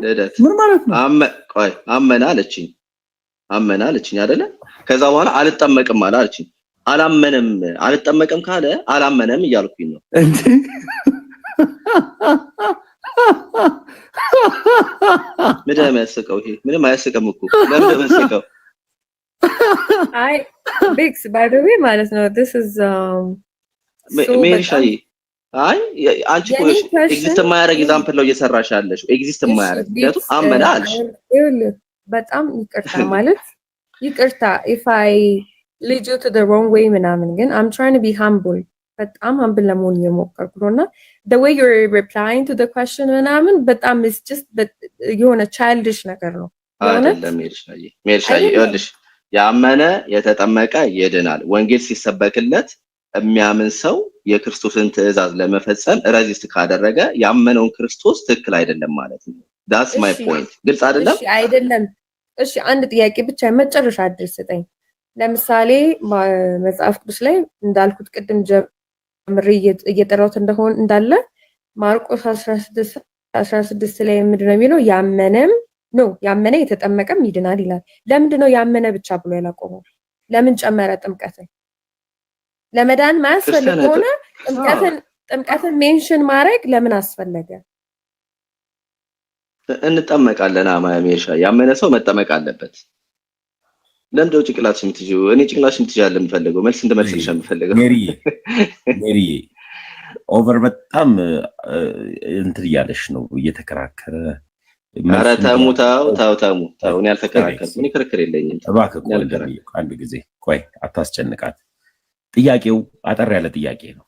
ልደት ምን ማለት ነው? ቆይ አመነ አለችኝ አይደለ? ከዛ በኋላ አልጠመቅም አለችኝ። አላመነም አልጠመቅም ካለ አላመነም እያልኩኝ ነው እንዴ? ምንም ያስቀው ይሄ ምንም አያስቀም እኮ ለምን ደመስቀው? አይ ቢክስ ባይ ዘ ዌይ ማለት ነው this is ሜሪሻይ አይ አንቺ እኮ ኤግዚስት የማያደርግ ኤግዛምፕል ነው እየሰራሽ ያለሽ ኤግዚስት የማያደርግ ምክንያቱም አመነ አልሽ። በጣም ይቅርታ ማለት ይቅርታ if I lead you to the wrong way ምናምን ግን I'm trying to be humble በጣም humble ለመሆን እየሞከርኩ ነውና the way you're replying to the question ምናምን በጣም is just የሆነ childish ነገር ነው። አይደለም ሜሪሻይ ይኸውልሽ ያመነ የተጠመቀ ይድናል። ወንጌል ሲሰበክለት የሚያምን ሰው የክርስቶስን ትእዛዝ ለመፈጸም ሬዚስት ካደረገ ያመነውን ክርስቶስ ትክክል አይደለም ማለት ነው። that's my point ግልጽ አይደለም? እሺ አይደለም። እሺ አንድ ጥያቄ ብቻ መጨረሻ አድርስ ስጠኝ። ለምሳሌ መጽሐፍ ቅዱስ ላይ እንዳልኩት ቅድም ጀምሬ እየጠራሁት እንደሆነ እንዳለ ማርቆስ 16 ላይ ምንድነው የሚለው? ያመነ የተጠመቀም ይድናል ይላል። ለምንድነው ያመነ ብቻ ብሎ ያላቆመው? ለምን ጨመረ ጥምቀትን? ለመዳን ማስፈልግ ሆነ ጥምቀትን ሜንሽን ማድረግ ለምን አስፈለገ? እንጠመቃለን አማሜሻ ያመነ ሰው መጠመቅ አለበት። ለምንድነው ጭንቅላትሽ የምትይው? እኔ ጭንቅላትሽ የምትይው ያለ የምፈልገው መልስ እንደመልስልሽ የምፈልገው ሜሪ ኦቨር በጣም እንትን እያለሽ ነው እየተከራከረ ኧረ ተው እኔ አልተከራከርኩም። እኔ ክርክር የለኝም። እባክህ አንድ ጊዜ ቆይ አታስጨንቃት። ጥያቄው አጠር ያለ ጥያቄ ነው።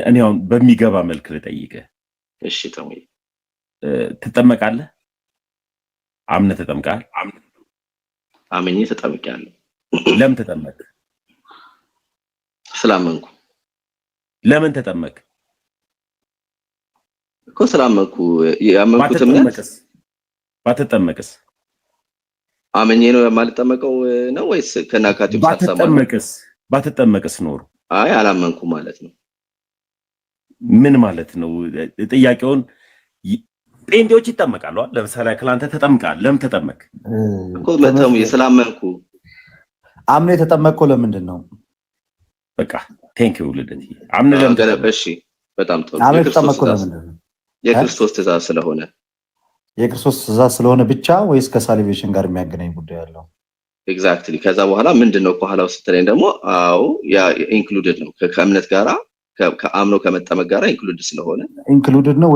እኔ አሁን በሚገባ መልክ ልጠይቅህ። እሺ ተሙይ ትጠመቃለህ? አምነህ ተጠምቀሃል? አምኜ ተጠምቄያለሁ። ለምን ተጠመቅ? ስላመንኩ። ለምን ተጠመቅ? እኮ ስላመንኩ ያመንኩት እምነት ባትጠመቅስ? አምኜ ነው የማልጠመቀው ነው ወይስ ከናካቴው ሳትሰማ? ባትጠመቅስ ኖሮ? አይ አላመንኩ ማለት ነው። ምን ማለት ነው? ጥያቄውን ጴንጤዎች ይጠመቃሉ። ለምሳሌ ክላንተ ተጠምቃል። ለምን ተጠመቅ? እኮ መተሙ ስላመንኩ። አምነ የተጠመቀው ለምንድን ነው? በቃ ቴንክ ዩ ልደት። አምነ ለምን ተጠመቅ? እሺ በጣም ጥሩ። የክርስቶስ ትእዛዝ ስለሆነ የክርስቶስ ትእዛዝ ስለሆነ ብቻ ወይስ ከሳሊቬሽን ጋር የሚያገናኝ ጉዳይ አለው? ኤግዛክትሊ። ከዛ በኋላ ምንድነው ከኋላው ስትለኝ ደግሞ አዎ ያ ኢንክሉድድ ነው ከእምነት ጋራ ከአምኖ ከመጠመቅ ጋራ ኢንክሉድድ ስለሆነ ኢንክሉድድ ነው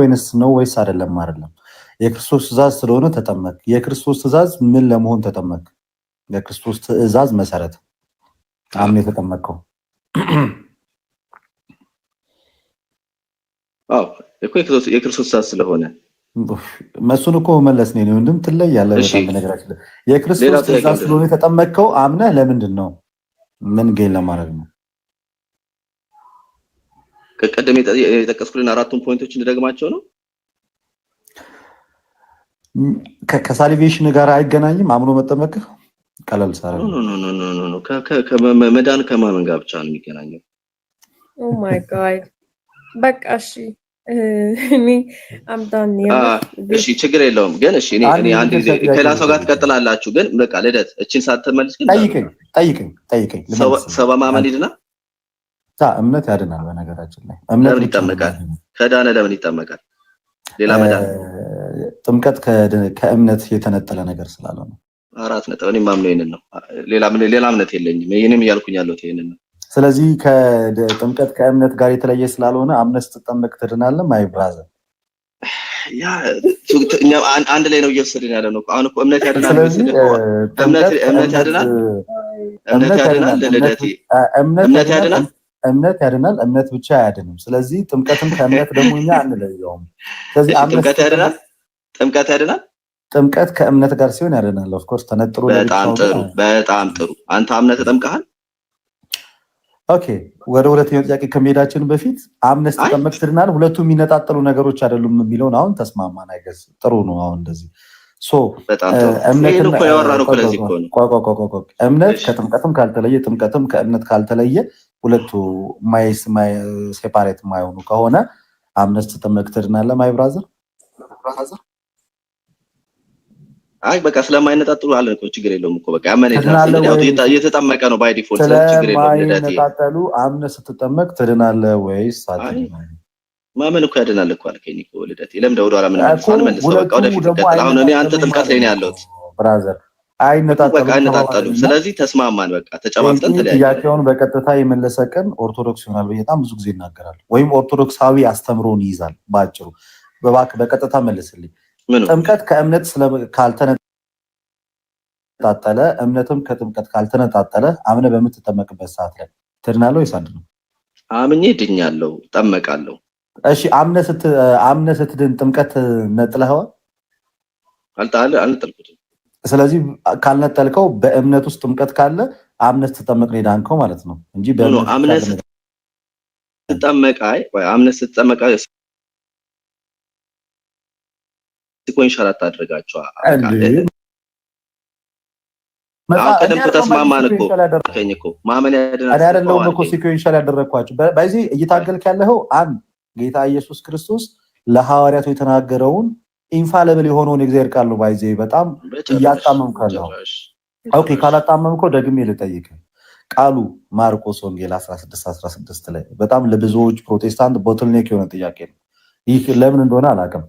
ወይስ አይደለም? የክርስቶስ ትእዛዝ ስለሆነ ተጠመቅ። የክርስቶስ ትእዛዝ ምን ለመሆን ተጠመቅ? የክርስቶስ ትእዛዝ መሰረት አምኖ የተጠመቀው አዎ እኮ የክርስቶስ ትእዛዝ ስለሆነ መሱን እኮ መለስ ነው እንደም ትለያለ። በጣም ነገራችን የክርስቶስ ትእዛዝ ስለሆነ የተጠመቀው አምነህ ለምንድን ነው? ምን ገኝ ለማድረግ ነው? ከቀደም የጠቀስኩልን አራቱን ፖይንቶች እንደደግማቸው ነው። ከሳሊቬሽን ጋር አይገናኝም። አምኖ መጠመቅ ቀለል ሳራ ኖ ከመዳን ከማመን ጋር ብቻ ነው የሚገናኘው። ኦ ማይ ጋድ በቃ እሺ እኔ አምጣን እሺ ችግር የለውም ግን እሺ እኔ አንድ ጊዜ ከሌላ ሰው ጋር ትቀጥላላችሁ ግን በቃ ልደት እቺን ሳትመልስ ግን ጠይቀኝ ሰባ ማመን ይድናል? እምነት ያድናል። በነገራችን ላይ እምነት ይጠመቃል። ከዳነ ለምን ይጠመቃል? ሌላ መዳን ጥምቀት ከእምነት የተነጠለ ነገር ስላለ ነው። አራት ነጥብ። እኔ ማምነው ይሄንን ነው። ሌላ እምነት የለኝም። ይሄንም እያልኩኝ ያለሁት ይሄንን ነው። ስለዚህ ከጥምቀት ከእምነት ጋር የተለየ ስላልሆነ አምነህ ስትጠመቅ ትድናለህ። ማይ ብራዘር ያ አንድ ላይ ነው እየወሰድን ያለ ነው። አሁን እኮ እምነት ያድናል። እምነት ያድናል። እምነት ብቻ አያድንም። ስለዚህ ጥምቀትም ከእምነት ደግሞ እኛ አንለየውም። ስለዚህ ጥምቀት ያድናል። ጥምቀት ከእምነት ጋር ሲሆን ያድናል። ኦፍ ኮርስ ተነጥሮ በጣም ጥሩ። አንተ አምነህ ተጠምቀሃል? ኦኬ ወደ ሁለተኛው ጥያቄ ከመሄዳችን በፊት አምነህ ስትጠመቅ ትድናለህ። ሁለቱም የሚነጣጠሉ ነገሮች አይደሉም የሚለውን አሁን ተስማማን። አይገስ ጥሩ ነው። አሁን እንደዚህ እምነት ከጥምቀትም ካልተለየ ጥምቀትም ከእምነት ካልተለየ ሁለቱ ሴፓሬት የማይሆኑ ከሆነ አምነህ ስትጠመቅ ትድናለህ። ማይ ብራዘር አይ በቃ ስለማይነጣጥሉ አለ እኮ ችግር የለውም እኮ በቃ ያመነ እየተጠመቀ ነው ባይ ዲፎልት ችግር የለውም። ስለማይነጣጠሉ አምነህ ስትጠመቅ ትድናለህ ወይስ አትድንም? ማመን እኮ ያድናል እኮ አልከኝ እኮ ልደቴ። ለምን ወደ ኋላ ምን አልፋን መልሰው በቃ ወደፊት እንቀጥል። አሁን እኔ አንተ ጥምቀት ላይ ነው ያለሁት ብራዘር። በቃ አይነጣጠሉም። ስለዚህ ተስማማን፣ በቃ ተጨባብጠን ተለያየን። ጥያቄውን በቀጥታ የመለሰ ቀን ኦርቶዶክስ ይሆናል ብዬ በጣም ብዙ ጊዜ ይናገራል፣ ወይም ኦርቶዶክሳዊ አስተምሮን ይይዛል። ባጭሩ በባክ በቀጥታ መልስልኝ። ጥምቀት ከእምነት ካልተነጣጠለ እምነትም ከጥምቀት ካልተነጣጠለ አምነህ በምትጠመቅበት ሰዓት ላይ ትድናለህ ወይስ አትድንም? አምኜ ድኛለሁ፣ እጠመቃለሁ። እሺ አምነህ ስትድን ጥምቀት ነጥለኸዋል? አልነጠልኩትም። ስለዚህ ካልነጠልከው በእምነት ውስጥ ጥምቀት ካለ አምነህ ስትጠመቅ ነው የዳንከው ማለት ነው እንጂ አምነህ ስትጠመቅ ሲኮንሻል አታድርጋቸው። ቀደም ተስማማን እኮ ከኝ እኮ ማመን ያድናል አይደለም እኮ ሲኮንሻል ያደረኳቸው በዚህ እየታገልክ ያለኸው አንድ ጌታ ኢየሱስ ክርስቶስ ለሐዋርያቱ የተናገረውን ኢንፋሊብል የሆነውን እግዚአብሔር ቃል ነው። ባይዜ በጣም እያጣመምከው። ኦኬ ካላጣመምከው ደግሜ ልጠይቅ። ቃሉ ማርቆስ ወንጌል 16:16 ላይ በጣም ለብዙዎች ፕሮቴስታንት ቦትልኔክ የሆነ ጥያቄ ነው። ይህ ለምን እንደሆነ አላውቅም።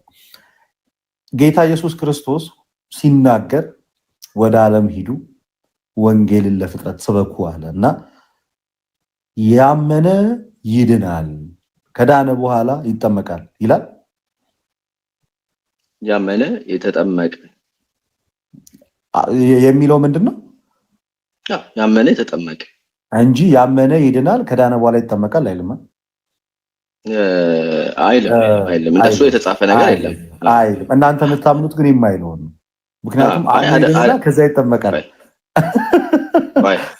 ጌታ ኢየሱስ ክርስቶስ ሲናገር ወደ ዓለም ሂዱ ወንጌልን ለፍጥረት ስበኩ አለ እና ያመነ ይድናል ከዳነ በኋላ ይጠመቃል ይላል። ያመነ የተጠመቀ የሚለው ምንድነው? ያመነ የተጠመቀ እንጂ ያመነ ይድናል ከዳነ በኋላ ይጠመቃል አይልም። አይልም እንደሱ የተጻፈ ነገር የለም። እናንተ የምታምኑት ግን የማይለው ነው። ምክንያቱም አሁን ከዛ ይጠመቃል።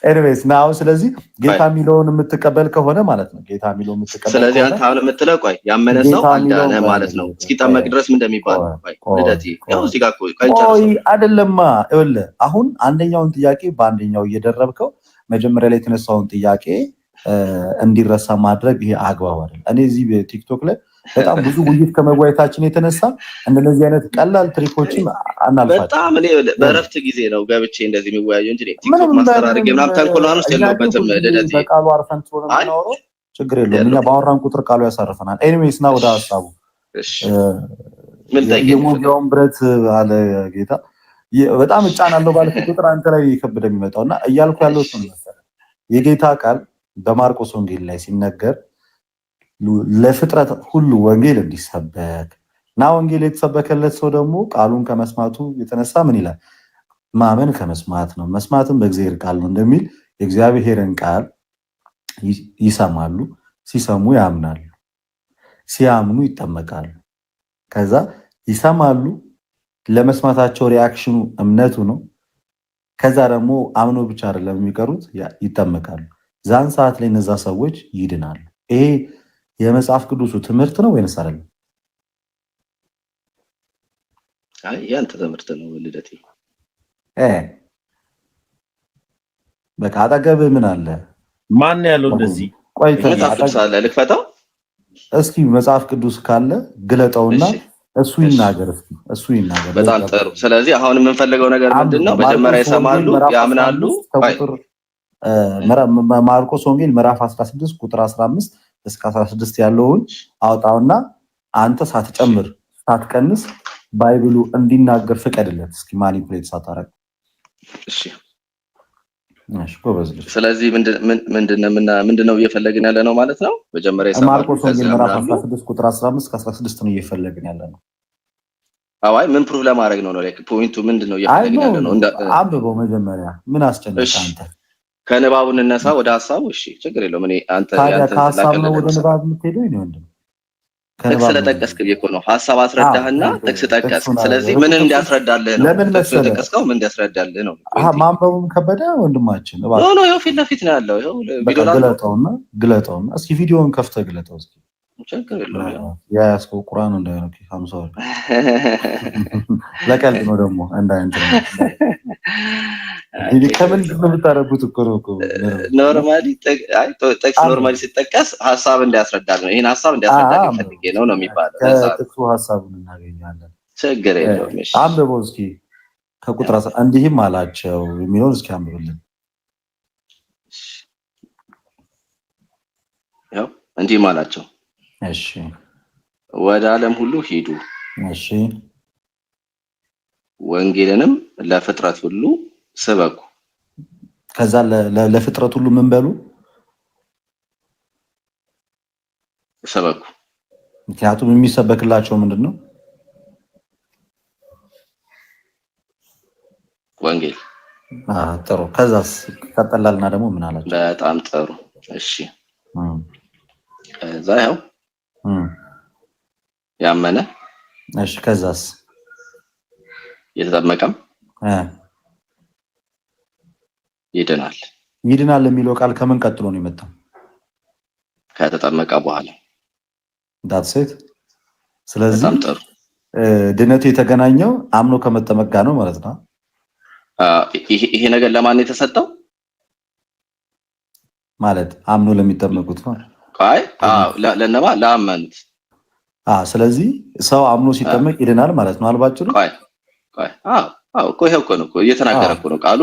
ኤኒዌይስ ናው ስለዚህ ጌታ የሚለውን የምትቀበል ከሆነ ማለት ነው። ጌታ የሚለውን የምትቀበል ስለዚህ አንተ አሁን የምትለው ቆይ ያመነ ሰው አዳነ ማለት ነው። እስኪጠመቅ ድረስ ምን እንደሚባል ልደት ያው እዚህ ጋር ቆይ አይደለማ። ይኸውልህ አሁን አንደኛውን ጥያቄ በአንደኛው እየደረብከው መጀመሪያ ላይ የተነሳውን ጥያቄ እንዲረሳ ማድረግ ይሄ አግባብ አይደለም። እኔ እዚህ ቲክቶክ ላይ በጣም ብዙ ውይይት ከመጓየታችን የተነሳ እንደነዚህ አይነት ቀላል ትሪኮችን አናልፋለን። በጣም እኔ በእረፍት ጊዜ ነው ገብቼ እንደዚህ የሚወያየው እንጂ ቲክቶክ ማስተር አድርጌ ምናምን ተንኮሏን ውስጥ የለውበትም። ልደት በቃሉ አርፈን ስለሆነ የምናወራው ችግር የለውም። እኛ ባወራን ቁጥር ቃሉ ያሳርፈናል። ኤኒዌይስ ና ወደ ሀሳቡ የሞጊያውን ብረት አለ ጌታ በጣም እጫናለሁ ባለ ቁጥር አንተ ላይ ከበደ የሚመጣው እና እያልኩ ያለው እሱ መሰለህ የጌታ ቃል በማርቆስ ወንጌል ላይ ሲነገር ለፍጥረት ሁሉ ወንጌል እንዲሰበክ እና ወንጌል የተሰበከለት ሰው ደግሞ ቃሉን ከመስማቱ የተነሳ ምን ይላል? ማመን ከመስማት ነው፣ መስማትም በእግዚአብሔር ቃል ነው እንደሚል የእግዚአብሔርን ቃል ይሰማሉ፣ ሲሰሙ ያምናሉ፣ ሲያምኑ ይጠመቃሉ። ከዛ ይሰማሉ፣ ለመስማታቸው ሪአክሽኑ እምነቱ ነው። ከዛ ደግሞ አምኖ ብቻ አይደለም የሚቀሩት ይጠመቃሉ። ዛን ሰዓት ላይ እነዛ ሰዎች ይድናሉ። ይሄ የመጽሐፍ ቅዱሱ ትምህርት ነው ወይንስ አይደለም? ያንተ ትምህርት ነው ልደቴ። በቃ አጠገብህ ምን አለ? ማን ያለው እንደዚህ? ቆይ ልክፈታው እስኪ መጽሐፍ ቅዱስ ካለ ግለጠውና እሱ ይናገር። በጣም ጥሩ። ስለዚህ አሁን የምንፈልገው ነገር ምንድነው? መጀመሪያ ይሰማሉ፣ ያምናሉ። ማርቆስ ወንጌል ምዕራፍ 16 ቁጥር 15 እስከ 16 ያለውን አውጣውና አንተ ሳትጨምር ሳትቀንስ ባይብሉ እንዲናገር ፍቀድለት። እስኪ ማኒፑሌት ሳታረግ። እሺ ስለዚህ ምንድነው እየፈለግን ያለ ነው ማለት ነው? መጀመሪያ ይሰማሉ። ማርቆስ ወንጌል ምዕራፍ 16 ቁጥር 15 እስከ 16 ነው እየፈለግን ያለ ነው። አይ ምን ፕሩቭ ለማድረግ ነው? ላይክ ፖይንቱ ምንድነው እየፈለግን ያለ ነው? አንብበው መጀመሪያ። ምን አስጨነቀ አንተ? ከንባቡ እንነሳ ወደ ሐሳቡ። እሺ ችግር የለውም። እኔ አንተ ከሐሳብ ነው ወደ ንባብ የምትሄደው ነው ወንድም። ጥቅስ ስለጠቀስክ እኮ ነው ሐሳብ አስረዳህና ጥቅስ ጠቀስክ። ስለዚህ ምን እንዲያስረዳልህ ነው? ጥቅስ ጠቀስከው ምን እንዲያስረዳልህ ነው? ማንበቡም ከበደ ወንድማችን። ኖ ይኸው ፊት ለፊት ነው ያለው። ይኸው ቪዲዮ ላይ ግለጠውና እስኪ ቪዲዮውን ከፍተህ ግለጠው እስኪ። ችግር የለውም። ያስከው ቁርአን እንዳይሆን ኦኬ 50 ለቀልድ ነው ደግሞ እንዳይንት ነው። ከምን እንደምታረጉት እኮ ነው። ኖርማሊ ጥቅስ ኖርማሊ ሲጠቀስ ሐሳብ እንዲያስረዳል ነው። ይሄን ሐሳብ እንዲያስረዳል ፈልጌ ነው የሚባለው። ጥቅሱ ሐሳቡን እናገኛለን። ችግር የለውም። እሺ አንብበው እስኪ ከቁጥር እንዲህም አላቸው የሚለውን እስኪ አንብብልን። ያው እንዲህም አላቸው እሺ ወደ ዓለም ሁሉ ሂዱ እሺ ወንጌልንም ለፍጥረት ሁሉ ስበኩ። ከዛ ለፍጥረት ሁሉ ምን በሉ ስበኩ። ምክንያቱም የሚሰበክላቸው ምንድነው? ወንጌል። ጥሩ። ከዛስ ቀጠላልና ደግሞ ምን አላቸው? በጣም ጥሩ። እሺ ከዛ ያው ያመነ እሺ ከዛስ የተጠመቀም ይድናል። ይድናል የሚለው ቃል ከምን ቀጥሎ ነው የመጣው? ከተጠመቀ በኋላ። ዳትሴት። ስለዚህ በጣም ጥሩ። ድነቱ የተገናኘው አምኖ ከመጠመቅ ጋር ነው ማለት ነው። ይሄ ነገር ለማን የተሰጠው? ማለት አምኖ ለሚጠመቁት ነው። አይ ለነማ ለአመኑት። ስለዚህ ሰው አምኖ ሲጠመቅ ይድናል ማለት ነው። አልባጭሩ ይሄው እኮ ነው እየተናገረ እኮ ነው ቃሉ።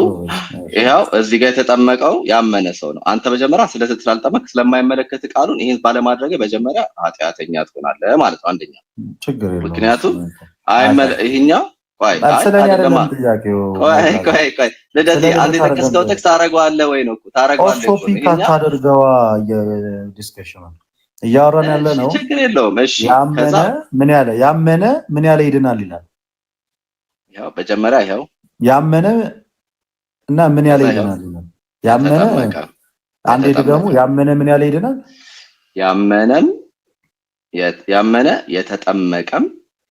ይሄው እዚህ ጋር የተጠመቀው ያመነ ሰው ነው። አንተ መጀመሪያ ስላልጠመቅ ስለማይመለከት ቃሉን ይሄን ባለማድረግ መጀመሪያ ኃጢአተኛ ትሆናለህ ማለት ነው። አንደኛ ችግር የለውም። ምክንያቱም ይሄኛው ለደዚህ ቴክስት ታረጋዋለህ ወይ ነው ታረጋዋለህ እኮ ነው። ታደርገዋ የዲስከሽን እያወራን ያለ ነው። ችግር የለውም። እሺ ያመነ ምን ያለ ይድናል ይላል። ያው መጀመሪያ ይሄው ያመነ እና ምን ያለ ይድናል ይላል። አንዴ ደግሞ ያመነ ምን ያለ ይድናል። ያመነ የተጠመቀም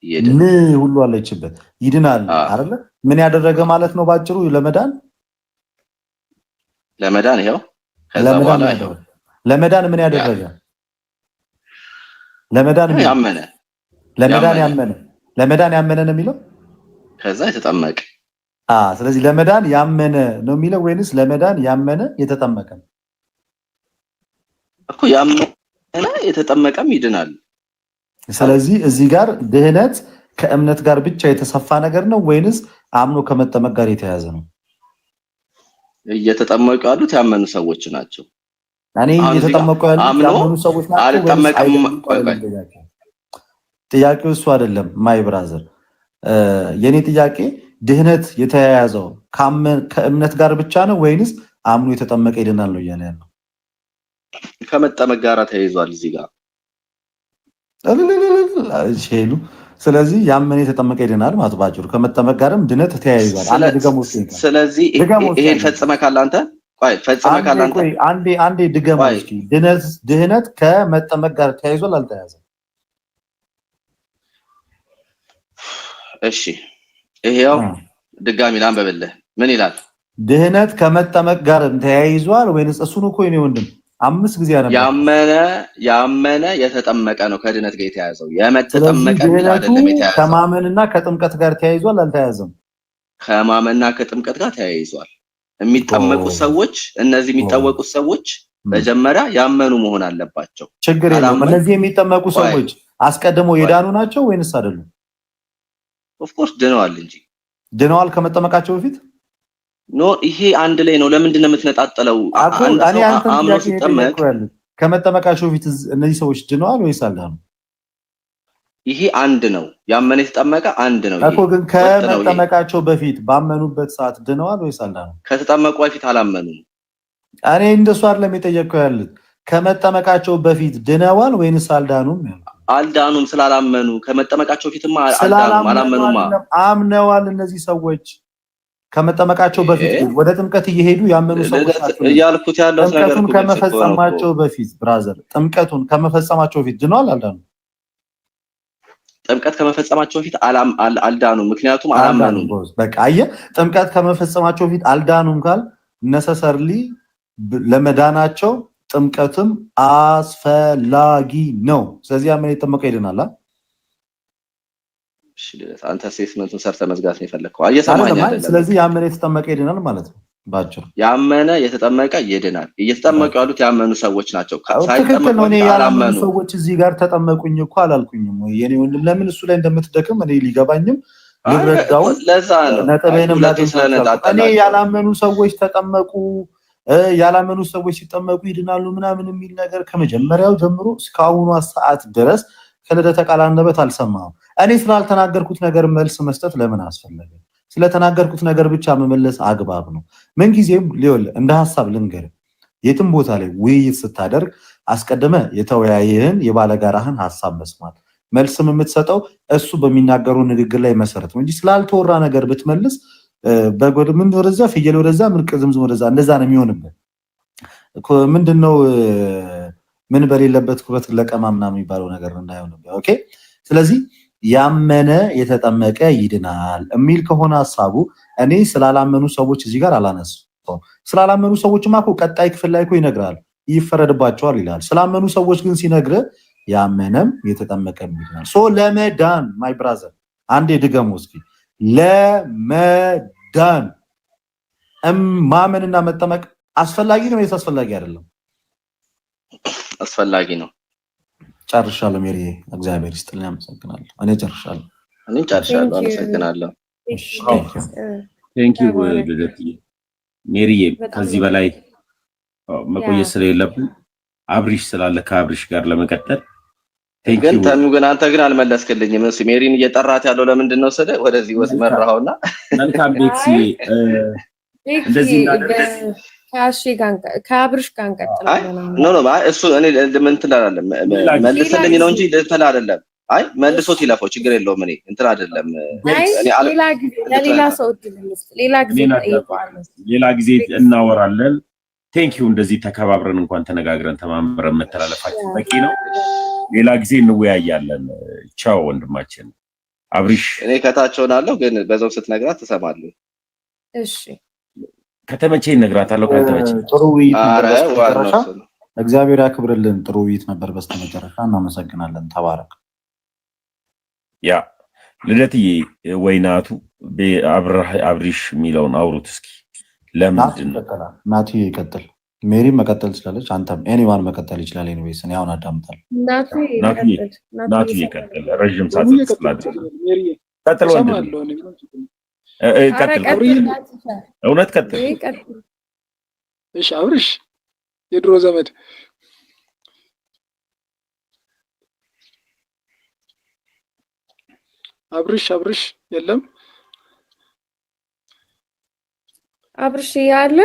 ይድናል። ሁሉ አለችበት ይድናል አይደለ? ምን ያደረገ ማለት ነው ባጭሩ? ለመዳን ይሄው ከዛ በኋላ ለመዳን ምን ያደረገ? ለመዳን ያመነ ነው የሚለው። ከዛ የተጠመቀ ስለዚህ ለመዳን ያመነ ነው የሚለው ወይንስ ለመዳን ያመነ የተጠመቀ ነው? እኮ ያመነ የተጠመቀም ይድናል። ስለዚህ እዚህ ጋር ድህነት ከእምነት ጋር ብቻ የተሰፋ ነገር ነው ወይንስ አምኖ ከመጠመቅ ጋር የተያያዘ ነው? እየተጠመቁ ያሉት ያመኑ ሰዎች ናቸው። እኔ እየተጠመቁ ያሉት ያመኑ ሰዎች ናቸው። አልተጠመቀም። ጥያቄው እሱ አይደለም ማይ ብራዘር። የኔ ጥያቄ ድህነት የተያያዘው ከእምነት ጋር ብቻ ነው ወይንስ አምኖ የተጠመቀ ይድናል ነው እያለ ያለው? ከመጠመቅ ጋር ተያይዟል እዚህ ጋር ሼሉ። ስለዚህ ያመነ የተጠመቀ ይድናል ማለት ባጭሩ ከመጠመቅ ጋርም ድነት ተያይዟል። ስለዚህ ይሄን ፈጽመካል አንተ? ፈጽመካል አንተ? አንዴ ድገም እስኪ። ድህነት ከመጠመቅ ጋር ተያይዟል አልተያዘም? እሺ ይሄው ድጋሚ ላንበብልህ። ምን ይላል? ድህነት ከመጠመቅ ጋር ተያይዟል ወይንስ እሱን እኮ ነው ወንድም 5 ጊዜ ያነበ ያመነ የተጠመቀ ነው ከድነት ጋር የተያያዘው። የመተጠመቀ አይደለም የተያያዘው። ከማመንና ከጥምቀት ጋር ተያይዟል አልተያዘም? ከማመንና ከጥምቀት ጋር ተያይዟል። የሚጠመቁት ሰዎች እነዚህ የሚጠወቁት ሰዎች መጀመሪያ ያመኑ መሆን አለባቸው። ችግር የለም። እነዚህ የሚጠመቁ ሰዎች አስቀድሞ የዳኑ ናቸው ወይንስ አይደሉም? ኦፍ ኮርስ ድነዋል እንጂ። ድነዋል ከመጠመቃቸው በፊት? ኖ ይሄ አንድ ላይ ነው። ለምንድን ነው የምትነጣጠለው? አምኖ ሲጠመቅ ከመጠመቃቸው በፊት እነዚህ ሰዎች ድነዋል ወይስ አልዳኑም? ይሄ አንድ ነው። ያመነ የተጠመቀ አንድ ነው እኮ። ግን ከመጠመቃቸው በፊት ባመኑበት ሰዓት ድነዋል ወይስ አልዳኑም? ከተጠመቁ በፊት አላመኑም። እኔ እንደሱ አይደለም የጠየቅኩህ ያሉት። ከመጠመቃቸው በፊት ድነዋል ወይንስ አልዳኑም? አልዳኑም ስላላመኑ። ከመጠመቃቸው በፊትማ አላመኑማ። አምነዋል እነዚህ ሰዎች ከመጠመቃቸው በፊት ወደ ጥምቀት እየሄዱ ያመኑ ሰዎች ናቸው እያልኩት ያለው ነገር። ጥምቀቱን ከመፈጸማቸው በፊት ብራዘር፣ ጥምቀቱን ከመፈጸማቸው በፊት ድነዋል አልዳኑም? ጥምቀት ከመፈጸማቸው በፊት አልዳኑም፣ ምክንያቱም አላመኑም። በቃ አየህ፣ ጥምቀት ከመፈጸማቸው በፊት አልዳኑም ካል ነሰሰርሊ ለመዳናቸው ጥምቀትም አስፈላጊ ነው። ስለዚህ ያመነ የተጠመቀ ይድናል። እሺ አንተ ሴስመንቱን ሰርተህ መዝጋት ነው የፈለከው? እየሰማኸኝ አይደለም? ስለዚህ ያመነ የተጠመቀ ይድናል ማለት ነው ባጭሩ። ያመነ የተጠመቀ ይድናል። እየተጠመቁ ያሉት ያመኑ ሰዎች ናቸው። ሳይጠመቁ ያላመኑ ሰዎች እዚህ ጋር ተጠመቁኝ እኮ አላልኩኝም ወይ የኔ ወንድም? ለምን እሱ ላይ እንደምትደክም እኔ ሊገባኝም ልረዳው ለዛ ነው ነጥቤንም ላገኝ እኔ ያላመኑ ሰዎች ተጠመቁ ያላመኑ ሰዎች ሲጠመቁ ይድናሉ ምናምን የሚል ነገር ከመጀመሪያው ጀምሮ እስካሁኑ ሰዓት ድረስ ከልደተ ቃል አንደበት አልሰማሁም። እኔ ስላልተናገርኩት ነገር መልስ መስጠት ለምን አስፈለገ? ስለተናገርኩት ነገር ብቻ መመለስ አግባብ ነው? ምን ጊዜም ሊወል እንደ ሐሳብ ልንገር፣ የትም ቦታ ላይ ውይይት ስታደርግ አስቀድመ የተወያየህን የባለጋራህን ሐሳብ መስማት መልስም የምትሰጠው እሱ በሚናገሩ ንግግር ላይ መሰረት ነው እንጂ ስላልተወራ ነገር ብትመልስ በጎድ ምን ወደዛ ፍየል ወደዛ ምን ቅዝምዝም ወደዛ እንደዛ ነው የሚሆንበት። ምንድነው ምን በሌለበት ኩበት ለቀማ ምናምን የሚባለው ነገር እንዳይሆንበት። ኦኬ። ስለዚህ ያመነ የተጠመቀ ይድናል የሚል ከሆነ ሐሳቡ እኔ ስላላመኑ ሰዎች እዚህ ጋር አላነሳውም። ስላላመኑ ሰዎችማ እኮ ቀጣይ ክፍል ላይ እኮ ይነግራል ይፈረድባቸዋል ይላል። ስላመኑ ሰዎች ግን ሲነግር ያመነም የተጠመቀም ይድናል። ሶ ለመዳን ማይ ብራዘር አንዴ ድገሙ እስኪ ለመዳን ማመንና መጠመቅ አስፈላጊ ነው ወይስ አስፈላጊ አይደለም? አስፈላጊ ነው። ጨርሻለሁ። ሜሪ እግዚአብሔር ይስጥልኝ። አመሰግናለሁ። እኔ ጨርሻለሁ። አመሰግናለሁ። ቴንክ ዩ ልደትዬ። ሜሪዬ ከዚህ በላይ መቆየት ስለሌለብን አብሪሽ ስላለ ከአብሪሽ ጋር ለመቀጠል ግን ግን አንተ ግን አልመለስክልኝም። ሜሪን እየጠራት ያለው ለምንድን ነው ስለ ወደዚህ ወስመራውና መልካም ቤክሲ እንደዚህ ከአብሪሽ ጋር እንቀጥላለን። ኖ እሱ እኔ ምን ትላለህ መልስልኝ ነው እንጂ ልትል አይደለም። አይ መልሶት ይለፈው ችግር የለውም። እኔ እንትን አይደለም። ሌላ ሰው ሌላ ጊዜ እናወራለን። ቴንክ ዩ። እንደዚህ ተከባብረን እንኳን ተነጋግረን ተማምረን መተላለፋችን በቂ ነው። ሌላ ጊዜ እንወያያለን። ቻው ወንድማችን አብሪሽ። እኔ ከታች ሆናለሁ፣ ግን በዛው ስትነግራት ትሰማለህ። እሺ ከተመቸኝ እነግራታለሁ። ካልተመቸኝ ጥሩ ውይይት ነበር። እግዚአብሔር ያክብርልን። ጥሩ ውይይት ነበር በስተመጨረሻ። እናመሰግናለን። ተባረክ። ያ ልደትዬ ወይናቱ አብሪሽ የሚለውን አውሩት እስኪ። ለምንድን ነው ናቱ ይቀጥል? ሜሪ መቀጠል ትችላለች። አንተም ኤኒዋን መቀጠል ይችላል። ኤኒዌይስ እኔ አሁን አዳምጣለሁ። ናቱ ይቀጥል። ረጅም ሰዓት ተስላለ። ቀጥል ወንድም ቀጥል። እውነት ቀጥል። እሺ አብሪሽ የድሮ ዘመድ አብሪሽ የለም። አብሪሽ ያለ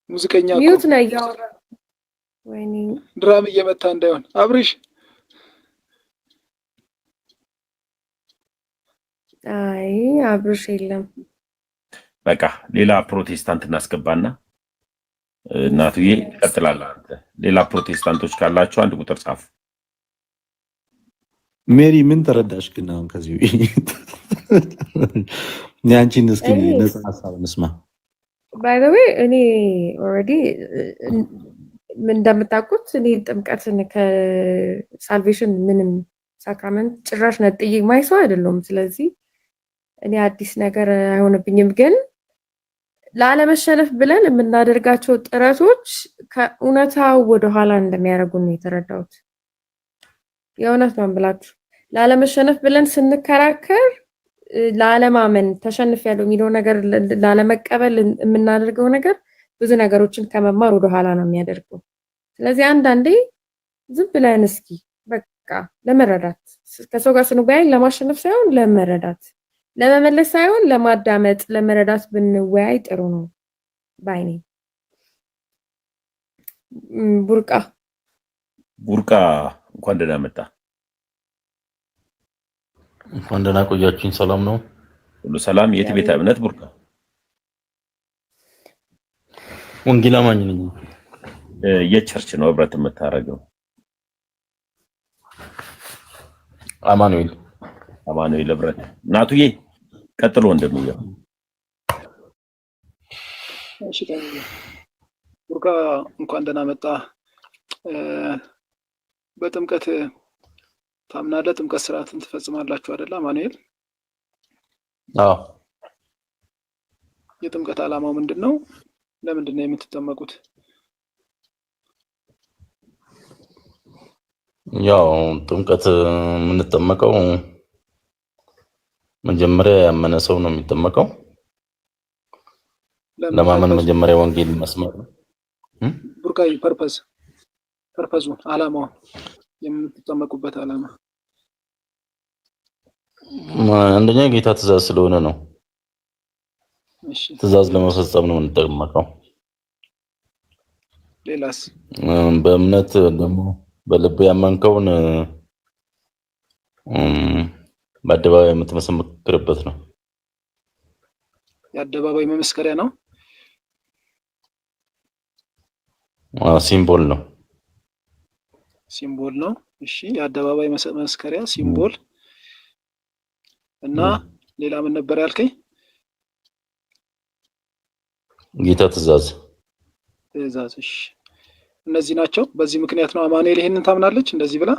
ሙዚቀኛ ሚውት ነው ያወራ። ወይኔ ድራም እየመታ እንዳይሆን አብሪሽ። አይ አብሪሽ የለም። በቃ ሌላ ፕሮቴስታንት እናስገባና እናቱዬ ቀጥላለህ አንተ። ሌላ ፕሮቴስታንቶች ካላችሁ አንድ ቁጥር ጻፉ። ሜሪ ምን ተረዳሽ ግን አሁን ከዚህ ያንቺን እስኪ ነፃ ሐሳብ እንስማ። ባይ ዘ ዌይ እኔ ኦልሬዲ ምን እንደምታውቁት እኔ ጥምቀትን ከሳልቬሽን ምንም ሳክራመንት ጭራሽ ነጥዬ ማይሰው አይደለም። ስለዚህ እኔ አዲስ ነገር አይሆንብኝም። ግን ላለመሸነፍ ብለን የምናደርጋቸው ጥረቶች ከእውነታው ወደኋላ እንደሚያደርጉን ነው የተረዳሁት። የእውነት ነው ብላችሁ ላለመሸነፍ ብለን ስንከራከር ላለማመን ተሸንፍ ያለው የሚለው ነገር ላለመቀበል የምናደርገው ነገር ብዙ ነገሮችን ከመማር ወደኋላ ነው የሚያደርገው። ስለዚህ አንዳንዴ ዝም ብለን እስኪ በቃ ለመረዳት ከሰው ጋር ስንወያይ ለማሸነፍ ሳይሆን ለመረዳት፣ ለመመለስ ሳይሆን ለማዳመጥ፣ ለመረዳት ብንወያይ ጥሩ ነው ባይ ነኝ። ቡርቃ እንኳን ደህና መጣ። እንኳን ደህና ቆያችሁኝ። ሰላም ነው? ሁሉ ሰላም። የት ቤተ እምነት ቡርቃ? ወንጌል አማኝ ነኝ። የቸርች ነው ህብረት የምታረገው? አማኑኤል ህብረት። ናቱዬ ቀጥሎ እንደሚለው እሺ ቡርቃ እንኳን ደህና መጣ። በጥምቀት ታምናለህ? ጥምቀት ስርዓትን ትፈጽማላችሁ አይደል? አማኑኤል። አዎ። የጥምቀት ዓላማው ምንድነው? ለምንድን ነው የምትጠመቁት? ያው ጥምቀት የምንጠመቀው መጀመሪያ ያመነ ሰው ነው የሚጠመቀው። ለማመን መጀመሪያ ወንጌል መስማት ነው። ቡርቃይ ፐርፐዙ ዓላማው የምትጠመቁበት ዓላማ አንደኛ ጌታ ትእዛዝ ስለሆነ ነው። እሺ ትእዛዝ ለመፈጸም ነው የምንጠመቀው። ሌላስ? በእምነት ደግሞ በልብ ያመንከውን በአደባባይ የምትመሰክርበት ነው። የአደባባይ መመስከሪያ ነው። ሲምቦል ነው። ሲምቦል ነው። እሺ የአደባባይ መመስከሪያ ሲምቦል እና ሌላ ምን ነበር ያልከኝ? ጌታ ትእዛዝ። እሺ እነዚህ ናቸው። በዚህ ምክንያት ነው አማኑኤል ይሄንን ታምናለች እንደዚህ ብላ።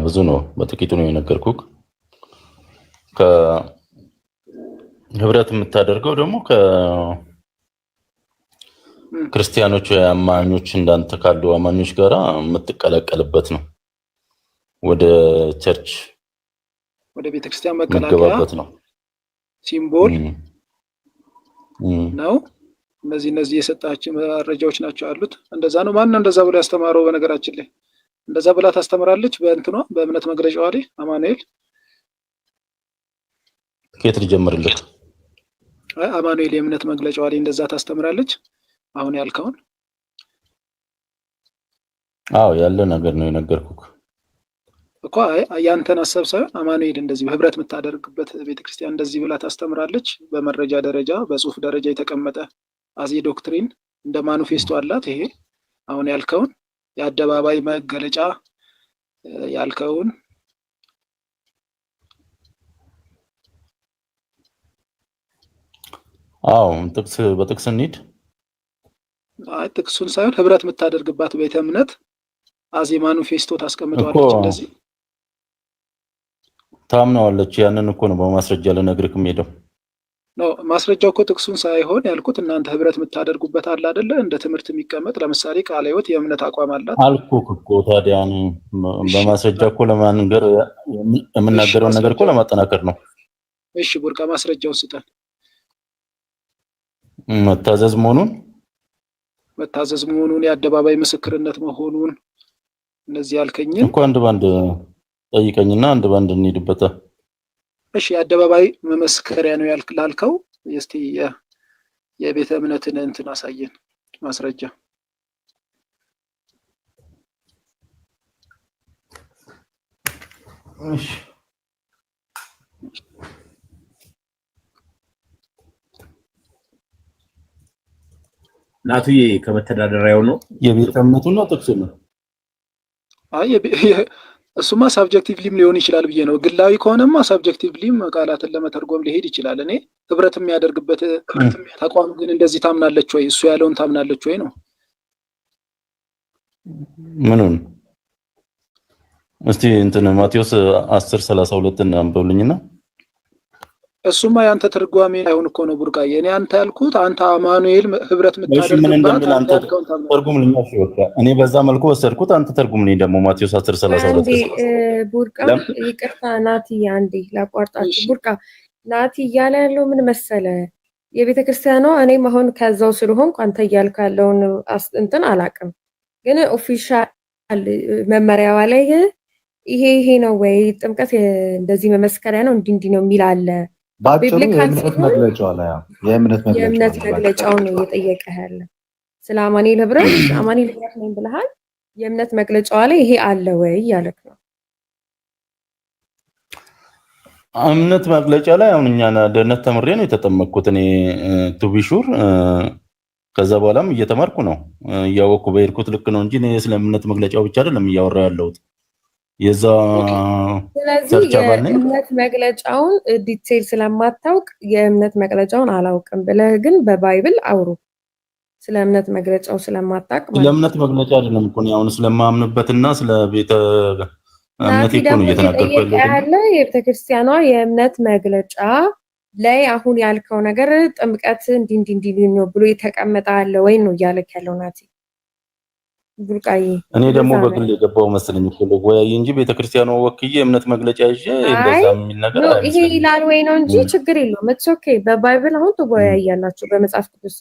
ብዙ ነው፣ በጥቂቱ ነው የነገርኩህ። ከህብረት የምታደርገው ደግሞ ከክርስቲያኖች አማኞች እንዳንተ ካሉ አማኞች ጋራ የምትቀላቀልበት ነው። ወደ ቸርች ወደ ቤተክርስቲያን መቀላቀያበት ነው። ሲምቦል ነው። እነዚህ የሰጣችሁ መረጃዎች ናቸው ያሉት። እንደዛ ነው። ማን ነው እንደዛ ብሎ ያስተማረው? በነገራችን ላይ እንደዛ ብላ ታስተምራለች በእንትኗ በእምነት መግለጫዋ ላይ አማኑኤል። ከየት ልጀምርልህ? አማኑኤል የእምነት መግለጫዋ ላይ እንደዛ ታስተምራለች አሁን ያልከውን? ያለ ነገር ነው የነገርኩህ እኮ። ያንተን ሐሳብ ሳይሆን አማኑኤል እንደዚህ ህብረት የምታደርግበት ቤተክርስቲያን እንደዚህ ብላ ታስተምራለች። በመረጃ ደረጃ በጽሁፍ ደረጃ የተቀመጠ አዚ ዶክትሪን እንደ ማኒፌስቶ አላት። ይሄ አሁን ያልከውን የአደባባይ መገለጫ ያልከውን በጥቅስ እንሂድ። ጥቅሱን ሳይሆን ህብረት የምታደርግባት ቤተ እምነት አዚ ማኒፌስቶ ታስቀምጠዋለች። እንደዚህ ታምናዋለች። ያንን እኮ ነው በማስረጃ ልነግርህ የምሄደው። ነው ማስረጃው እኮ ጥቅሱን ሳይሆን ያልኩት እናንተ ህብረት የምታደርጉበት አለ አይደለ? እንደ ትምህርት የሚቀመጥ ለምሳሌ ቃለ ሕይወት የእምነት አቋም አላት አልኩህ እኮ። ታዲያ በማስረጃ እኮ ለማንገር የምናገረውን ነገር እኮ ለማጠናከር ነው። እሺ ቡርቃ ማስረጃውን ስጠን። መታዘዝ መሆኑን የአደባባይ ምስክርነት መሆኑን እነዚህ ያልከኝን እኮ አንድ ባንድ ጠይቀኝና አንድ ባንድ እንሂድበት። እሺ የአደባባይ መመስከሪያ ነው ላልከው እስቲ የቤተ እምነትን እንትን አሳየን ማስረጃ። እሺ ናቱዬ ከመተዳደሪያው ነው የቤተ እምነቱ ነው ጥቅሱ ነው። እሱማ ሳብጀክቲቭሊም ሊሆን ይችላል ብዬ ነው። ግላዊ ከሆነማ ሳብጀክቲቭሊም ቃላትን ለመተርጎም ሊሄድ ይችላል። እኔ ህብረት የሚያደርግበት ተቋም ግን እንደዚህ ታምናለች ወይ? እሱ ያለውን ታምናለች ወይ ነው። ምኑን? እስቲ እንትን ማቴዎስ 10:32 አንብብልኝና። እሱማ ያንተ ትርጓሜ አይሆን እኮ ነው ቡርቃዬ። እኔ አንተ ያልኩት አንተ አማኑኤል ህብረት የምታደርግበት ተርጉምልኝ። እኔ በዛ መልኩ ወሰድኩት፣ አንተ ተርጉምልኝ ደግሞ ማቴዎስ 10:32። ቡርቃ ይቅርታ ናቲ፣ አንዴ ላቋርጣችሁ። ቡርቃ ናቲ እያለ ያለው ምን መሰለ፣ የቤተክርስቲያኗ እኔም አሁን ከዛው ስለሆንኩ አንተ እያልክ ያለውን እንትን አላውቅም፣ ግን ኦፊሻል መመሪያዋ ላይ ይሄ ነው ወይ ጥምቀት እንደዚህ መመስከሪያ ነው እንዲህ ነው የሚል አለ። ባጭሩ የእምነት መግለጫው ላይ የእምነት መግለጫው ነው እየጠየቀ ያለ። ስለ አማኑኤል ህብረት ነኝ ብለሃል። የእምነት መግለጫዋ ላይ ይሄ አለ ወይ እያለክ ነው። እምነት መግለጫ ላይ አሁን እኛ ደህንነት ተምሬ ነው የተጠመቅኩት እኔ ቱ ቢ ሹር። ከዛ በኋላም እየተማርኩ ነው እያወቅኩ በሄድኩት ልክ ነው እንጂ እኔ ስለ እምነት መግለጫው ብቻ አይደለም እያወራሁ ያለሁት። ስለዚህ የእምነት መግለጫውን ዲቴል ስለማታውቅ የእምነት መግለጫውን አላውቅም ብለህ ግን በባይብል አውሩ። ስለ እምነት መግለጫው ስለማታውቅ ስለ እምነት መግለጫ አይደለም እኮ አሁን ስለማምንበትና ስለ ቤተ እምነት እኮ ነው እየተናገርኩ ያለሁት። የቤተክርስቲያኗ የእምነት መግለጫ ላይ አሁን ያልከው ነገር ጥምቀት እንዲህ ነው ብሎ የተቀመጠ አለ ወይ ነው እያለክ ያለው ናቲ? ቡርቃዬ እኔ ደግሞ እንደዛ ነው። በግል የገባው መስለኝ እኮ ለወያይ እንጂ ቤተክርስቲያኗ ወክዬ እምነት መግለጫ ይዤ እንደዛ አይ የሚል ነገር ኖ ይሄ አይመስለኝም። ይላል ወይ ነው እንጂ ችግር የለውም። ኢትስ ኦኬ። በባይብል አሁን ትወያያላችሁ በመጽሐፍ ቅዱስ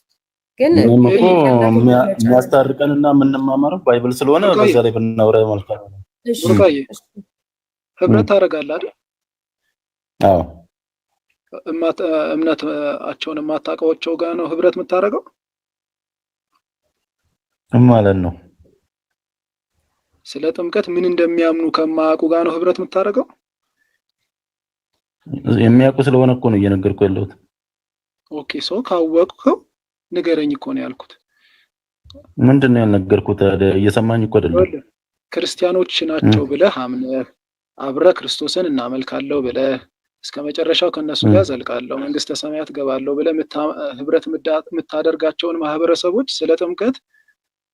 ግን እኔም እኮ የእምነቱ መግለጫ ነው። የሚያስታርቀንና የምንማማረው ባይብል ስለሆነ ቡርቃዬ በዛ ላይ ብናወራ መልካም ነው። እሺ ቡርቃዬ እሺ። ህብረት ታደርጋለህ አይደል? አዎ እምነታቸውን የማታውቃቸው ጋር ነው ህብረት የምታደርገው ማለት ነው። ስለ ጥምቀት ምን እንደሚያምኑ ከማያውቁ ጋር ነው ህብረት የምታደርገው። የሚያውቁ ስለሆነ እኮ ነው እየነገርኩ ያለሁት። ኦኬ ሰው ካወቅከው ንገረኝ እኮ ነው ያልኩት። ምንድነው ያልነገርኩት? እየሰማኝ እኮ አይደለም። ክርስቲያኖች ናቸው ብለህ አምነህ አብረህ ክርስቶስን እናመልካለሁ ብለህ እስከ መጨረሻው ከነሱ ጋር ዘልቃለሁ መንግስተ ሰማያት ገባለሁ ብለህ ህብረት የምታደርጋቸውን ማህበረሰቦች ስለ ጥምቀት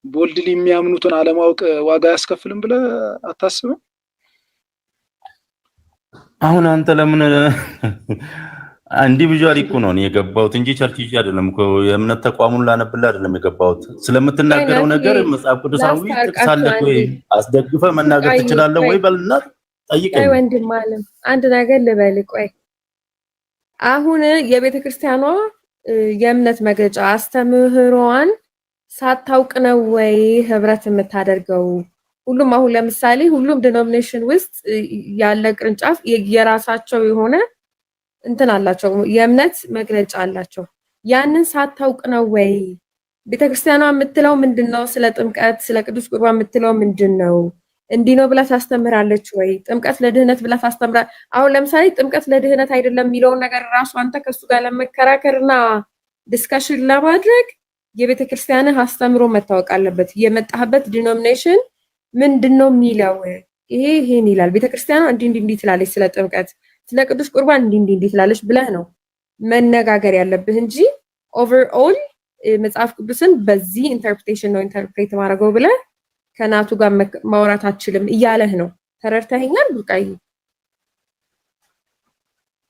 ቦልድሊ የሚያምኑትን አለማወቅ ዋጋ ያስከፍልም ብለህ አታስብም? አሁን አንተ ለምን ኢንዲቪጁዋሊ እኮ ነው የገባሁት እንጂ ቸርች ይዤ አይደለም እኮ የእምነት ተቋሙን ላነብልህ አይደለም የገባሁት። ስለምትናገረው ነገር መጽሐፍ ቅዱሳዊ ጥቅስ አለህ ወይ አስደግፈህ መናገር ትችላለህ ወይ በልና ጠይቀኝ። ወንድም አለም አንድ ነገር ልበል። ቆይ አሁን የቤተክርስቲያኗ የእምነት መግለጫ አስተምህሮዋን ሳታውቅ ነው ወይ ህብረት የምታደርገው? ሁሉም አሁን ለምሳሌ ሁሉም ዲኖሚኔሽን ውስጥ ያለ ቅርንጫፍ የራሳቸው የሆነ እንትን አላቸው፣ የእምነት መግለጫ አላቸው። ያንን ሳታውቅ ነው ወይ ቤተክርስቲያኗ የምትለው ምንድነው? ስለ ጥምቀት ስለ ቅዱስ ቁርባን የምትለው ምንድነው? እንዲህ ነው ብላ ታስተምራለች ወይ? ጥምቀት ለድህነት ብላ ታስተምራ? አሁን ለምሳሌ ጥምቀት ለድህነት አይደለም የሚለውን ነገር ራሱ አንተ ከሱ ጋር ለመከራከርና ዲስከሽን ለማድረግ የቤተክርስቲያንህ አስተምሮ መታወቅ አለበት። የመጣህበት ዲኖሚኔሽን ምንድነው የሚለው? ይሄን ይላል ቤተክርስቲያኗ እንዲህ ትላለች ስለ ጥምቀት ስለ ቅዱስ ቁርባን እንዲህ ትላለች ብለህ ነው መነጋገር ያለብህ እንጂ ኦቨርኦል መጽሐፍ ቅዱስን በዚህ ኢንተርፕሬቴሽን ነው ኢንተርፕሬት ማድረገው ብለህ ከናቱ ጋር ማውራት አትችልም እያለህ ነው። ተረድተኸኛል ቡርቃዬ?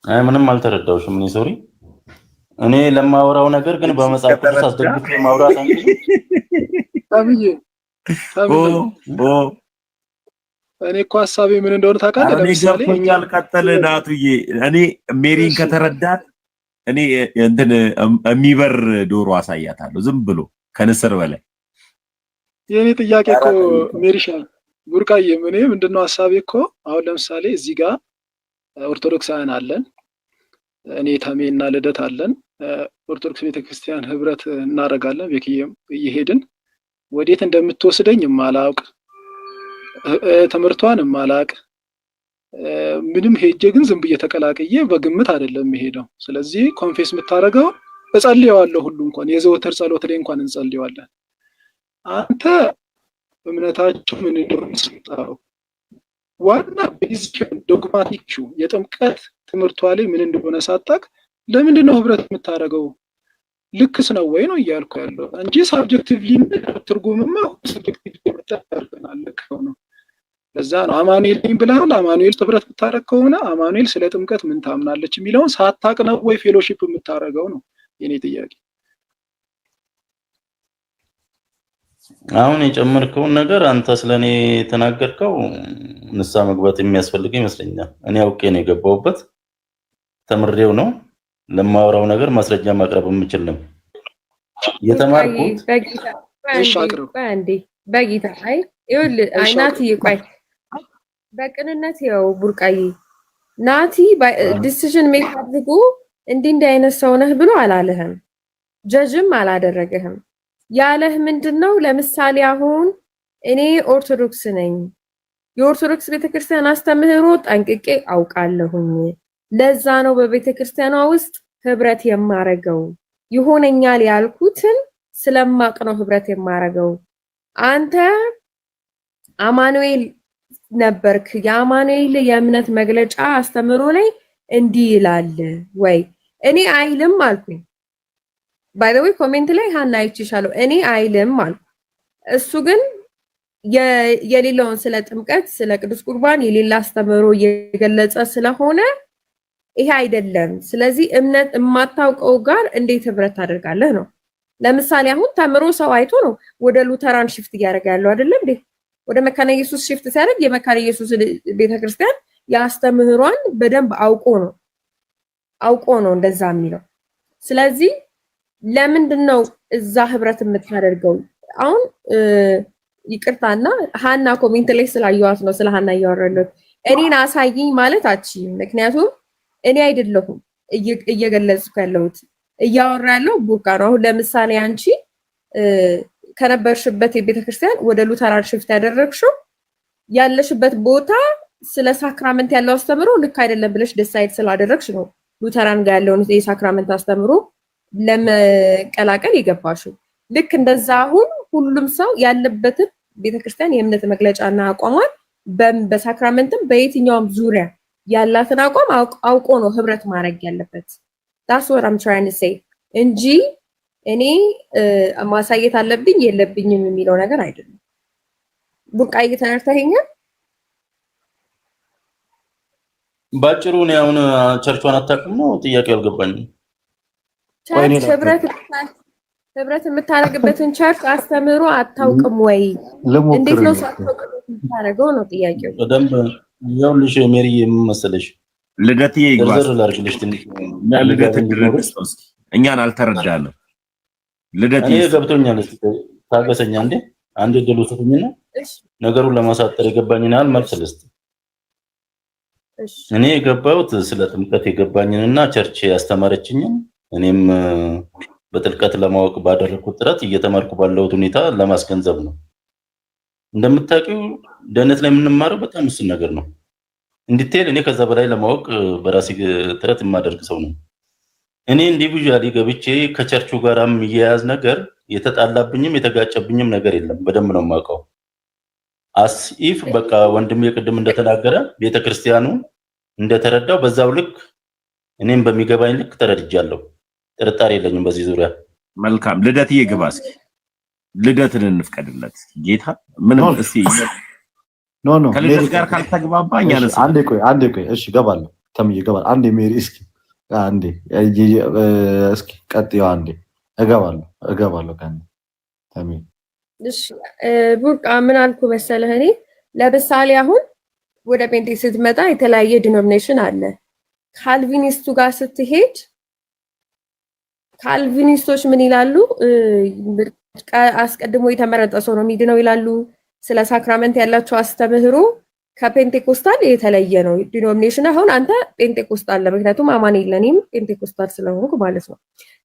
አይ ምንም አልተረዳሁሽም። እኔ ሶሪ እኔ ለማወራው ነገር ግን በመጽሐፍ ቅዱስ አስደግፌ ማውራት አንቺ ታብዬ እኔ እኮ ሐሳቤ ምን እንደሆነ ታውቃለህ? ለምሳሌ ገብቶኛል። ቀጥል ናቱዬ። እኔ ሜሪን ከተረዳት እኔ እንትን የሚበር ዶሮ አሳያታለሁ ዝም ብሎ ከንስር በላይ። የኔ ጥያቄ እኮ ሜሪሻ ቡርቃዬ ምን ምንድነው ሐሳቤ እኮ አሁን ለምሳሌ እዚህ ጋር ኦርቶዶክሳውያን አለን፣ እኔ ተሜና ልደት አለን። ኦርቶዶክስ ቤተክርስቲያን ህብረት እናደርጋለን። በኪየም እየሄድን ወዴት እንደምትወስደኝ ማላውቅ ትምህርቷን ማላቅ ምንም ሄጄ ግን ዝም ብዬ ተቀላቅዬ በግምት አይደለም የሚሄደው። ስለዚህ ኮንፌስ የምታደርገው እጸልየዋለሁ ሁሉ እንኳን የዘወትር ጸሎት ላይ እንኳን እንጸልየዋለን። አንተ እምነታቸው ምን እንደሆነ ስጣው ዋና ቤዚክ ዶግማቲክ የጥምቀት ትምህርቷ ላይ ምን እንደሆነ ሳታውቅ ለምንድን ነው ህብረት የምታደርገው? ልክስ ነው ወይ ነው እያልኩ ያለው እንጂ ሳብጀክቲቭሊ ትርጉምማ ሳብጀክቲቭሊ ተጠርተናል ነው። ለዛ ነው አማኑኤል ነኝ ብለሃል። አማኑኤል ህብረት የምታደርግ ከሆነ አማኑኤል ስለ ጥምቀት ምን ታምናለች የሚለውን ሳታውቅ ነው ወይ ፌሎሺፕ የምታደርገው ነው የኔ ጥያቄ። አሁን የጨመርከውን ነገር አንተ ስለኔ ተናገርከው ንሳ መግባት የሚያስፈልግ ይመስለኛል። እኔ አውቄ ነው የገባሁበት፣ ተምሬው ነው ለማወራው ነገር ማስረጃ ማቅረብ የምችል ነው የተማርኩት። በጌታ አይ ይኸውልህ አይናት ይቆይ በቅንነት ይኸው ቡርቃዬ ናቲ ዲሲዥን ሜክ አድርጎ እንዲህ አይነት ሰው ነህ ብሎ አላለህም፣ ጀጅም አላደረገህም። ያለህ ምንድነው? ለምሳሌ አሁን እኔ ኦርቶዶክስ ነኝ፣ የኦርቶዶክስ ቤተክርስቲያን አስተምህሮ ጠንቅቄ አውቃለሁኝ፣ ለዛ ነው በቤተክርስቲያኗ ውስጥ ህብረት የማረገው፣ ይሆነኛል ያልኩትን ስለማቅ ነው ህብረት የማረገው። አንተ አማኑኤል ነበርክ፣ የአማኑኤል የእምነት መግለጫ አስተምህሮ ላይ እንዲህ ይላል ወይ? እኔ አይልም አልኩኝ። ባይ ዘ ዌይ ኮሜንት ላይ ሃና አይችሻለሁ እኔ አይልም አልኩ። እሱ ግን የሌለውን ስለ ጥምቀት ስለ ቅዱስ ቁርባን የሌላ አስተምህሮ እየገለጸ ስለሆነ ይሄ አይደለም። ስለዚህ እምነት የማታውቀው ጋር እንዴት ህብረት ታደርጋለህ ነው። ለምሳሌ አሁን ተምሮ ሰው አይቶ ነው ወደ ሉተራን ሽፍት እያደረገ ያለው አይደለም እንዴ? ወደ መካነ ኢየሱስ ሽፍት ሲያደርግ የመካነ ኢየሱስ ቤተክርስቲያን ያስተምህሯን በደንብ አውቆ ነው እንደዛ የሚለው። ስለዚህ ለምንድነው እዛ ህብረት የምታደርገው? አሁን ይቅርታና ሃና ኮሜንት ላይ ስላየዋት ነው ስለ ሃና እያወራለሁ። እኔን አሳይኝ ማለት አትችይም። ምክንያቱም እኔ አይደለሁም እየገለጽኩ ያለሁት እያወራ ያለው ቡርቃ ነው። አሁን ለምሳሌ አንቺ ከነበርሽበት የቤተክርስቲያን ወደ ሉተራን ሽፍት ያደረግሽው ያለሽበት ቦታ ስለ ሳክራመንት ያለው አስተምሮ ልክ አይደለም ብለሽ ዲሳይድ ስላደረግሽ ነው ሉተራን ጋር ያለውን የሳክራመንት አስተምሮ ለመቀላቀል የገባሽው። ልክ እንደዛ አሁን ሁሉም ሰው ያለበትን ቤተክርስቲያን የእምነት መግለጫና አቋሟን በሳክራመንትም በየትኛውም ዙሪያ ያላትን አቋም አውቆ ነው ህብረት ማድረግ ያለበት። that's what I'm trying to say እንጂ እኔ ማሳየት አለብኝ የለብኝም የሚለው ነገር አይደለም። ቡርቃይ ተነርተኸኛል። ባጭሩ ነው አሁን ቸርቿን አታውቅም ነው ጥያቄው አልገባኝም። ህብረት የምታረግበትን ቸርች አስተምሮ አታውቅም ወይ? እንዴት ነው የምታረገው ነው ጥያቄው። በደንብ ይኸውልሽ ሜሪ መሰለሽ ልደትዬ ይግባስ ዝርዝር ላድርግልሽ ትንሽ ልደት ድረስ እኛን አልተረዳንም። ልደትዬ ገብቶኛል። እስቲ ታገሰኛ እንዴ አንድ ድሉ ስጡኝና ነገሩን ለማሳጠር የገባኝን ያህል መልስ ልስጥ። እኔ የገባሁት ስለ ጥምቀት የገባኝንና ቸርች ያስተማረችኝን እኔም በጥልቀት ለማወቅ ባደረኩት ጥረት እየተማርኩ ባለሁት ሁኔታ ለማስገንዘብ ነው። እንደምታውቂው ደህነት ላይ የምንማረው በጣም እሱን ነገር ነው። እንዲቴል እኔ ከዛ በላይ ለማወቅ በራሴ ጥረት የማደርግ ሰው ነው። እኔ ኢንዲቪጁዋሊ ገብቼ ከቸርቹ ጋራም የሚያያዝ ነገር የተጣላብኝም የተጋጨብኝም ነገር የለም። በደንብ ነው የማውቀው። አስኢፍ በቃ ወንድም የቅድም እንደተናገረ ቤተክርስቲያኑ እንደተረዳው በዛው ልክ እኔም በሚገባኝ ልክ ተረድጃለሁ። ጥርጣሬ የለኝም በዚህ ዙሪያ። መልካም ልደትዬ ግባ እስኪ ልደትን እንፍቀድለት ጌታ ምንም እስቲ ኖ ከልደት ጋር ካልተግባባኝ ያነሳ አንዴ ቆይ እሺ ገባለሁ ተምዬ ገባለሁ አንዴ ሜሪ እስኪ አንዴ እስኪ ቀጥዩ አንዴ እገባለሁ ካን ተምዬ እሺ ቡርቃ ምን አልኩ መሰለህ እኔ ለምሳሌ አሁን ወደ ፔንቴ ስትመጣ የተለያየ ዲኖሚኔሽን አለ። ካልቪኒስቱ ጋር ስትሄድ ካልቪኒስቶች ምን ይላሉ? አስቀድሞ የተመረጠ ሰው ነው የሚድነው ይላሉ። ስለ ሳክራመንት ያላቸው አስተምህሮ ከፔንቴኮስታል የተለየ ነው። ዲኖሚኔሽን አሁን አንተ ፔንቴኮስታል ለምክንያቱም አማን የለንም ፔንቴኮስታል ስለሆንኩ ማለት ነው።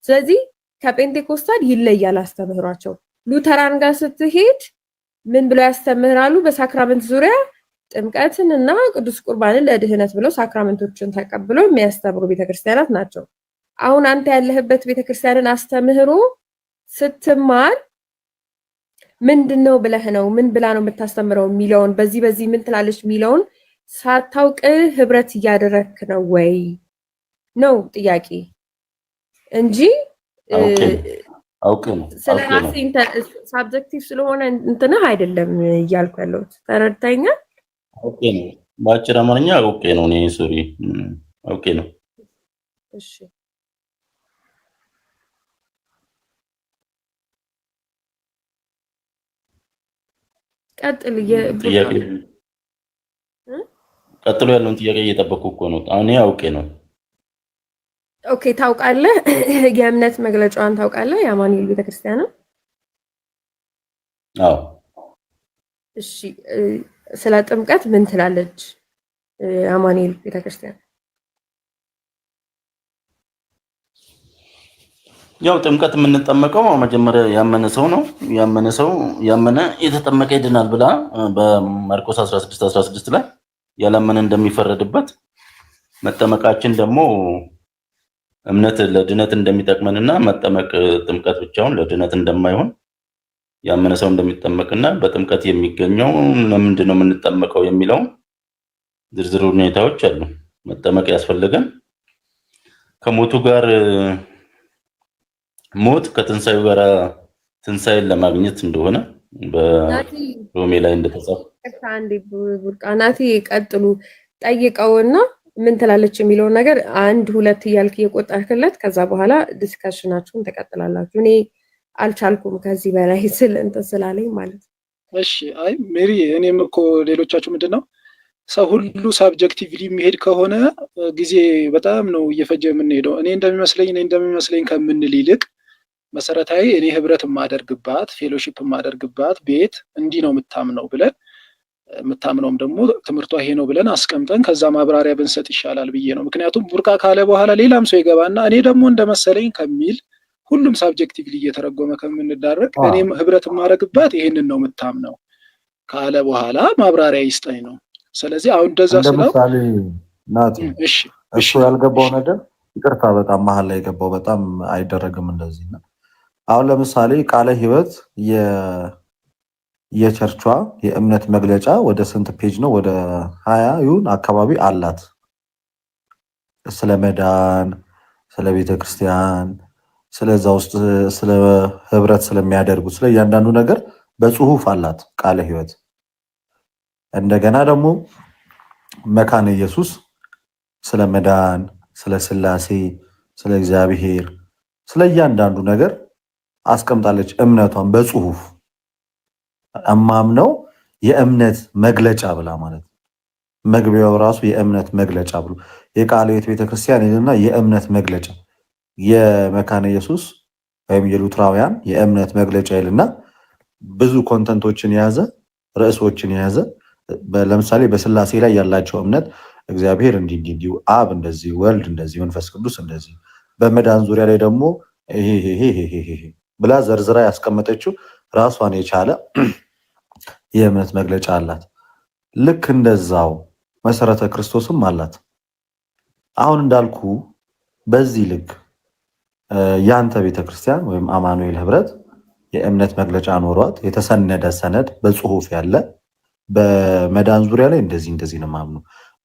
ስለዚህ ከፔንቴኮስታል ይለያል አስተምህሯቸው። ሉተራን ጋር ስትሄድ ምን ብለው ያስተምህራሉ? በሳክራመንት ዙሪያ ጥምቀትን እና ቅዱስ ቁርባንን ለድህነት ብለው ሳክራመንቶችን ተቀብለው የሚያስተምሩ ቤተክርስቲያናት ናቸው። አሁን አንተ ያለህበት ቤተክርስቲያንን አስተምህሮ ስትማር ምንድነው ብለህ ነው ምን ብላ ነው የምታስተምረው የሚለውን በዚህ ምን ትላለች የሚለውን ሳታውቅ ህብረት እያደረክ ነው ወይ ነው ጥያቄ እንጂ አውቄ ነው ስለራሴ ሳብጀክቲቭ ስለሆነ እንትነህ አይደለም እያልኩ ያለሁት። ተረድተኸኛል? አውቄ ነው በአጭር አማርኛ አውቄ ነው። እኔ ሶሪ አውቄ ነው። እሺ ቀጥሎ ያለውን ጥያቄ እየጠበቅኩ እኮ ነው። አሁን አውቄ ነው። ኦኬ ታውቃለህ? የእምነት መግለጫዋን ታውቃለህ? የአማኑኤል ቤተክርስቲያን ነው። አዎ። እሺ ስለ ጥምቀት ምን ትላለች የአማኑኤል ቤተክርስቲያን? ያው ጥምቀት የምንጠመቀው መጀመሪያ ያመነ ሰው ነው። ያመነ የተጠመቀ ይድናል ብላ በማርቆስ 16:16 ላይ ያላመነ እንደሚፈረድበት መጠመቃችን ደግሞ እምነት ለድነት እንደሚጠቅመንና መጠመቅ ጥምቀት ብቻውን ለድነት እንደማይሆን ያመነ ሰው እንደሚጠመቅና በጥምቀት የሚገኘው ለምንድነው የምንጠመቀው የሚለው ዝርዝር ሁኔታዎች አሉ። መጠመቅ ያስፈልገን ከሞቱ ጋር ሞት ከትንሳኤው ጋር ትንሳኤን ለማግኘት እንደሆነ በሮሜ ላይ እንደተጻፈ አንዴ ቡርቃናቲ ቀጥሉ ጠይቀውና ምን ትላለች የሚለው ነገር አንድ ሁለት እያልክ እየቆጠርክለት ከዛ በኋላ ዲስከሽናችሁን ተቀጥላላችሁ። እኔ አልቻልኩም ከዚህ በላይ ስለ እንትን ስላለኝ ማለት ነው። እሺ አይ ሜሪ እኔም እኮ ሌሎቻችሁ ምንድነው ሰው ሁሉ ሳብጀክቲቭሊ የሚሄድ ከሆነ ጊዜ በጣም ነው እየፈጀ የምንሄደው። እኔ እንደሚመስለኝ ከምንል ይልቅ መሰረታዊ እኔ ህብረት የማደርግባት ፌሎሺፕ የማደርግባት ቤት እንዲህ ነው የምታምነው ብለን የምታምነውም ደግሞ ትምህርቷ ይሄ ነው ብለን አስቀምጠን ከዛ ማብራሪያ ብንሰጥ ይሻላል ብዬ ነው። ምክንያቱም ቡርቃ ካለ በኋላ ሌላም ሰው ይገባና እኔ ደግሞ እንደመሰለኝ ከሚል ሁሉም ሳብጀክቲቭሊ እየተረጎመ ከምንዳረግ እኔም ህብረት የማደርግባት ይሄንን ነው የምታምነው ካለ በኋላ ማብራሪያ ይስጠኝ ነው። ስለዚህ አሁን እንደዛ ስለው ናቲ እሱ ያልገባው ነገር ይቅርታ በጣም መሀል ላይ የገባው በጣም አይደረግም እንደዚህ ነው። አሁን ለምሳሌ ቃለ ህይወት የቸርቿ የእምነት መግለጫ ወደ ስንት ፔጅ ነው? ወደ 20 ይሁን አካባቢ አላት። ስለ መዳን፣ ስለ ቤተክርስቲያን፣ ስለዛ ውስጥ ስለ ህብረት ስለሚያደርጉት ስለ እያንዳንዱ ነገር በጽሁፍ አላት ቃለ ህይወት። እንደገና ደግሞ መካነ ኢየሱስ ስለ መዳን፣ ስለ ስላሴ፣ ስለ እግዚአብሔር፣ ስለ እያንዳንዱ ነገር አስቀምጣለች እምነቷን በጽሁፍ እማምነው የእምነት መግለጫ ብላ ማለት መግቢያው ራሱ የእምነት መግለጫ ብሎ የቃለ ሕይወት ቤተክርስቲያን ይልና የእምነት መግለጫ የመካነ ኢየሱስ ወይም የሉትራውያን የእምነት መግለጫ ይልና ብዙ ኮንተንቶችን የያዘ ርዕሶችን የያዘ ለምሳሌ በስላሴ ላይ ያላቸው እምነት እግዚአብሔር እንዲህ አብ እንደዚህ ወልድ እንደዚህ መንፈስ ቅዱስ እንደዚህ በመዳን ዙሪያ ላይ ደግሞ ይሄ ብላ ዘርዝራ ያስቀመጠችው ራሷን የቻለ የእምነት መግለጫ አላት። ልክ እንደዛው መሰረተ ክርስቶስም አላት። አሁን እንዳልኩ በዚህ ልክ ያንተ ቤተክርስቲያን ወይም አማኑኤል ህብረት የእምነት መግለጫ ኖሯት የተሰነደ ሰነድ በጽሁፍ ያለ በመዳን ዙሪያ ላይ እንደዚህ ነው ማምኑ፣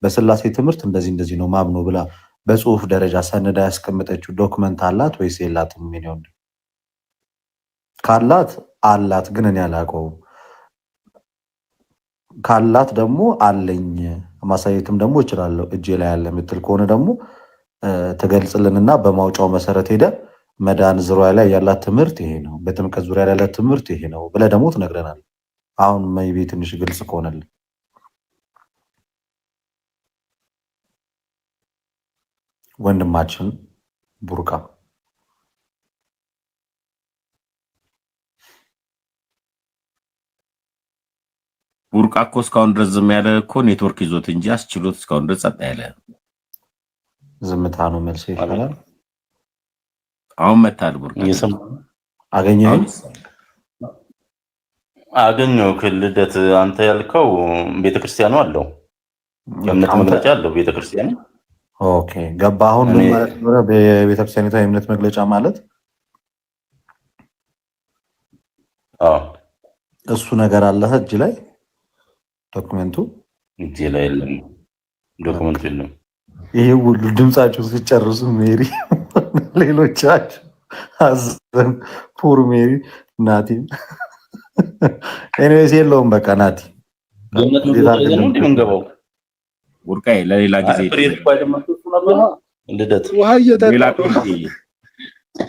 በስላሴ ትምህርት እንደዚህ ነው ማምኑ ብላ በጽሁፍ ደረጃ ሰነዳ ያስቀመጠችው ዶክመንት አላት ወይስ የላትም? ምን ካላት አላት፣ ግን እኔ አላውቀውም። ካላት ደግሞ አለኝ ማሳየትም ደግሞ እችላለሁ እጄ ላይ ያለ ምትል ከሆነ ደግሞ ተገልጽልንና በማውጫው መሰረት ሄደ መዳን ዙሪያ ላይ ያላት ትምህርት ይሄ ነው፣ በጥምቀት ዙሪያ ላይ ያላት ትምህርት ይሄ ነው ብለህ ደግሞ ትነግረናል። አሁን ሜይቢ ትንሽ ግልጽ ከሆነልን ወንድማችን ቡርቃ እኮ እስካሁን ድረስ ዝም ያለ እኮ ኔትወርክ ይዞት እንጂ አስችሎት እስካሁን ድረስ ጸጥ ያለ ዝምታ ነው መልስ ይችላል። አሁን መታል ቡርቃ አገኘው ክልደት አንተ ያልከው ቤተክርስቲያኑ አለው የእምነት መግለጫ አለው ቤተክርስቲያኑ። ኦኬ ገባ። አሁን ምን ማለት ነው በቤተክርስቲያኒቷ የእምነት መግለጫ ማለት? እሱ ነገር አለ እጅ ላይ ዶክመንቱ እጅ ላይ የለም፣ ዶክመንቱ የለም። ይሄ ሁሉ ድምጻችሁ ሲጨርሱ ሜሪ ሌሎቻችሁ አዘን ፑር ሜሪ ናቲ ኤኒዌይስ የለውም በቃ ናቲ የእምነት መግለጫ ነው እንደምንገባው ቡርቃዬ ለሌላ ጊዜ ልደት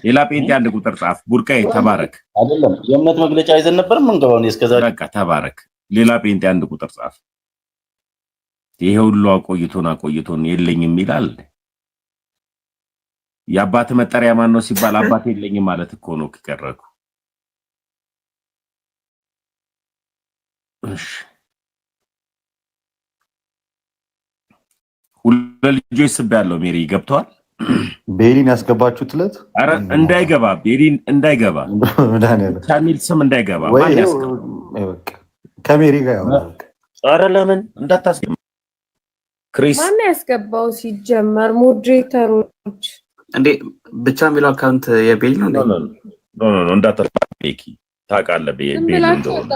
ሌላ ጴንጤ አንድ ቁጥር ጻፍ። ቡርቃዬ ተባረክ። አይደለም የእምነት መግለጫ ይዘን ነበር የምንገባው ነው እስከዛሬ። በቃ ተባረክ። ሌላ ጴንጤ አንድ ቁጥር ጻፍ። ይሄ ሁሉ አቆይቶን የለኝም ይላል። የአባት መጠሪያ ማን ነው ሲባል አባት የለኝም ማለት እኮ ነው ከቀረኩ። እሺ ሁለት ልጆች ስባለው ሜሪ ገብቷል። ቤሪን ያስገባችሁት ለት አረ እንዳይገባ ቤሪን እንዳይገባ ካሚል ስም እንዳይገባ ማን ያስገባ? ከሜሪ ጋር ያው አረ ለምን እንዳታስገባ ክሪስ ማን ያስገባው? ሲጀመር ሞዴሬተሮች እንዴ ብቻ የሚለው አካውንት የቤሪ ነው። ኖ እንዳታስገባ ቤኪ ታውቃለህ። ቤሪ እንደሆነ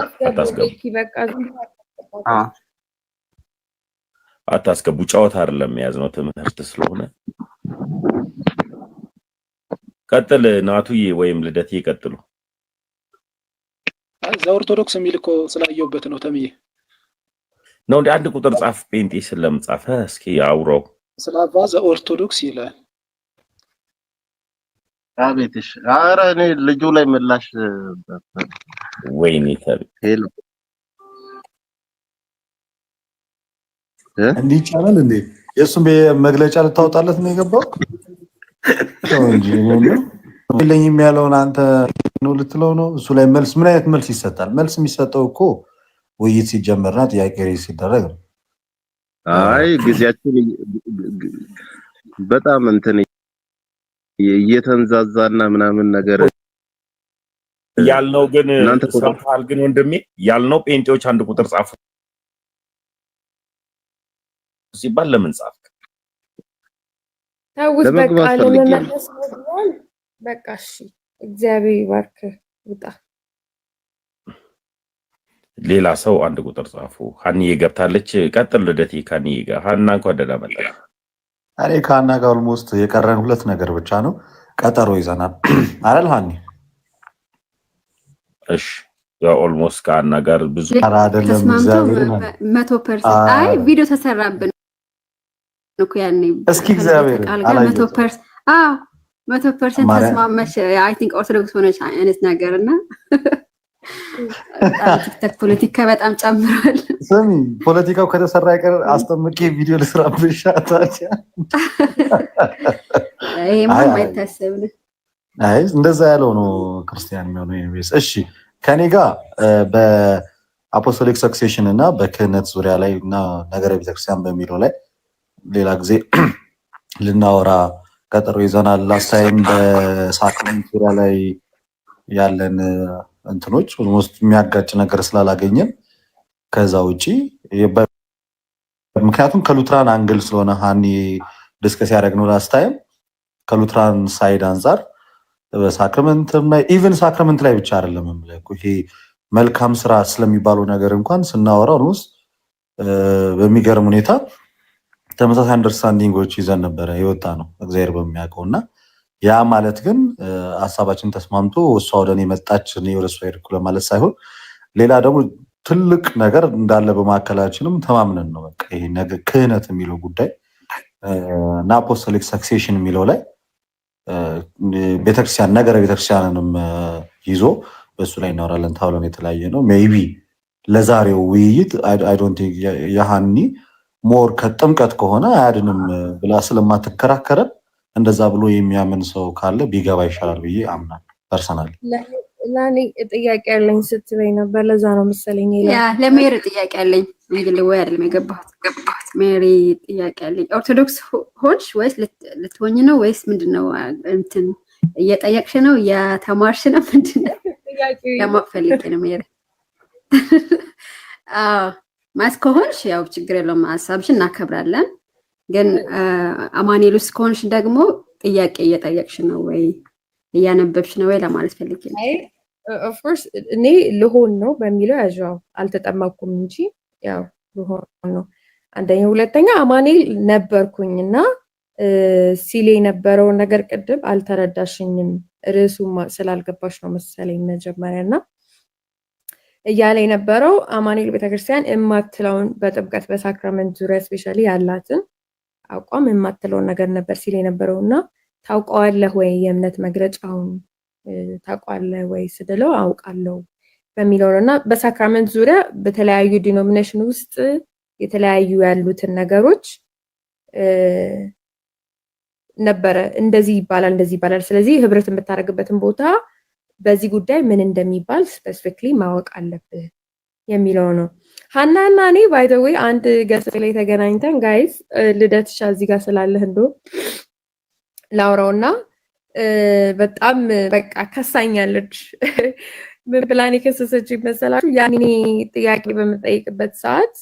አታስገቡ። ጨዋታ አይደለም የያዝነው ትምህርት ስለሆነ ቀጥል ናቱዬ ወይም ልደት ይቀጥሉ። ዘኦርቶዶክስ የሚል እኮ ስላየውበት ነው ተምዬ ነው እንደ አንድ ቁጥር ጻፍ። ጴንጤ ስለምጻፈ እስኪ አውራው ስላባ ዘኦርቶዶክስ ይላል። አቤትሽ ኧረ እኔ ልጁ ላይ ምላሽ ወይኔ ተብ ሄሎ እንዲህ ይቻላል እንዴ? የእሱም መግለጫ ልታወጣለት ነው የገባው እንጂ የለኝም ያለውን አንተ ነው ልትለው ነው። እሱ ላይ መልስ ምን አይነት መልስ ይሰጣል? መልስ የሚሰጠው እኮ ውይይት ሲጀመርና ጥያቄ ሲደረግ ነው። አይ ጊዜያችን በጣም እንትን እየተንዛዛና ምናምን ነገር ያልነው ግን ሰምተሃል? ግን ወንድሜ ያልነው ጴንጤዎች አንድ ቁጥር ጻፉ ሲባል ለምን ጻፍክ? ታውስ በቃ ለመመለስ ነው። በቃ እሺ፣ እግዚአብሔር ይባርክ። ውጣ። ሌላ ሰው አንድ ቁጥር ጻፉ። ሀኒዬ ገብታለች። ቀጥል ልደቴ ከሀኒዬ ጋር። ሀና እንኳን ደህና መጣሽ። እኔ ከሀና ጋር ኦልሞስት የቀረን 2 ነገር ብቻ ነው። ቀጠሮ ይዘናል አይደል ሀኒ? እሺ ያው ኦልሞስት ከሀና ጋር ብዙ አይደለም። እግዚአብሔር 100% አይ ቪዲዮ ተሰራብን እኮ ያኔ። እስኪ እግዚአብሔር አላየሁትም። 100% ተስማማሽ። አይ ቲንክ ኦርቶዶክስ ሆነሽ አይነት ነገርና ቲክቶክ ፖለቲካ በጣም ጨምሯል። ስሚ ፖለቲካው ከተሰራ አይቀር አስጠምቄ ቪዲዮ ልስራብሽ። ይሄማ የማይታሰብ ነው። አይ እንደዛ ያለው ነው ክርስቲያን የሚሆነው ኢንቨስ። እሺ ከኔ ጋር በአፖስቶሊክ ሰክሴሽን እና በክህነት ዙሪያ ላይ እና ነገረ ቤተክርስቲያን በሚለው ላይ ሌላ ጊዜ ልናወራ ቀጠሮ ይዘናል። ላስት ታይም በሳክራሜንት ዙሪያ ላይ ያለን እንትኖች ኦልሞስት የሚያጋጭ ነገር ስላላገኘን ከዛ ውጪ ምክንያቱም ከሉትራን አንግል ስለሆነ ሀኒ ዲስከስ ያደረግነው ላስት ታይም ከሉትራን ሳይድ አንጻር በሳክራሜንት ላይ ኢቭን ሳክራሜንት ላይ ብቻ አይደለም ማለት ይሄ መልካም ስራ ስለሚባለው ነገር እንኳን ስናወራ ኦልሞስት በሚገርም ሁኔታ ተመሳሳይ አንደርስታንዲንጎች ይዘን ነበረ የወጣ ነው እግዚአብሔር በሚያውቀውና ያ ማለት ግን ሐሳባችን ተስማምቶ እሷ ወደኔ መጣች እኔ ወደ እሷ ሄድኩ ለማለት ሳይሆን ሌላ ደግሞ ትልቅ ነገር እንዳለ በማከላችንም ተማምነን ነው። በቃ ይሄ ነገር ክህነት የሚለው ጉዳይ እና አፖስቶሊክ ሰክሴሽን የሚለው ላይ ቤተክርስቲያን ነገረ ቤተክርስቲያንንም ይዞ በሱ ላይ እናወራለን ተብለን የተለያየ ነው። ሜይቢ ለዛሬው ውይይት አይ ዶንት ቲንክ ያሃኒ ሞር ከጥምቀት ከሆነ አያድንም ብላ ስለማትከራከረን እንደዛ ብሎ የሚያምን ሰው ካለ ቢገባ ይሻላል ብዬ አምናለሁ። ፐርሰናሊ ለኔ ጥያቄ ያለኝ ስትበይ ነበር። ለዛ ነው መሰለኝ ያ ለሜሪ ጥያቄ ያለኝ እንግዲህ ወይ አይደለም የገባሁት ሜሪ ጥያቄ ያለኝ ኦርቶዶክስ ሆንሽ ወይስ ልትሆኝ ነው ወይስ ምንድነው? እንትን እየጠየቅሽ ነው የተማርሽ ነው ምንድነው? ለማወቅ ፈልጌ ነው ሜሪ። ማስከሆንሽ ያው ችግር የለውም ሀሳብሽን እናከብራለን። ግን አማኑኤልስ ከሆንሽ ደግሞ ጥያቄ እየጠየቅሽ ነው ወይ እያነበብሽ ነው ወይ ለማለት ፈልጌ ነው። ኦፍ ኮርስ እኔ ልሆን ነው በሚለው ያዣው አልተጠመቅኩም እንጂ ያው ልሆን ነው አንደኛ። ሁለተኛ አማኑኤል ነበርኩኝና ሲል የነበረው ነገር ቅድም አልተረዳሽኝም። ርዕሱ ስላልገባሽ ነው መሰለኝ መጀመሪያና እያለ የነበረው አማኑኤል ቤተክርስቲያን የማትለውን በጥምቀት በሳክራመንት ዙሪያ ስፔሻሊ ያላትን አቋም የማትለውን ነገር ነበር ሲል የነበረውና ታውቀዋለህ ወይ የእምነት መግለጫውን ታውቀዋለህ ወይ ስድለው አውቃለሁ በሚለው ነውና በሳክራመንት ዙሪያ በተለያዩ ዲኖሚኔሽን ውስጥ የተለያዩ ያሉትን ነገሮች ነበረ እንደዚህ ይባላል ስለዚህ ህብረት የምታደርግበትን ቦታ በዚህ ጉዳይ ምን እንደሚባል ስፔሲፊክሊ ማወቅ አለብህ የሚለው ነው። ሀናና እኔ ባይ ዘ ዌይ አንድ ገጽ ላይ ተገናኝተን ጋይስ ልደትሻ እዚህ ጋር ስላለህ እንደው ላውራውና በጣም በቃ ከሳኛለች። ምን ብላን የከሰሰች መሰላችሁ? ያኔ ጥያቄ በመጠይቅበት ሰዓት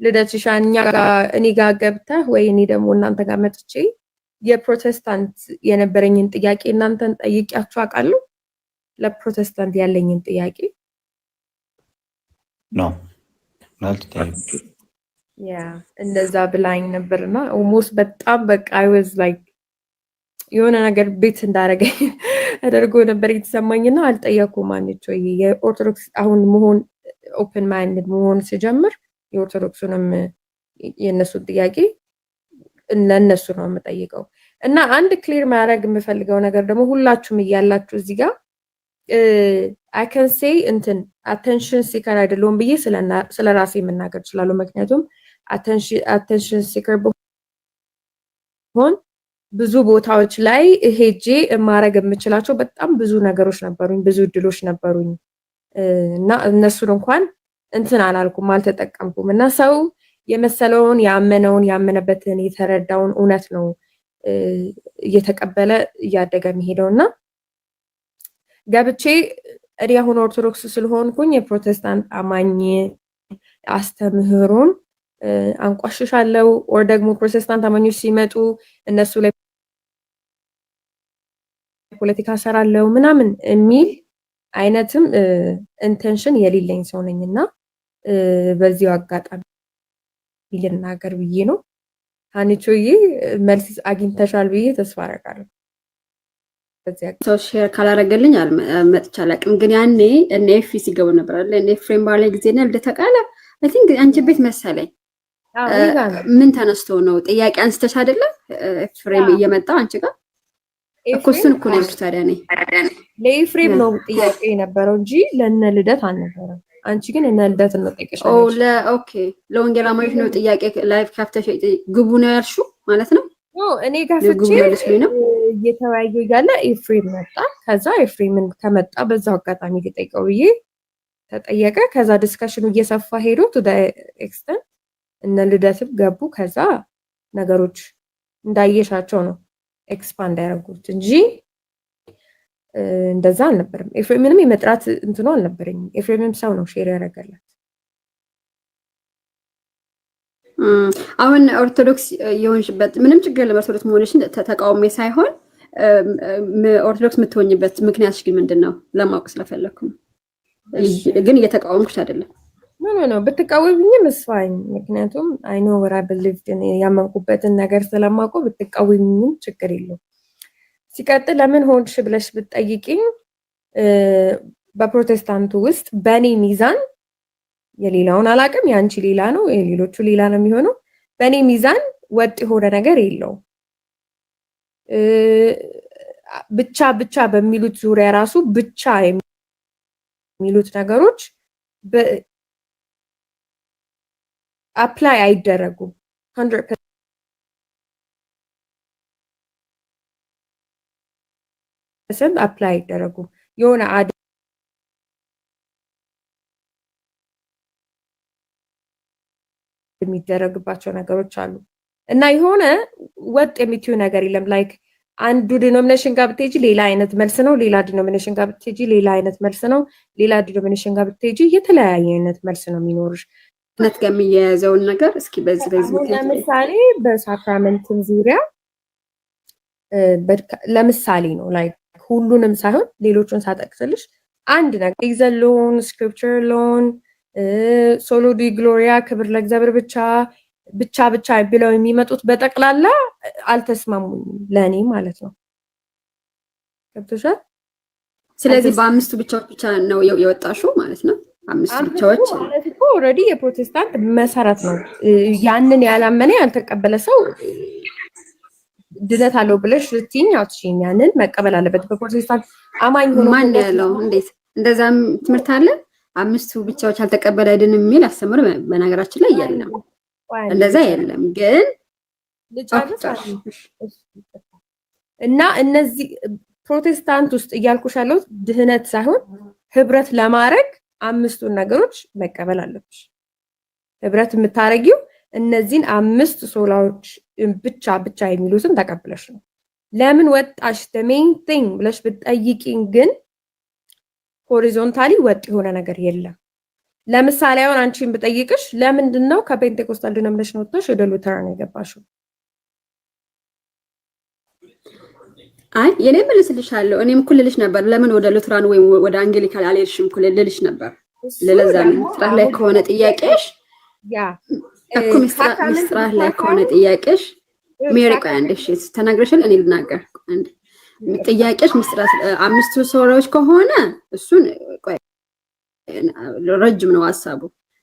ልደትሻ እኔ ጋር ገብተህ ወይ እኔ ደግሞ እናንተ ጋር መጥቼ የፕሮቴስታንት የነበረኝን ጥያቄ እናንተን ጠይቂያችሁ አውቃለሁ? ለፕሮቴስታንት ያለኝን ጥያቄ ነው ያ እንደዛ ብላኝ ነበርና ኦልሞስት በጣም በቃ አይ ዋዝ ላይክ የሆነ ነገር ቤት እንዳረገኝ አደርጎ ነበር የተሰማኝና አልጠየኩም። አንቺ ወይ የኦርቶዶክስ አሁን መሆን ኦፕን ማይንድ መሆን ሲጀምር የኦርቶዶክሱንም የነሱን ጥያቄ ለነሱ ነው የምጠይቀው። እና አንድ ክሊር ማድረግ የምፈልገው ነገር ደግሞ ሁላችሁም እያላችሁ እዚህ ጋር I can say እንትን attention seeker አይደለሁም ብዬ ስለ ራሴ መናገር እችላለሁ። ምክንያቱም attention seeker በሆን ብዙ ቦታዎች ላይ ሄጄ ማድረግ የምችላቸው በጣም ብዙ ነገሮች ነበሩኝ፣ ብዙ እድሎች ነበሩኝ እና እነሱን እንኳን እንትን አላልኩም፣ አልተጠቀምኩም። እና ሰው የመሰለውን ያመነውን ያመነበትን የተረዳውን እውነት ነው እየተቀበለ እያደገ የሚሄደውና ገብቼ እኔ አሁን ኦርቶዶክስ ስለሆንኩኝ የፕሮቴስታንት አማኝ አስተምህሮን አንቋሽሻለሁ ኦር ደግሞ ፕሮቴስታንት አማኞች ሲመጡ እነሱ ላይ ፖለቲካ ሰራለው ምናምን የሚል አይነትም ኢንቴንሽን የሌለኝ ሰው ነኝና በዚሁ አጋጣሚ ልናገር ብዬ ነው። አንቺዬ መልስ አግኝተሻል ብዬ ተስፋ አደርጋለሁ። ሰው ሼር ካላረገልኝ አልመጥቻ አላውቅም። ግን ያኔ እነ ኤፍ ሲገቡ ነበር አይደል? እነ ኤፍሬም ባለ ጊዜ ነው ልደተቃለ አይ ቲንክ አንቺ ቤት መሰለኝ። ምን ተነስቶ ነው ጥያቄ አንስተሽ አይደለ? ኤፍሬም እየመጣ አንቺ ጋር እኮ እሱን እኮ ነው ታዲያ ነኝ ለኤፍሬም ነው ጥያቄ የነበረው እንጂ ለነ ልደት አልነበረም። አንቺ ግን እነ ልደት ነው ጠይቀሻለሽ። ኦኬ ለወንጌላማዊት ነው ጥያቄ ላይቭ ካፍተሽ ግቡ ነው ያልሽው ማለት ነው? እኔ ጋር ፍቼ እየተወያየሁ እያለ ኤፍሬም መጣ። ከዛ ኤፍሬምን ከመጣ በዛው አጋጣሚ ልጠይቀው ብዬ ተጠየቀ። ከዛ ዲስከሽኑ እየሰፋ ሄዶ ቱ ዘ ኤክስተንት እነ ልደትም ገቡ። ከዛ ነገሮች እንዳየሻቸው ነው ኤክስፓንድ ያደረጉት እንጂ እንደዛ አልነበረም። ኤፍሬምንም የመጥራት እንትኑ አልነበረኝም። ኤፍሬምም ሰው ነው ሼር ያደረገላት። አሁን ኦርቶዶክስ የሆንሽበት ምንም ችግር የለም። ኦርቶዶክስ መሆንሽን ተቃውሜ ሳይሆን ኦርቶዶክስ የምትሆኝበት ምክንያትሽ ግን ምንድነው ለማወቅ ስለፈለኩ ነው። ግን እየተቃወምኩሽ አይደለም። ኖ ብትቃወሚኝም መስፋኝ። ምክንያቱም አይ ኖ ወራ ቢሊቭድ ያመንኩበትን ነገር ስለማውቀው ብትቃወሚኝም ችግር የለውም። ሲቀጥል ለምን ሆንሽ ብለሽ ብትጠይቂኝ በፕሮቴስታንቱ ውስጥ በኔ ሚዛን የሌላውን አላቅም፣ ያንቺ ሌላ ነው፣ የሌሎቹ ሌላ ነው የሚሆነው። በኔ ሚዛን ወጥ የሆነ ነገር የለውም። ብቻ በሚሉት ዙሪያ ራሱ ብቻ የሚሉት ነገሮች አፕላይ አይደረጉም 100% አፕላይ አይደረጉም። የሆነ የሚደረግባቸው ነገሮች አሉ እና የሆነ ወጥ የሚትዩ ነገር የለም። ላይክ አንዱ ዲኖሚኔሽን ጋር ብትሄጂ ሌላ አይነት መልስ ነው፣ ሌላ ዲኖሚኔሽን ጋር ብትሄጂ ሌላ አይነት መልስ ነው፣ ሌላ ዲኖሚኔሽን ጋር ብትሄጂ የተለያየ አይነት መልስ ነው የሚኖርሽ። ነት ጋር የሚያያዘውን ነገር እስኪ በዚህ ለምሳሌ በሳክራመንትን ዙሪያ ለምሳሌ ነው ላይክ ሁሉንም ሳይሆን ሌሎቹን ሳጠቅስልሽ አንድ ነገር ኤግዘሎን ስክሪፕቸር ሎን ሶሎ ዲ ግሎሪያ ክብር ለእግዚአብሔር ብቻ ብለው የሚመጡት በጠቅላላ አልተስማሙኝም ለኔ ማለት ነው። ገብቶሻል? ስለዚህ በአምስቱ ብቻዎች ብቻ ነው የወጣሽው ማለት ነው። አምስቱ ብቻዎች ማለት እኮ ኦልሬዲ የፕሮቴስታንት መሰረት ነው። ያንን ያላመነ ያልተቀበለ ሰው ድነት አለው ብለሽ ልትይኝ አትችይም። ያንን መቀበል አለበት። በፕሮቴስታንት አማኝ ሆኖ ማን ያለው እንዴት እንደዛም ትምህርት አለ? አምስቱ ብቻዎች አልተቀበለ አይደለም የሚል አስተምሮ በነገራችን ላይ የለም። እንደዛ የለም። ግን እና እነዚህ ፕሮቴስታንት ውስጥ እያልኩሽ ያለሁት ድህነት ሳይሆን ህብረት ለማድረግ አምስቱን ነገሮች መቀበል አለብሽ። ህብረት የምታረጊው እነዚህን አምስት ሶላዎች ብቻ የሚሉትን ተቀብለሽ ነው። ለምን ወጣሽ the main thing ብለሽ ብትጠይቂኝ ግን ሆሪዞንታሊ ወጥ የሆነ ነገር የለም። ለምሳሌ አሁን አንቺን ብጠይቅሽ ለምንድን ነው ከፔንቴኮስታል ዲኖሚኔሽን ወጥተሽ ወደ ሉተራን የገባሽው? አይ የኔ መልስልሻለሁ። እኔም እኮ ልልሽ ነበር ለምን ወደ ሉተራን ወይ ወደ አንግሊካን አልሄድሽም እኮ ልልሽ ነበር። ለዛ ነው ጥራት ላይ ከሆነ ጥያቄሽ እኮ ምስጥራት ላይ ከሆነ ጥያቄሽ ሜሪ ቆይ አንድ እሺ ተናግረሻል። እኔ ልናገር አንድ ጥያቄሽ ምስጥራት አምስቱ ሶላዎች ከሆነ እሱን ቆይ ረጅም ነው ሐሳቡ።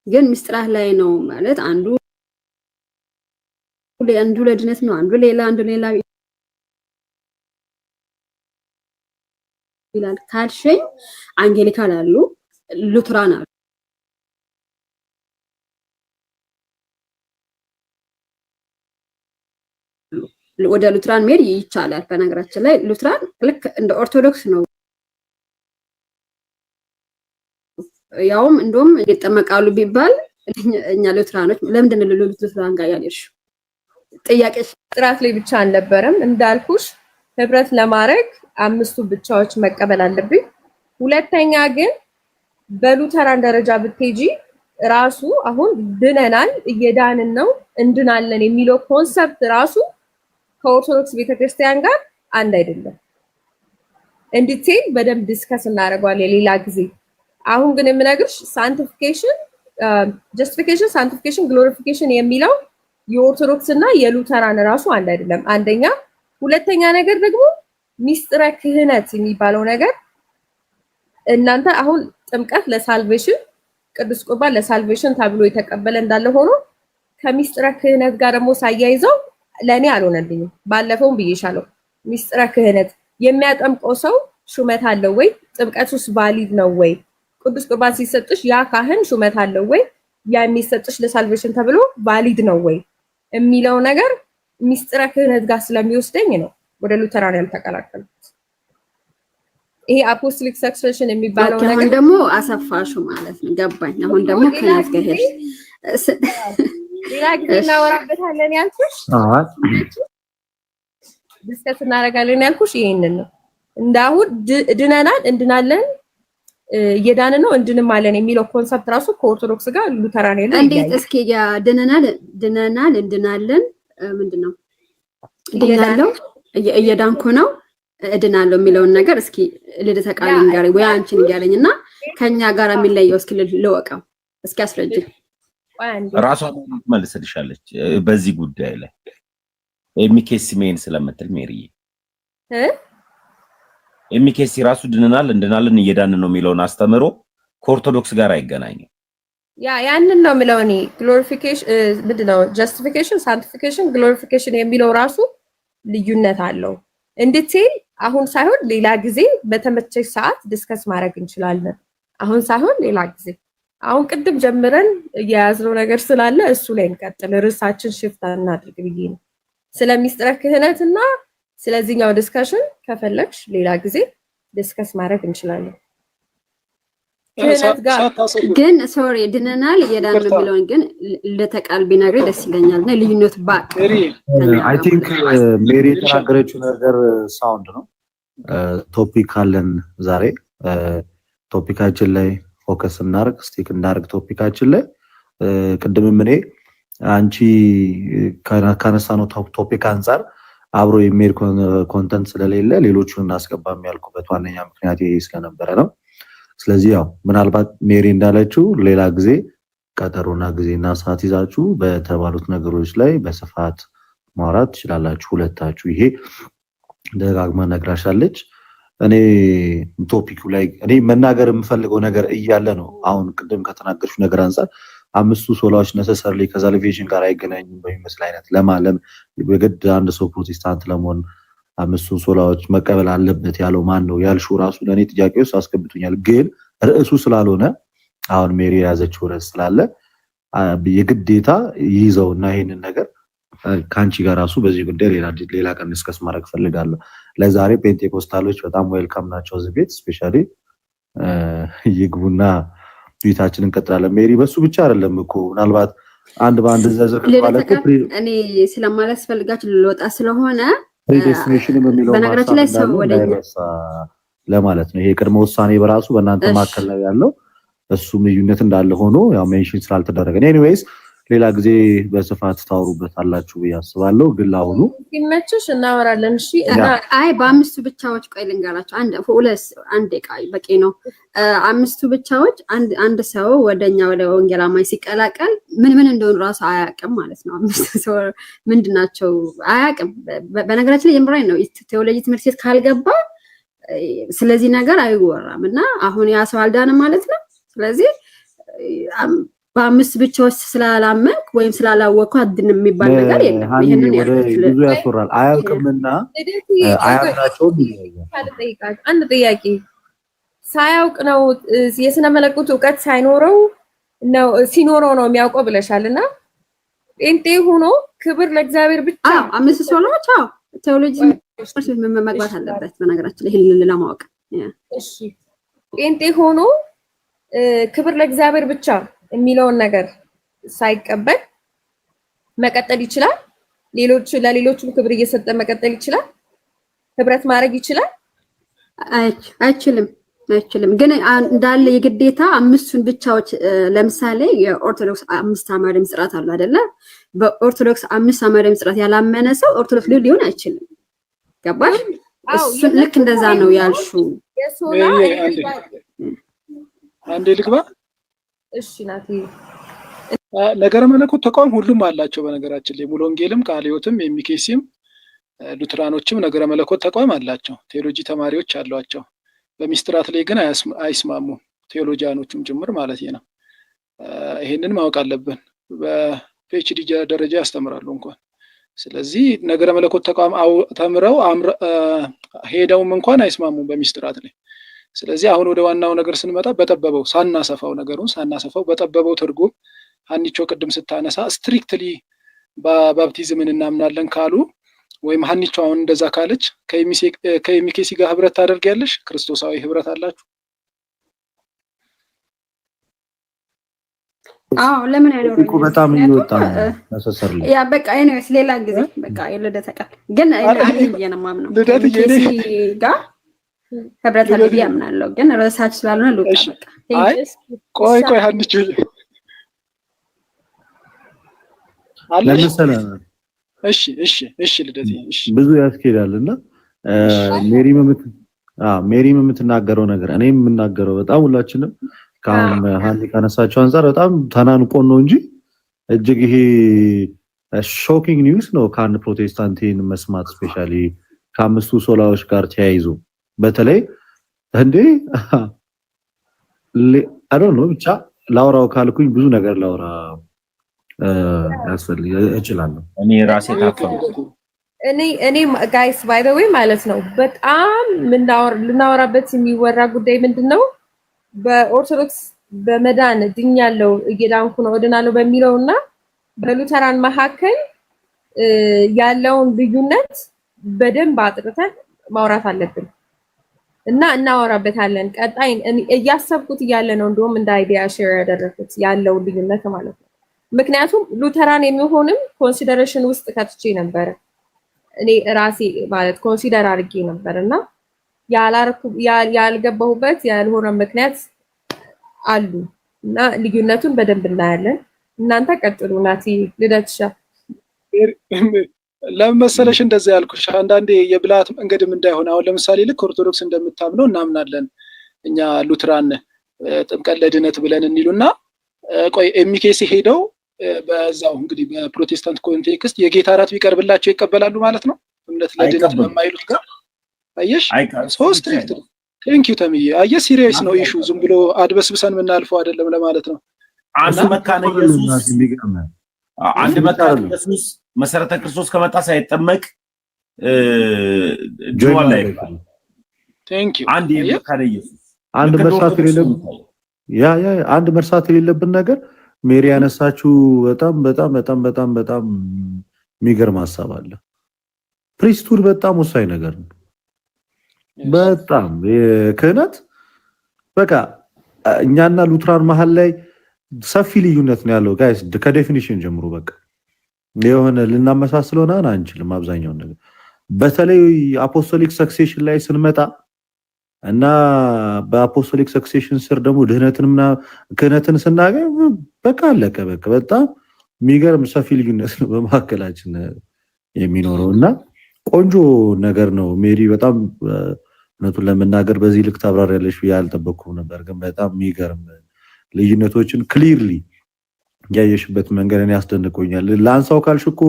ግን ምስጥራት ላይ ነው ማለት አንዱ ለድነት ነው፣ አንዱ ሌላ ይላል ካልሽኝ አንጌሊካል አሉ ሉትራን አሉ ወደ ሉትራን መሄድ ይቻላል በነገራችን ላይ ሉትራን ልክ እንደ ኦርቶዶክስ ነው ያውም እንደውም ይጠመቃሉ ቢባል እኛ ሉትራኖች ለምንድን ነው ሉትራን ጋር ያለሽ ጥያቄ ጥራት ላይ ብቻ አልነበረም እንዳልኩሽ ህብረት ለማድረግ አምስቱ ብቻዎች መቀበል አለብኝ ሁለተኛ ግን በሉተራን ደረጃ ብትጂ ራሱ አሁን ድነናል እየዳንን ነው እንድናለን የሚለው ኮንሰፕት ራሱ ከኦርቶዶክስ ቤተክርስቲያን ጋር አንድ አይደለም እንዲቴል በደንብ ዲስከስ እናደርጋለን ሌላ ጊዜ አሁን ግን የምነግርሽ ሳንቲፊኬሽን ጀስቲፊኬሽን ሳንቲፊኬሽን ግሎሪፊኬሽን የሚለው የኦርቶዶክስ እና የሉተራን ራሱ አንድ አይደለም አንደኛ ሁለተኛ ነገር ደግሞ ሚስጥረ ክህነት የሚባለው ነገር እናንተ አሁን ጥምቀት ለሳልቬሽን ቅዱስ ቁርባን ለሳልቬሽን ተብሎ የተቀበለ እንዳለ ሆኖ ከሚስጥረ ክህነት ጋር ደግሞ ሳያይዘው ለኔ አልሆነልኝም ባለፈውም ብዬሻለሁ ሚስጥረ ክህነት የሚያጠምቀው ሰው ሹመት አለው ወይ ጥምቀቱስ ቫሊድ ነው ወይ ቅዱስ ቁርባን ሲሰጥሽ ያ ካህን ሹመት አለው ወይ ያ የሚሰጥሽ ለሳልቬሽን ተብሎ ቫሊድ ነው ወይ የሚለው ነገር ሚስጥረ ክህነት ጋር ስለሚወስደኝ ነው ወደ ሉተራን ያልተቀላቀልኩት ይሄ አፖስቶሊክ ሰክሰሽን የሚባለው ነገር አሁን ደግሞ አሰፋሹ ማለት ነው ገባኝ አሁን ደግሞ ክህነት ጋር ሄድሽ ሌላ ጊዜ እናወራበታለን ያልኩሽ ዲስከስ እናደርጋለን ያልኩሽ ይሄንን ነው እንዳው ድነናል እንድናለን እየዳንን ነው እንድንማለን የሚለው ኮንሰፕት ራሱ ከኦርቶዶክስ ጋር ሉተራን ነው እንዴት እስኪ ያ ድነናል እንድናለን ምንድነው ድናለው እየዳንኩ ነው እድናለው የሚለውን ነገር እስኪ ልደተ ቃልን ጋር ወይ አንቺን ይያለኝና ከኛ ጋር የሚለየው እስኪ ልወቀው እስኪ አስረጅኝ ራሷ መልስልሻለች በዚህ ጉዳይ ላይ ኤሚኬሲ ሜን ስለምትል ሜሪዬ ኤሚኬሲ ራሱ ድነናል እንድናለን እየዳንን ነው የሚለውን አስተምሮ ከኦርቶዶክስ ጋር አይገናኝም ያንን ነው የሚለው እኔ ግሎሪፊኬሽን ምንድነው ጀስቲፊኬሽን ሳንቲፊኬሽን ግሎሪፊኬሽን የሚለው ራሱ ልዩነት አለው እንድትይ አሁን ሳይሆን ሌላ ጊዜ በተመቸሽ ሰዓት ዲስከስ ማድረግ እንችላለን አሁን ሳይሆን ሌላ ጊዜ አሁን ቅድም ጀምረን የያዝነው ነገር ስላለ እሱ ላይ እንቀጥል ርዕሳችን ሽፍት እናድርግ ብዬ ነው ስለሚስጥረ ክህነትና ስለዚህኛው ዲስከሽን ከፈለግሽ ሌላ ጊዜ ዲስከስ ማድረግ እንችላለን ግን ሶሪ ድነናል እየዳን ነው የሚለውን ግን ለተቃል ቢነግሪ ደስ ይለኛል እና ልዩነት ባክ አይ ቲንክ ሜሪ የተናገረችው ነገር ሳውንድ ነው ቶፒክ አለን ዛሬ ቶፒካችን ላይ ፎከስ እናርግ ስቲክ እናርግ ቶፒካችን ላይ ቅድምም እኔ አንቺ ካነሳነው ቶፒክ አንፃር አብሮ የሚሄድ ኮንተንት ስለሌለ ሌሎቹን እናስገባም ያልኩበት ዋነኛ ምክንያት ይሄ ስለነበረ ነው ስለዚህ ያው ምናልባት ሜሪ እንዳለችው ሌላ ጊዜ ቀጠሮና ጊዜና ሰዓት ይዛችሁ በተባሉት ነገሮች ላይ በስፋት ማውራት ትችላላችሁ ሁለታችሁ ይሄ ደጋግማ ነግራሻለች እኔ ቶፒኩ ላይ እኔ መናገር የምፈልገው ነገር እያለ ነው አሁን ቅድም ከተናገርሽ ነገር አንፃር አምስቱ ሶላዎች ነሰሰርሊ ከሳልቬሽን ጋር አይገናኙም በሚመስል አይነት ለማለም በግድ አንድ ሰው ፕሮቴስታንት ለመሆን አምስቱ ሶላዎች መቀበል አለበት ያለው ማን ነው ያልሹ ራሱ ለኔ ጥያቄው አስገብቶኛል ግን ርዕሱ ስላልሆነ አሁን ሜሪ ያዘችው ርዕስ ስላለ የግዴታ ይዘውና ይሄንን ነገር ካንቺ ጋር ራሱ በዚህ ጉዳይ ሌላ ቀን ዲስከስ ማድረግ ፈልጋለሁ ለዛሬ ፔንቴኮስታሎች በጣም ዌልካም ናቸው እዚህ ቤት ስፔሻሊ ይግቡና ዩታችንን እንቀጥላለን ሜሪ በሱ ብቻ አይደለም እኮ ምናልባት አንድ ባንድ ዘዘር ማለት እኔ ስለማላስፈልጋችሁ ልወጣ ስለሆነ ፕሪዴስቲኔሽን የሚለው በነገራችን ላይ ሰው ወደኛ ለማለት ነው ይሄ ቅድመ ውሳኔ በራሱ በእናንተ ማከል ላይ ያለው እሱ ልዩነት እንዳለ ሆኖ ያው ሜንሽን ስላልተደረገ ኤኒዌይስ ሌላ ጊዜ በስፋት ታወሩበታላችሁ ያስባለሁ ግን አሁኑ ሲመችሽ እናወራለን እሺ አይ በአምስቱ ብቻዎች ቆይ ልንገራችሁ አንድ ቃይ በቂ ነው አምስቱ ብቻዎች አንድ ሰው ወደኛ ወደ ወንጌላማይ ሲቀላቀል ምን እንደሆነ ራሱ አያውቅም ማለት ነው አምስቱ ሰው ምንድናቸው አያውቅም በነገራችን ላይ የምራይ ነው ቴዎሎጂ ትምህርት ቤት ካልገባ ስለዚህ ነገር አይወራም እና አሁን ያ ሰው አልዳነ ማለት ነው ስለዚህ በአምስት ብቻዎች ስላላመንክ ወይም ስላላወቅኩ አድንም የሚባል ነገር የለም። ይሄንን ብዙ ያስወራል። አያውቅምና አያምናቸውም ይላል። አንድ ጥያቄ ሳያውቅ ነው የስነ መለኮት ዕውቀት ሳይኖረው ነው ሲኖረው ነው የሚያውቀው ብለሻልና ጴንጤ ሆኖ ክብር ለእግዚአብሔር ብቻ አምስት ሶሎች ቴዎሎጂ መግባት አለበት። በነገራችን ላይ ይሄን ለማወቅ እሺ ጴንጤ ሆኖ ክብር ለእግዚአብሔር ብቻ የሚለውን ነገር ሳይቀበል መቀጠል ይችላል። ለሌሎችም ክብር እየሰጠ መቀጠል ይችላል። ህብረት ማድረግ ይችላል? አይችልም። ግን እንዳለ የግዴታ አምስቱን ብቻዎች ለምሳሌ የኦርቶዶክስ 5 አዕማደ ምጽአት አሉ አይደለ? በኦርቶዶክስ 5 አዕማደ ምጽአት ያላመነ ሰው ኦርቶዶክስ ሊሆን አይችልም። ገባሽ? እሱ ልክ እንደዛ ነው ያልሽው። አንዴ ልግባ። እሺ ናቲ። ነገረ መለኮት ተቋም ሁሉም አላቸው። በነገራችን ላይ ሙሉ ወንጌልም ቃለ ሕይወትም የሚኬሲም ሉትራኖችም ነገረ መለኮት ተቋም አላቸው። ቴዎሎጂ ተማሪዎች አሏቸው። በሚስጥራት ላይ ግን አይስማሙም። ቴዎሎጂያኖቹም ጭምር ማለት ነው። ይሄንን ማወቅ አለብን። በፒኤችዲ ደረጃ ያስተምራሉ እንኳን። ስለዚህ ነገረ መለኮት ተቋም ተምረው ሄደውም እንኳን አይስማሙም በሚስጥራት ላይ። ስለዚህ አሁን ወደ ዋናው ነገር ስንመጣ በጠበበው ሳናሰፋው በጠበበው ትርጉም ሀኒቾ ቅድም ስታነሳ ስትሪክትሊ ባፕቲዝምን እናምናለን ካሉ ወይም ሀኒቾ አሁን እንደዛ ካለች ከሚኬሲ ጋር ህብረት ታደርጊያለሽ? ክርስቶሳዊ ህብረት አላችሁ? ለምን አይኖርም? በጣም እየወጣ ነው። ያ በቃ ኤኒዌይስ ሌላ ጊዜ በቃ የልደት ቀን ግን የነማምነው ከሚኬሲ ጋር ህብረት አለ ብዬ አምናለሁ። ግን ርዕሳችን ስላልሆነ ልውጣ በቃ። ቆይ ሀኒቾ ለምሳሌ እሺ ልደት ብዙ ያስኬዳልና ሜሪም የምትናገረው ነገር እኔም የምናገረው በጣም ሁላችንም ሀኒ ካነሳቸው አንፃር በጣም ተናንቆን ነው እንጂ እጅግ ይሄ ሾኪንግ ኒውስ ነው ከአንድ ፕሮቴስታንቲን መስማት ስፔሻሊ ከአምስቱ ሶላዎች ጋር ተያይዞ በተለይ እንዴ አይ ዶንት ኖ ብቻ ላውራው ካልኩኝ ብዙ ነገር ላውራ እችላለሁ። እኔ ራሴ ታፈርኩ እኔ ጋይስ ባይ ዘ ዌይ ማለት ነው በጣም ልናወራበት የሚወራ ጉዳይ ምንድነው በኦርቶዶክስ በመዳን ድኛለው እየዳንኩ ነው እድናለሁ በሚለውና በሉተራን መካከል ያለውን ልዩነት በደንብ አጥርተን ማውራት አለብን እና እናወራበታለን። ቀጣይ እያሰብኩት እያለ ነው እንደውም እንደ አይዲያ ሼር ያደረኩት ያለው ልዩነት ማለት ነው። ምክንያቱም ሉተራን የሚሆንም ኮንሲደሬሽን ውስጥ ከትቼ ነበር እኔ ራሴ ማለት ኮንሲደር አድርጌ ነበርና ያልገባሁበት ያልሆነ ምክንያት አሉ እና ልዩነቱን በደንብ እናያለን። እናንተ ቀጥሉ። ናቲ ልደትሻ ለምን መሰለሽ እንደዛ ያልኩሽ አንዳንዴ የብላት መንገድም እንዳይሆን አሁን ለምሳሌ ልክ ኦርቶዶክስ እንደምታምነው እናምናለን እኛ ሉትራን ጥምቀት ለድነት ብለን እንይሉና ቆይ ኤሚኬሲ ሄደው በዛው እንግዲህ በፕሮቴስታንት ኮንቴክስት የጌታ እራት ቢቀርብላቸው ይቀበላሉ ማለት ነው። እምነት ለድነት በማይሉት ጋር አየሽ ሶስት ቴንክ ዩ ተምዬ አየሽ ሲሪየስ ነው ኢሹ ዝም ብሎ አድበስብሰን የምናልፈው አይደለም ለማለት ነው። አንድ መካነ ኢየሱስ መሰረተ ክርስቶስ ከመጣ ሳይጠመቅ ጆዋን ላይ ቴንክ ዩ አንድ መካነ ኢየሱስ አንድ መርሳት የሌለብን ነገር ሜሪ ያነሳችሁ በጣም የሚገርም ሐሳብ አለ። ፕሪስቱድ በጣም ወሳኝ ነገር ነው። በጣም የክህነት በቃ እኛና ሉትራን መሃል ላይ ሰፊ ልዩነት ነው ያለው ጋይስ ከዴፊኒሽን ጀምሮ በቃ የሆነ ልናመሳስለው አንችልም አብዛኛውን ነገር በተለይ አፖስቶሊክ ሰክሴሽን ላይ ስንመጣ እና በአፖስቶሊክ ሰክሴሽን ስር ደግሞ ድህነትንና ክህነትን ስናገኝ በቃ አለቀ በቃ በጣም የሚገርም ሰፊ ልዩነት ነው በመካከላችን የሚኖረው እና ቆንጆ ነገር ነው። ሜሪ በጣም እውነቱን ለመናገር በዚህ ልክ ታብራሪያለሽ ብዬ አልጠበቅኩም ነበር፣ ግን በጣም የሚገርም ልዩነቶችን ክሊርሊ ያየሽበት መንገድ እኔ ያስደንቆኛል። ላንሳው ካልሽ እኮ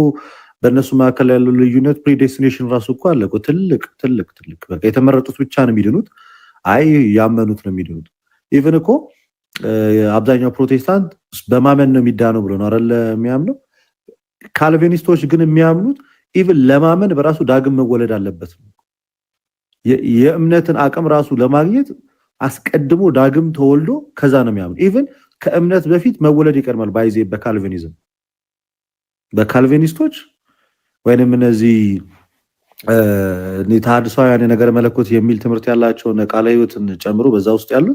በእነሱ መካከል ያለው ልዩነት ፕሪዴስቲኔሽን ራሱ እኮ አለ እኮ ትልቅ በቃ የተመረጡት ብቻ ነው የሚድኑት፣ አይ ያመኑት ነው የሚድኑት። ኢቭን እኮ አብዛኛው ፕሮቴስታንት በማመን ነው የሚዳነው ብሎ ነው አይደል የሚያምነው። ካልቪኒስቶች ግን የሚያምኑት ኢቭን ለማመን በራሱ ዳግም መወለድ አለበት ነው። የእምነትን አቅም ራሱ ለማግኘት አስቀድሞ ዳግም ተወልዶ ከዛ ነው የሚያምነው። ኢቭን ከእምነት በፊት መወለድ ይቀድማል ባይዜ በካልቪኒዝም። በካልቪኒስቶች ወይንም እነዚህ ተሐድሳውያን የነገረ መለኮት የሚል ትምህርት ያላቸው ቃለ ሕይወትን ጨምሮ በዛ ውስጥ ያሉ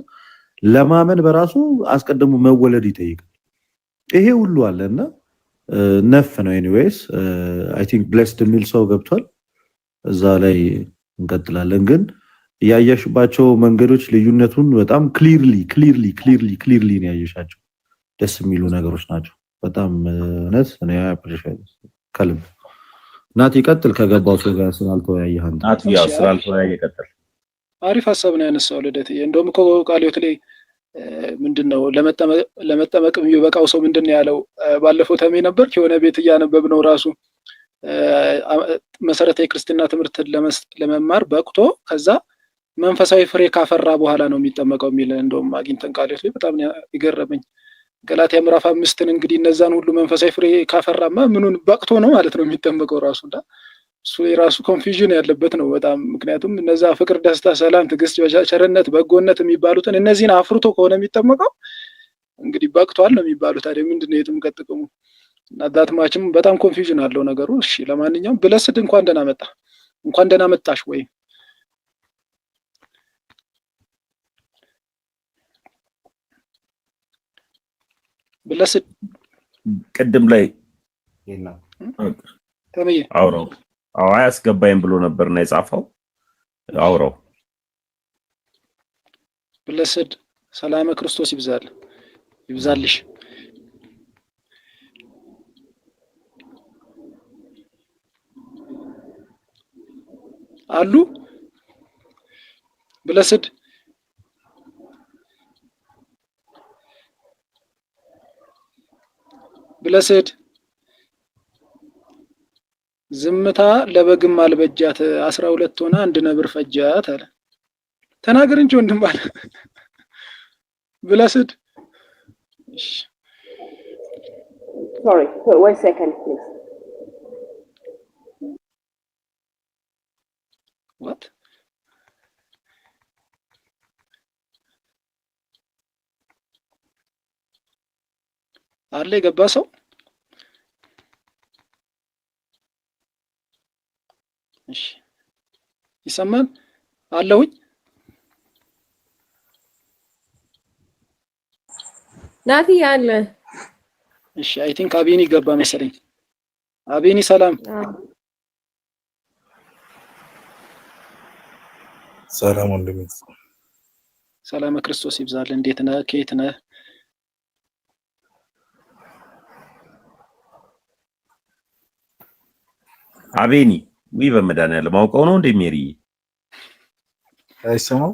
ለማመን በራሱ አስቀድሞ መወለድ ይጠይቃል። ይሄ ሁሉ አለና ነፍ ነው። ኤኒዌይስ አይ ቲንክ ብሌስድ የሚል ሰው ገብቷል። እዛ ላይ እንቀጥላለን። ግን ያያሽባቸው መንገዶች ልዩነቱን በጣም ክሊርሊ ነው ያየሻቸው። ደስ የሚሉ ነገሮች ናቸው በጣም እውነት። እኔ አፕሪሺየት ከልብ ናቲ ቀጥል። ከገባው ሰው ጋር ስላልተወያየህ አንተ ናቲ ያው ስላልተወያየ ቀጥል። አሪፍ ሀሳብ ነው ያነሳው ልደት። እንደውም እኮ ቃለ ሕይወት ላይ ምንድነው ለመጠመቅ የሚበቃው ሰው ምንድነው ያለው? ባለፈው ተሜ ነበር የሆነ ቤት እያነበብ ነው ራሱ መሰረታዊ ክርስትና ትምህርት ለመማር በቅቶ ከዛ መንፈሳዊ ፍሬ ካፈራ በኋላ ነው የሚጠመቀው የሚል እንደውም አግኝተን ቃለ ሕይወት ላይ በጣም ይገረመኝ። ገላትያ ምዕራፍ 5ን እንግዲህ እነዛን ሁሉ መንፈሳዊ ፍሬ ካፈራማ ምኑን በቅቶ ነው ማለት ነው የሚጠመቀው ራሱና እሱ የራሱ ኮንፊውዥን ያለበት ነው በጣም። ምክንያቱም እነዛ ፍቅር፣ ደስታ፣ ሰላም፣ ትዕግስት፣ ቸርነት፣ በጎነት የሚባሉትን እነዚህን አፍርቶ ከሆነ የሚጠመቀው እንግዲህ በቅቷል ነው የሚባሉት። ታዲያ ምንድነው የጥምቀት ጥቅሙ? እና ዳትማችም በጣም ኮንፊውዥን አለው ነገሩ። እሺ ለማንኛውም ብለስድ እንኳን ደህና መጣ፣ እንኳን ደህና መጣሽ። ወይ ብለስድ ቅድም ላይ ተመየ አውራው አያስገባኝም ብሎ ነበርና የጻፈው አውራው። ብለስድ ሰላም ክርስቶስ ይብዛልሽ። አሉ ብለስድ ዝምታ ለበግም አልበጃት 12 ሆና አንድ ነብር ፈጃት አለ። ተናገር እንጂ ወንድም አለ ብለስድ። Sorry, 1 second please. What? አለ የገባ ሰው እሺ ይሰማል አለሁኝ። ናቲ ያለ እሺ አይ ቲንክ አቤኒ ገባ መሰለኝ። አቤኒ ሰላም ሰላም ወንድሜ። ሰላም ክርስቶስ ይብዛል። እንዴት ነህ? ከየት ነህ? አቤኒ ወይ በመድኃኒዓለም አውቀው ነው እንደ ሜሪ አይሰማው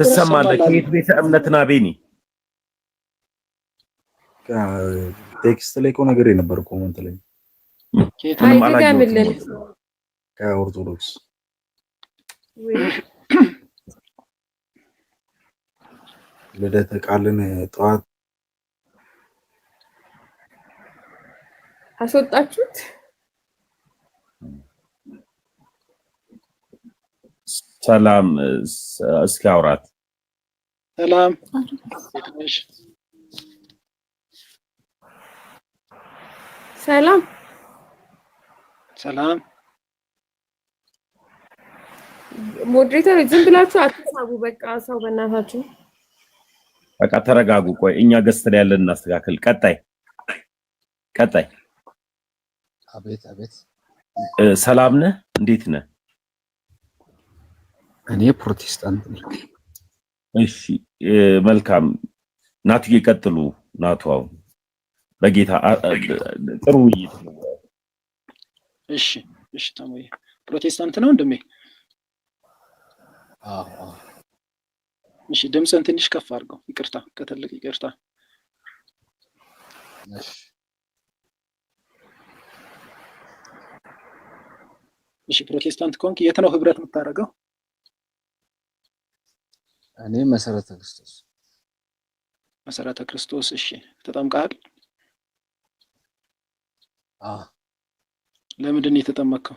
ትሰማለህ? ከየት ቤተ እምነት ነህ አቤኒ? ቴክስት ላይ እኮ ነገር የነበር ኮመንት ላይ ምንም አላየሁትም። ከኦርቶዶክስ ልደተ ቃልን ጠዋት አስወጣችሁት። ሰላም እስኪ አውራት። ሰላም ሰላም ሰላም። ሞዴሬተር ዝም ብላችሁ አትሳቡ። በቃ ሰው በእናታችሁ በቃ ተረጋጉ። ቆይ እኛ ገስት ላይ ያለን እናስተካክል። ቀጣይ አቤት አቤት። ሰላም ነህ? እንዴት ነህ? እኔ ፕሮቴስታንት ነኝ። እሺ መልካም። ናቱ ይቀጥሉ። ናቱ አሁን በጌታ ጥሩ ውይይት ነው። እሺ ተሞዬ ፕሮቴስታንት ነው እንደሜ? አዎ። እሺ ድምፅን ትንሽ ከፍ አድርገው። ይቅርታ ከትልቅ ይቅርታ። እሺ ፕሮቴስታንት ከሆንክ የት ነው ህብረት የምታደርገው? እኔ መሰረተ ክርስቶስ መሰረተ ክርስቶስ። እሺ ተጠምቀሃል? ለምንድን ነው የተጠመቅከው?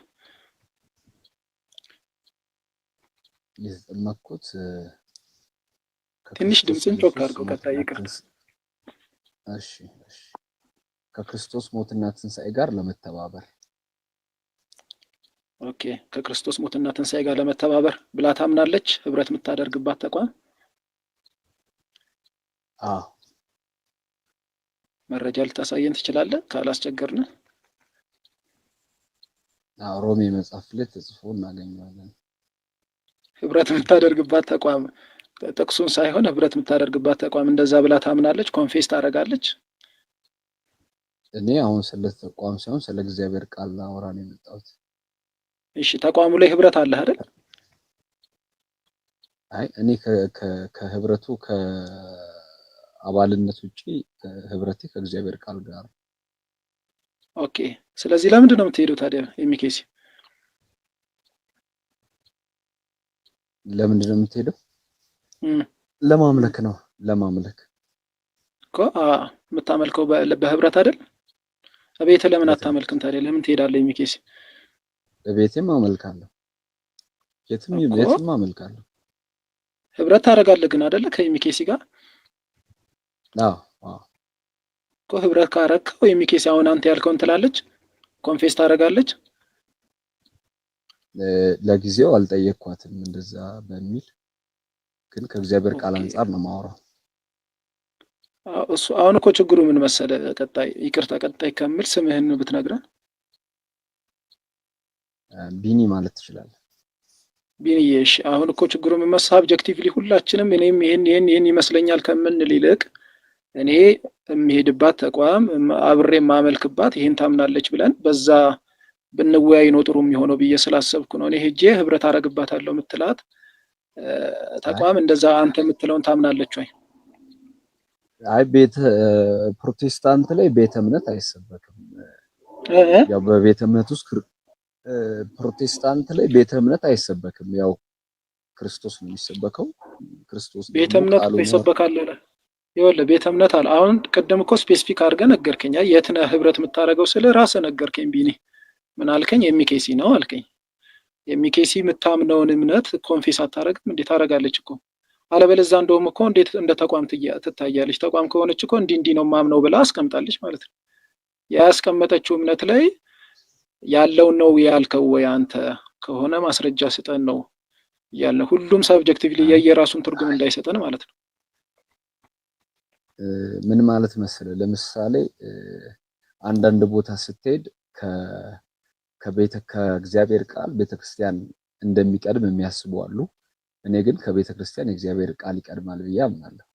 የተጠመቅኩት ትንሽ ድምፅን ጮክ አድርገው። ቀጣይ ይቅርታ። እሺ ከክርስቶስ ሞትና ትንሣኤ ጋር ለመተባበር። ኦኬ ከክርስቶስ ሞትና ትንሣኤ ጋር ለመተባበር ብላ ታምናለች ህብረት የምታደርግባት ተቋም? መረጃ ልታሳየን ትችላለህ ካላስቸገርን? ሮሜ መጽሐፍ ላይ ተጽፎ እናገኘዋለን። ህብረት የምታደርግባት ተቋም ጥቅሱን ሳይሆን ህብረት የምታደርግባት ተቋም እንደዛ ብላ ታምናለች? ኮንፌስ ታደርጋለች? እኔ አሁን ስለ ተቋም ሳይሆን ስለ እግዚአብሔር ቃል ላወራ ነው የመጣሁት። እሺ ተቋሙ ላይ ህብረት አለ አይደል? አይ እኔ ከህብረቱ ከአባልነት ውጪ ህብረቴ ከእግዚአብሔር ቃል ጋር። ኦኬ ስለዚህ ለምንድን ነው የምትሄደው ታዲያ የሚኬሲ? ለምንድን ነው የምትሄደው? ለማምለክ ነው። ለማምለክ እኮ የምታመልከው በህብረት አይደል? እቤት ለምን አታመልክም ታዲያ? ለምን ትሄዳለህ የሚኬሲ? በቤቴም አመልካለሁ፣ የትም አመልካለሁ። ህብረት ታደርጋለህ ግን አይደለ ከሚኬሲ ጋር? እኮ ህብረት ካረከው የሚኬሲ አሁን አንተ ያልከውን ትላለች፣ ኮንፌስ ታደርጋለች። ለጊዜው አልጠየቅኳትም እንደዛ በሚል ግን ከእግዚአብሔር ቃል አንጻር ነው የማወራው። እሱ አሁን እኮ ችግሩ ምን መሰለ፣ ቀጣይ ይቅርታ ቀጣይ ከምል ስምህን ብትነግረን። ቢኒ ማለት ትችላለህ። ቢኒዬ እሺ። አሁን እኮ ችግሩ ምን መሰለህ፣ ኦብጀክቲቭሊ ሁላችንም እኔም ይሄን ይመስለኛል ከምንል ይልቅ እኔ የሚሄድባት ተቋም አብሬ ማመልክባት ይሄን ታምናለች ብለን በዛ ብንወያይ ነው ጥሩ የሚሆነው ብዬ ስላሰብኩ ነው። እኔ ሄጄ ህብረት አደርግባታለሁ የምትላት ተቋም እንደዛ አንተ የምትለውን ታምናለች ወይ? አይ ፕሮቴስታንት ላይ ቤተ እምነት አይሰበክም። ያው በቤተ እምነት ውስጥ ፕሮቴስታንት ላይ ቤተ እምነት አይሰበክም። ያው ክርስቶስ ነው የሚሰበከው። ክርስቶስ ቤተ እምነት ይሰበካል። ይኸውልህ ቤተ እምነት አለ። አሁን ቅድም እኮ ስፔሲፊክ አድርገህ ነገርከኝ። የት ነህ ህብረት የምታደርገው ስለ ራስህ ነገርከኝ። ቢኒ ምን አልከኝ? የሚኬሲ ነው አልከኝ። የሚኬሲ የምታምነውን እምነት ኮንፌስ አታደርግም? እንዴት ታደርጋለች እኮ። አለበለዚያ እንደውም እኮ እንዴት እንደ ተቋም ትታያለች? ተቋም ከሆነች እኮ እንዲህ ነው ማምነው ብላ አስቀምጣለች ማለት ነው። ያስቀመጠችው እምነት ላይ ያለውን ነው ያልከው ወይ አንተ? ከሆነ ማስረጃ ስጠን ነው ያለ። ሁሉም ሰብጀክቲቭሊ የየራሱን ትርጉም እንዳይሰጠን ማለት ነው። ምን ማለት መሰለህ፣ ለምሳሌ አንዳንድ ቦታ ስትሄድ ከእግዚአብሔር ቃል ቤተክርስቲያን እንደሚቀድም የሚያስቡ አሉ። እኔ ግን ከቤተክርስቲያን የእግዚአብሔር ቃል ይቀድማል ብዬ አምናለሁ።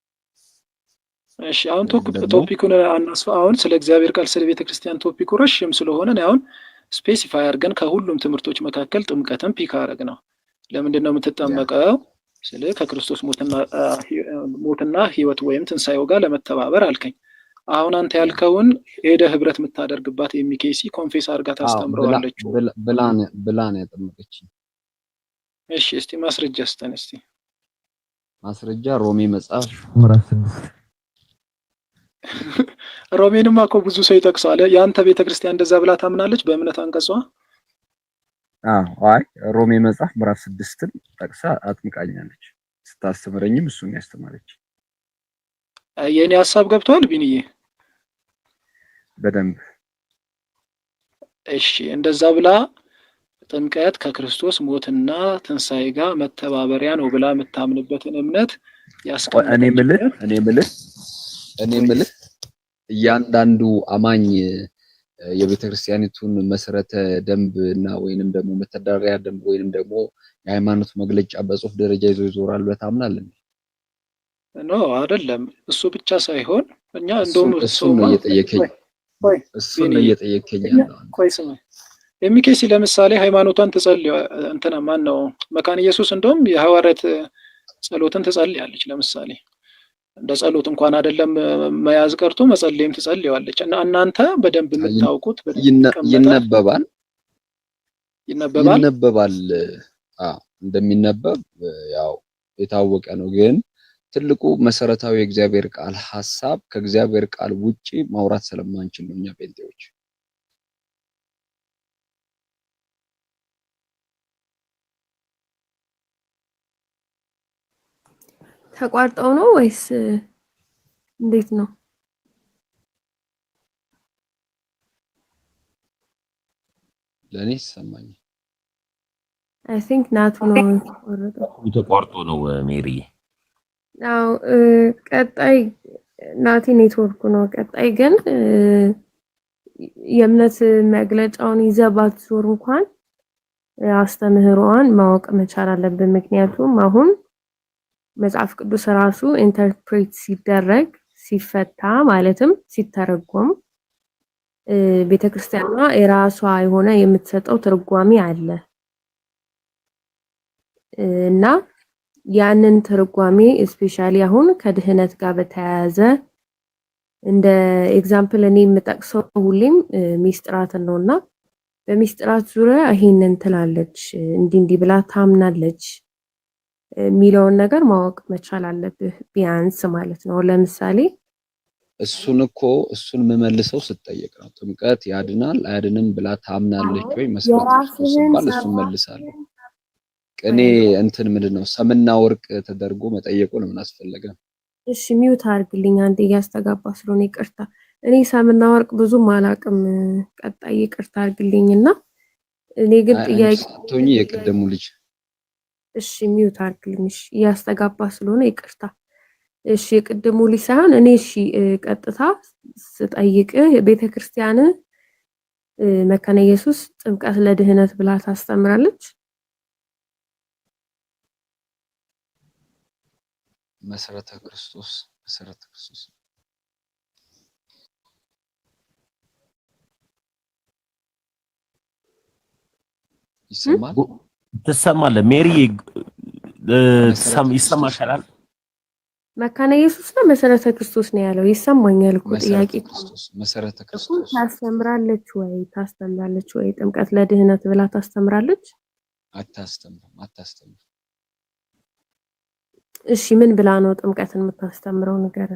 እሺ አሁን ቶፒኩን አናስፋ። አሁን ስለ እግዚአብሔር ቃል ስለ ቤተክርስቲያን ቶፒኩ ረሽም ስለሆነ አሁን ስፔሲፋይ አድርገን ከሁሉም ትምህርቶች መካከል ጥምቀትን ፒክ አደረግ ነው። ለምንድን ነው የምትጠመቀው? ስለ ከክርስቶስ ሞትና ህይወት ወይም ትንሳኤው ጋር ለመተባበር አልከኝ። አሁን አንተ ያልከውን ሄደ ህብረት የምታደርግባት የሚኬሲ ኮንፌስ አድርጋ ታስተምረዋለች ብላን ያጠመቀችኝ። እሺ እስቲ ማስረጃ ስጠን እስቲ። ማስረጃ ሮሜ መጽሐፍ ምዕራፍ 6። ሮሜንማ እኮ ብዙ ሰው ይጠቅሳል። የአንተ ቤተክርስቲያን እንደዛ ብላ ታምናለች በእምነት አንቀጿ? አይ ሮሜ መጽሐፍ ምዕራፍ 6ን ጠቅሳ አጥምቃኛለች። ስታስተምረኝም እሱን ያስተማረች። የኔ ሐሳብ ገብቷል ቢኒዬ? በደንብ። እሺ እንደዛ ብላ ጥምቀት ከክርስቶስ ሞትና ትንሳኤ ጋር መተባበሪያ ነው ብላ የምታምንበትን እምነት ያስቀምጣል። እኔ ምልህ እያንዳንዱ አማኝ የቤተክርስቲያኒቱን መሰረተ ደንብ እና ወይንም ደግሞ መተዳደሪያ ደንብ ወይንም ደግሞ የሃይማኖት መግለጫ በጽሁፍ ደረጃ ይዞ ይዞራል ብለህ ታምናለህ? ኖ አይደለም። እሱ ብቻ ሳይሆን እኛ እንደውም እሱን ነው እየጠየከኝ ያለው። ቆይ ስማ፣ የሚኬሲ ለምሳሌ ሃይማኖቷን ትጸልይ እንትና ማን ነው መካነ ኢየሱስ እንደውም የሐዋርያት ጸሎትን ትጸልያለች። ለምሳሌ እንደ ጸሎት እንኳን አይደለም መያዝ ቀርቶ መጸለይም ትጸልያለች። እና እናንተ በደንብ የምታውቁት ይነበባል። እንደሚነበብ ያው የታወቀ ነው። ግን ትልቁ መሰረታዊ የእግዚአብሔር ቃል ሐሳብ ከእግዚአብሔር ቃል ውጪ ማውራት ስለማንችል ነው እኛ ጴንጤዎች። ተቋርጠው ነው ወይስ እንዴት ነው? ለኔ ይሰማኛል። አይ ቲንክ ናቱ ነው የተቋረጠው። ተቋርጦ ነው ሜሪ። አዎ ቀጣይ ናቲ ኔትወርኩ ነው። ቀጣይ ግን የእምነት መግለጫውን ይዘባት ዞር እንኳን አስተምህሮዋን ማወቅ መቻል አለብን። ምክንያቱም አሁን መጽሐፍ ቅዱስ ራሱ ኢንተርፕሬት ሲደረግ ሲፈታ ማለትም ሲተረጎም ቤተክርስቲያኗ የራሷ የሆነ የምትሰጠው ትርጓሜ አለ እና ያንን ትርጓሜ ስፔሻሊ አሁን ከድህነት ጋር በተያያዘ እንደ ኤግዛምፕል እኔ የምጠቅሰው ሁሌም ሚስጥራትን ነውና በሚስጥራት ዙሪያ ይሄንን ትላለች እንዲህ ብላ ታምናለች የሚለውን ነገር ማወቅ መቻል አለብህ ቢያንስ ማለት ነው። ለምሳሌ እሱን መመልሰው ስትጠየቅ ነው። ጥምቀት ያድናል አያድንም ብላ ታምናለች ወይ መስራት ሲባል እሱን መልሳለሁ። ቅኔ እንትን ምንድነው ሰምና ወርቅ ተደርጎ መጠየቁ ለምን አስፈለገ? እሺ ሚውት አድርግልኝ አንዴ እያስተጋባ ስለሆነ ይቅርታ። እኔ ሰምና ወርቅ ብዙም አላቅም። ቀጣይ ይቅርታ አድርግልኝና እኔ ግን ጥያቄ ቶኒ የቀደሙ ልጅ እሺ ሚውት አድርግልኝ። እሺ እያስተጋባ ስለሆነ ይቅርታ። እሺ የቅድሙ ልጅ ሳይሆን እኔ እሺ ቀጥታ ስጠይቅ ቤተክርስቲያን መካነ ኢየሱስ ጥምቀት ለድህነት ብላ ታስተምራለች? መሰረተ ክርስቶስ ይሰማል? ትሰማለህ ሜሪ? ይሰማሻል? መካነ ኢየሱስ ነው መሰረተ ክርስቶስ ነው ያለው። ይሰማኛል እኮ ጥያቄ መሰረተ ክርስቶስ ታስተምራለች ወይ ጥምቀት ለድህነት ብላ ታስተምራለች? አታስተምርም። እሺ ምን ብላ ነው ጥምቀትን የምታስተምረው ነገር?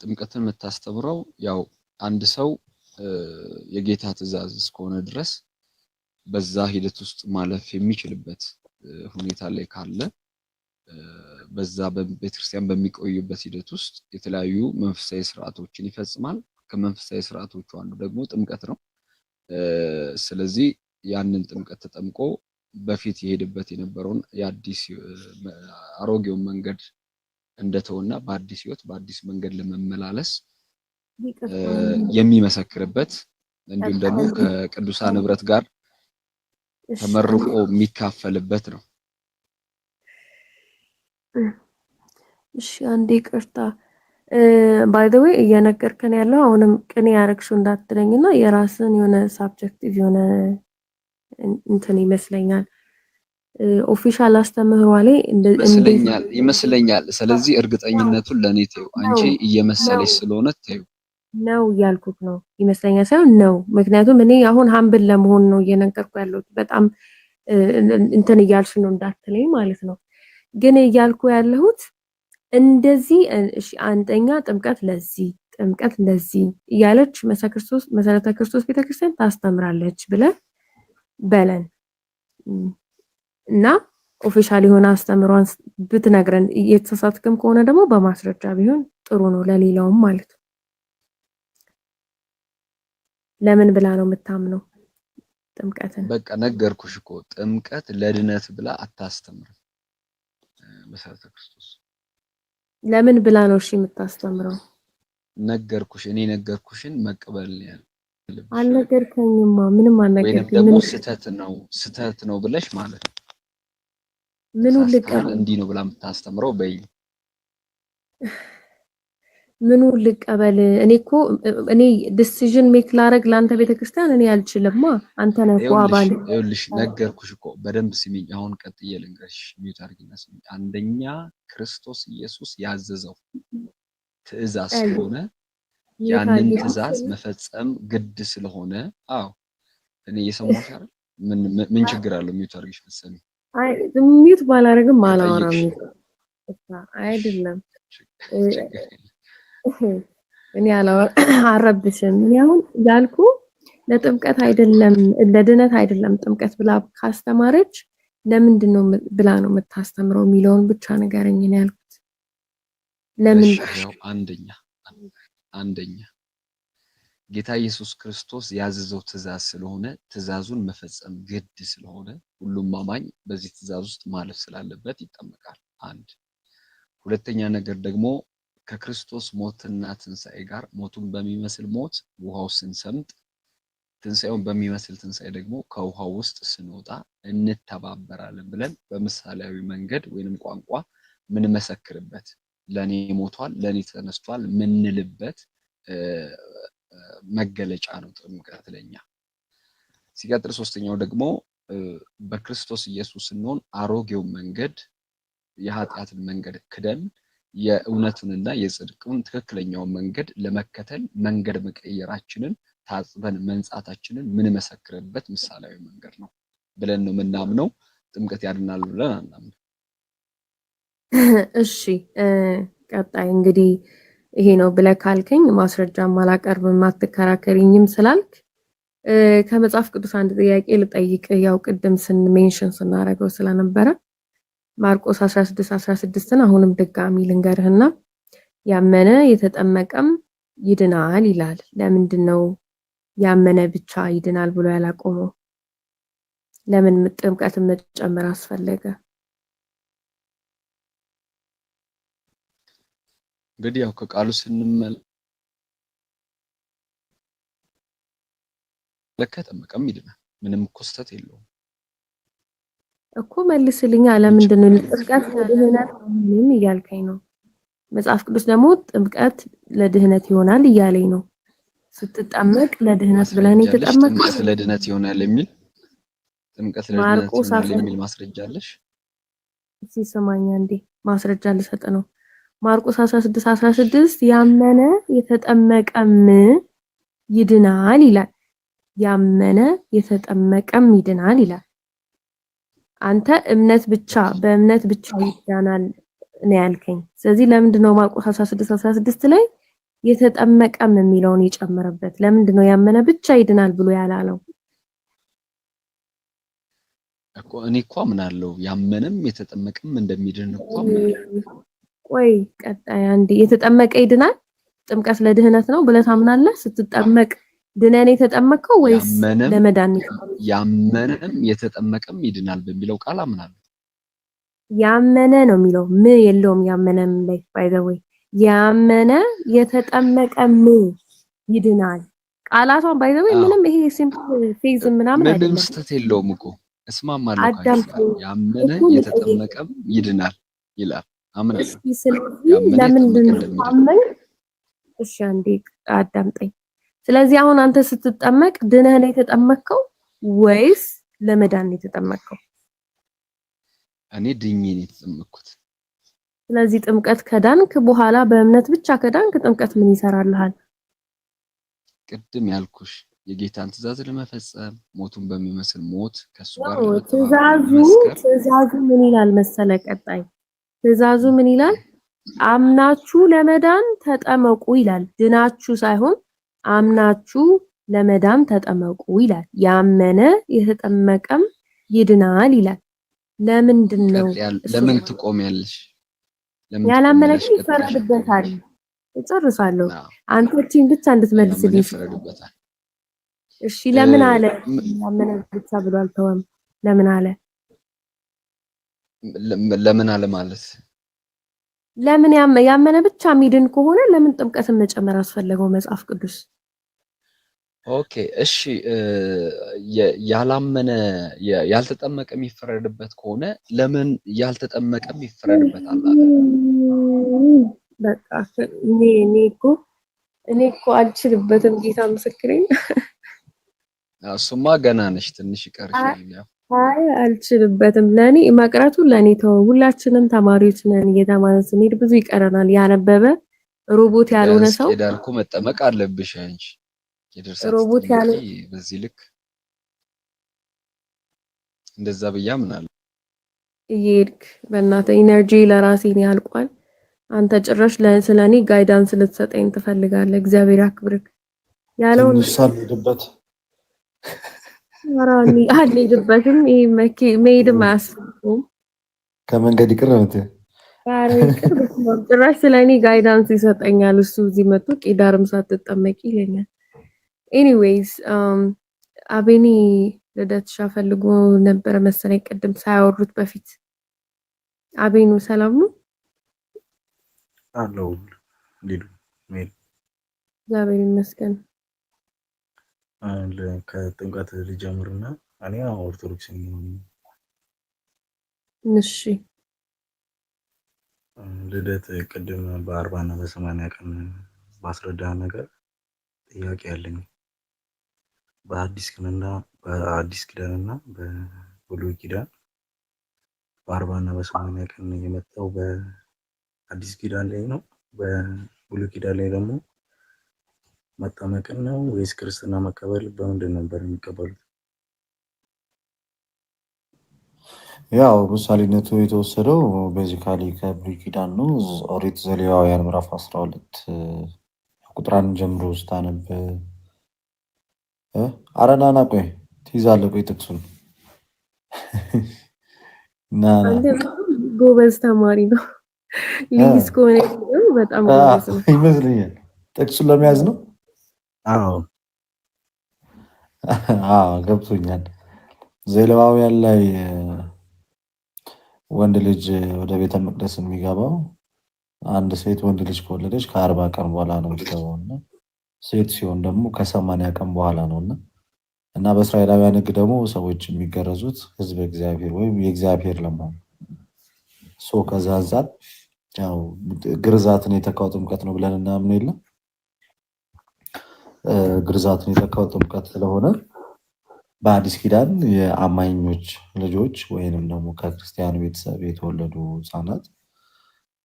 ጥምቀትን የምታስተምረው ያው አንድ ሰው የጌታ ትእዛዝ እስከሆነ ድረስ በዛ ሂደት ውስጥ ማለፍ የሚችልበት ሁኔታ ላይ ካለ በዛ በቤተክርስቲያን በሚቆዩበት ሂደት ውስጥ የተለያዩ መንፈሳዊ ስርዓቶችን ይፈጽማል። ከመንፈሳዊ ስርዓቶቹ አንዱ ደግሞ ጥምቀት ነው። ስለዚህ ያንን ጥምቀት ተጠምቆ በፊት የሄደበት የነበረውን የአዲስ አሮጌውን መንገድ እንደተውና በአዲስ ህይወት በአዲስ መንገድ ለመመላለስ የሚመሰክርበት እንዲሁም ደግሞ ከቅዱሳን ህብረት ጋር ተመርቆ የሚካፈልበት ነው። እሺ አንዴ ይቅርታ። ባይ ዘ ዌይ እየነገርከን ያለው አሁንም ቅኔ ያረግሽው እንዳትለኝና የራስን የሆነ ሳብጀክቲቭ የሆነ እንትን ይመስለኛል ኦፊሻል አስተምህሯ ላይ ይመስለኛል። ስለዚህ እርግጠኝነቱን ለኔ ተይው፣ አንቺ እየመሰለሽ ስለሆነ ተይው ነው ያልኩት ነው ይመስለኛል ሳይሆን ነው። ምክንያቱም እኔ አሁን ሀምብል ለመሆን ነው እየነገርኩ ያለሁት። በጣም እንትን እያልሽ ነው እንዳትለኝ ማለት ነው። ግን እያልኩ ያለሁት እንደዚህ እሺ አንደኛ ጥምቀት ለዚህ እያለች መሰረተ ክርስቶስ ቤተክርስቲያን ታስተምራለች ብለን በለን እና ኦፊሻል የሆነ አስተምሯን ብትነግረን እየተሳሳትክም ከሆነ ደግሞ በማስረጃ ቢሆን ጥሩ ነው ለሌላውም ማለት ነው። ለምን ብላ ነው የምታምነው ጥምቀትን? በቃ ነገርኩሽ እኮ ጥምቀት ለድነት ብላ አታስተምርም መሰረተ ክርስቶስ። ለምን ብላ ነው እሺ የምታስተምረው? ነገርኩሽ። እኔ ነገርኩሽን መቀበል ያለብሽ። አልነገርከኝማ፣ ምንም አልነገርከኝም። ደግሞ ስተት ነው ብለሽ ማለት ነው። ምኑ ልቀበል? እንዲህ ነው ብላ የምታስተምረው በይ። ምኑ ልቀበል? እኔ ዲሲዥን ሜክ ላረግ ላንተ ቤተክርስቲያን እኔ አልችልማ። አንተ ነህ እኮ አባል። ይኸውልሽ ነገርኩሽ እኮ በደንብ ስሚኝ። አሁን ቀጥዬ ልንገርሽ፣ ሚውት አድርጊና ስሚኝ። አንደኛ ክርስቶስ ኢየሱስ ያዘዘው ትእዛዝ ስለሆነ ያንን ትእዛዝ መፈጸም ግድ ስለሆነ፣ አዎ እኔ እየሰማሁሽ አይደል? ምን ችግር አለው? ሚውት አድርጊሽ መሰለኝ። አይ ሚዩት ባላረግም አላወራም አይደለም እኔ አረብሽም እኔ አሁን ያልኩ ለጥምቀት አይደለም ለድነት አይደለም ጥምቀት ብላ ካስተማረች ለምንድነው ብላ ነው የምታስተምረው የሚለውን ብቻ ነገርኝ ነው ያልኩት። ለምን አንደኛ ጌታ ኢየሱስ ክርስቶስ ያዘዘው ትእዛዝ ስለሆነ ትእዛዙን መፈጸም ግድ ስለሆነ ሁሉም አማኝ በዚህ ትእዛዝ ውስጥ ማለፍ ስላለበት ይጠመቃል። አንድ ሁለተኛ ነገር ደግሞ ከክርስቶስ ሞትና ትንሣኤ ጋር ሞቱን በሚመስል ሞት ውሃው ስንሰምጥ ትንሣኤውን በሚመስል ትንሣኤ ደግሞ ከውሃው ውስጥ ስንወጣ እንተባበራለን ብለን በምሳሌያዊ መንገድ ወይንም ቋንቋ ምን መሰክርበት ለኔ ሞቷል ለኔ ተነስቷል ምንልበት መገለጫ ነው ጥምቀት ለኛ። ሲቀጥል ሶስተኛው ደግሞ በክርስቶስ ኢየሱስ ስንሆን አሮጌው መንገድ የኃጢአትን መንገድ ክደን የእውነቱንና የጽድቁን ትክክለኛውን መንገድ ለመከተል መንገድ መቀየራችንን ታጽበን መንጻታችንን ምን መሰክርበት ምሳሌያዊ መንገድ ነው ብለን ነው ምናምነው። ጥምቀት ያድናል ብለን አናምንም። እሺ ቀጣይ እንግዲህ ይሄ ነው ብለህ ካልከኝ ማስረጃም አላቀርብም አትከራከሪኝም ስላልክ ከመጽሐፍ ቅዱስ አንድ ጥያቄ ልጠይቅ። ያው ቅድም ሜንሽን ስናደርገው ስለነበረ ማርቆስ 16:16ን አሁንም ድጋሚ ልንገርህና ያመነ የተጠመቀም ይድናል ይላል። ለምንድነው ያመነ ብቻ ይድናል ብሎ ያላቆመው? ለምን ጥምቀትን መጨመር አስፈለገ? እንግዲህ ያው ከቃሉ ስንመለከት ጥምቀትም ይድናል። ምንም ኮስተት የለውም እኮ መልስልኛ። ለምንድነው ጥምቀት ለድህነት ምንም እያልከኝ ነው? መጽሐፍ ቅዱስ ደግሞ ጥምቀት ለድህነት ይሆናል እያለኝ ነው። ስትጠመቅ ለድህነት ብለን የተጠመቀ ጥምቀት ለድህነት ይሆናል የሚል ጥምቀት ለድህነት ይሆናል የሚል ማስረጃ አለሽ? ሲሰማኛ እንዴ ማስረጃ ልሰጥ ነው። ማርቆስ 16:16 ያመነ የተጠመቀም ይድናል ይላል። ያመነ የተጠመቀም ይድናል ይላል። አንተ እምነት ብቻ በእምነት ብቻ ይዳናል ነው ያልከኝ። ስለዚህ ለምንድነው ማርቆስ 16:16 ላይ የተጠመቀም የሚለውን የጨመረበት? ለምንድነው ያመነ ብቻ ይድናል ብሎ ያላለው? እኮ እኔ እኮ አምናለሁ ያመነም የተጠመቀም እንደሚድን እኮ አምናለሁ። ቆይ ቀጣይ አንዴ የተጠመቀ ይድናል ጥምቀት ለድህነት ነው ብለህ ታምናለህ? ስትጠመቅ ድነን የተጠመቀው ወይስ ለመዳን? ያመነም የተጠመቀም ይድናል በሚለው ቃል አምናለሁ። ያመነ ነው የሚለው የለውም። ያመነም ላይ ባይ ዘ ወይ ያመነ የተጠመቀም ይድናል ቃላቷን ባይ ዘ ወይ ምንም ይሄ ሲምፕል ፌዝ ምናምን አይደለም። ምንም ስተት የለውም እኮ እስማማለሁ ካንቺ ጋር። ያመነ የተጠመቀም ይድናል ይላል አምናለሁ። ለምንድን ነው ታመን? እሺ አንዴ አዳምጠኝ። ስለዚህ አሁን አንተ ስትጠመቅ ድነህ ነው የተጠመቀው ወይስ ለመዳን ነው የተጠመቀው? እኔ ድኜ ነው የተጠመቅኩት። ስለዚህ ጥምቀት ከዳንክ በኋላ በእምነት ብቻ ከዳንክ ጥምቀት ምን ይሰራልሃል? ቅድም ያልኩሽ የጌታን ትእዛዝ ለመፈጸም ሞቱን በሚመስል ሞት ከሱ ጋር ትእዛዙ ምን ይላል መሰለ? ቀጣይ ትእዛዙ ምን ይላል? አምናችሁ ለመዳን ተጠመቁ ይላል። ድናችሁ ሳይሆን አምናችሁ ለመዳን ተጠመቁ ይላል። ያመነ የተጠመቀም ይድናል ይላል። ለምንድነው ለምን ትቆሚያለሽ? ያላመነ ይፈረድበታል። እጨርሳለሁ። አንተ እቺን ብቻ እንድትመልስልኝ ይፈረድበታል። እሺ ለምን አለ? ያመነ ብቻ ብሎ አልተወም። ለምን አለ? ለምን አለ ማለት ለምን ያመነ ብቻ የሚድን ከሆነ ለምን ጥምቀትን መጨመር አስፈለገው መጽሐፍ ቅዱስ? ኦኬ እሺ ያላመነ ያልተጠመቀ የሚፈረድበት ከሆነ ለምን ያልተጠመቀ ይፈረድበታል አለ? በቃ እኔ እኮ አልችልበትም ጌታ ምስክሬን። እሱማ ገና ነሽ ትንሽ ይቀርሻል። አይ አልችልበትም። ለኔ መቅረቱ ለኔ ተው። ሁላችንም ተማሪዎች ነን። እየተማርን ስንሄድ ብዙ ይቀረናል። ያነበበ ሮቦት ያልሆነ ሰው ዳርኮ መጠመቅ አለብሽ አንቺ። ሮቦት ያለ በዚህ ልክ እንደዛ ብያ ምናለ እየሄድክ በእናትህ ኢነርጂ ለራሴን ያልቋል። አንተ ጭራሽ ስለኔ ጋይዳንስ ልትሰጠኝ ትፈልጋለህ። እግዚአብሔር ያክብርክ ያለውን ትንሽ ሳልሄድበት ወራኒ አልሄድበትም። ይሄ መሄድም አያስፈልግም። ከመንገድ ይቅር ነው የምትይው? ኧረ ይቅር በስመ አብ። ጭራሽ ስለኔ ጋይዳንስ ይሰጠኛል። እሱ እዚህ መጥቶ ቄዳርም ሳትጠመቂ ይለኛል። ኤኒዌይስ አቤኔ ልደትሻ ፈልጎ ነበረ መሰለኝ ቅድም ሳያወሩት በፊት። አቤኑ ሰላም ነው? አለው ሊዱ ሜል እግዚአብሔር ይመስገን። ከጥምቀት ልጀምርና እኔ ኦርቶዶክስ ነኝ። እሺ ልደት ቅድም በ40 እና በ80 ቀን ባስረዳ ነገር ጥያቄ አለኝ። በአዲስ ኪዳንና በብሉይ ኪዳን በ40 እና በ80 ቀን የመጣው በአዲስ ኪዳን ላይ ነው። በብሉይ ኪዳን ላይ ደግሞ መጠመቅን ነው ወይስ ክርስትና መቀበል በምንድን ነበር የሚቀበሉት? ያው ምሳሌነቱ የተወሰደው ቤዚካሊ ከብሉይ ኪዳን ነው። ኦሪት ዘሌዋውያን ምዕራፍ 12 ቁጥር 1 ጀምሮ ስታነብ አረናና ቆይ ትይዛለህ። ቆይ ጥቅሱን አንተ ጎበዝ ተማሪ ነው። ሊዝ ከሆነ በጣም ጎበዝ ነው ይመስለኛል። ጥቅሱን ለመያዝ ነው። አዎ ገብቶኛል። ዘሌዋውያን ላይ ወንድ ልጅ ወደ ቤተ መቅደስ የሚገባው አንድ ሴት ወንድ ልጅ ከወለደች ከ40 ቀን በኋላ ነው የምትገባውና ሴት ሲሆን ደግሞ ከ80 ቀን በኋላ ነውና እና በእስራኤላውያን ሕግ ደግሞ ሰዎች የሚገረዙት ሕዝበ እግዚአብሔር ወይም የእግዚአብሔር ለመሆን ከዛ አንፃር ያው ግርዛትን የተካው ጥምቀት ነው ብለን እናምን የለም። ግርዛትን የተካው ጥምቀት ስለሆነ በአዲስ ኪዳን የአማኞች ልጆች ወይንም ደግሞ ከክርስቲያን ቤተሰብ የተወለዱ ህፃናት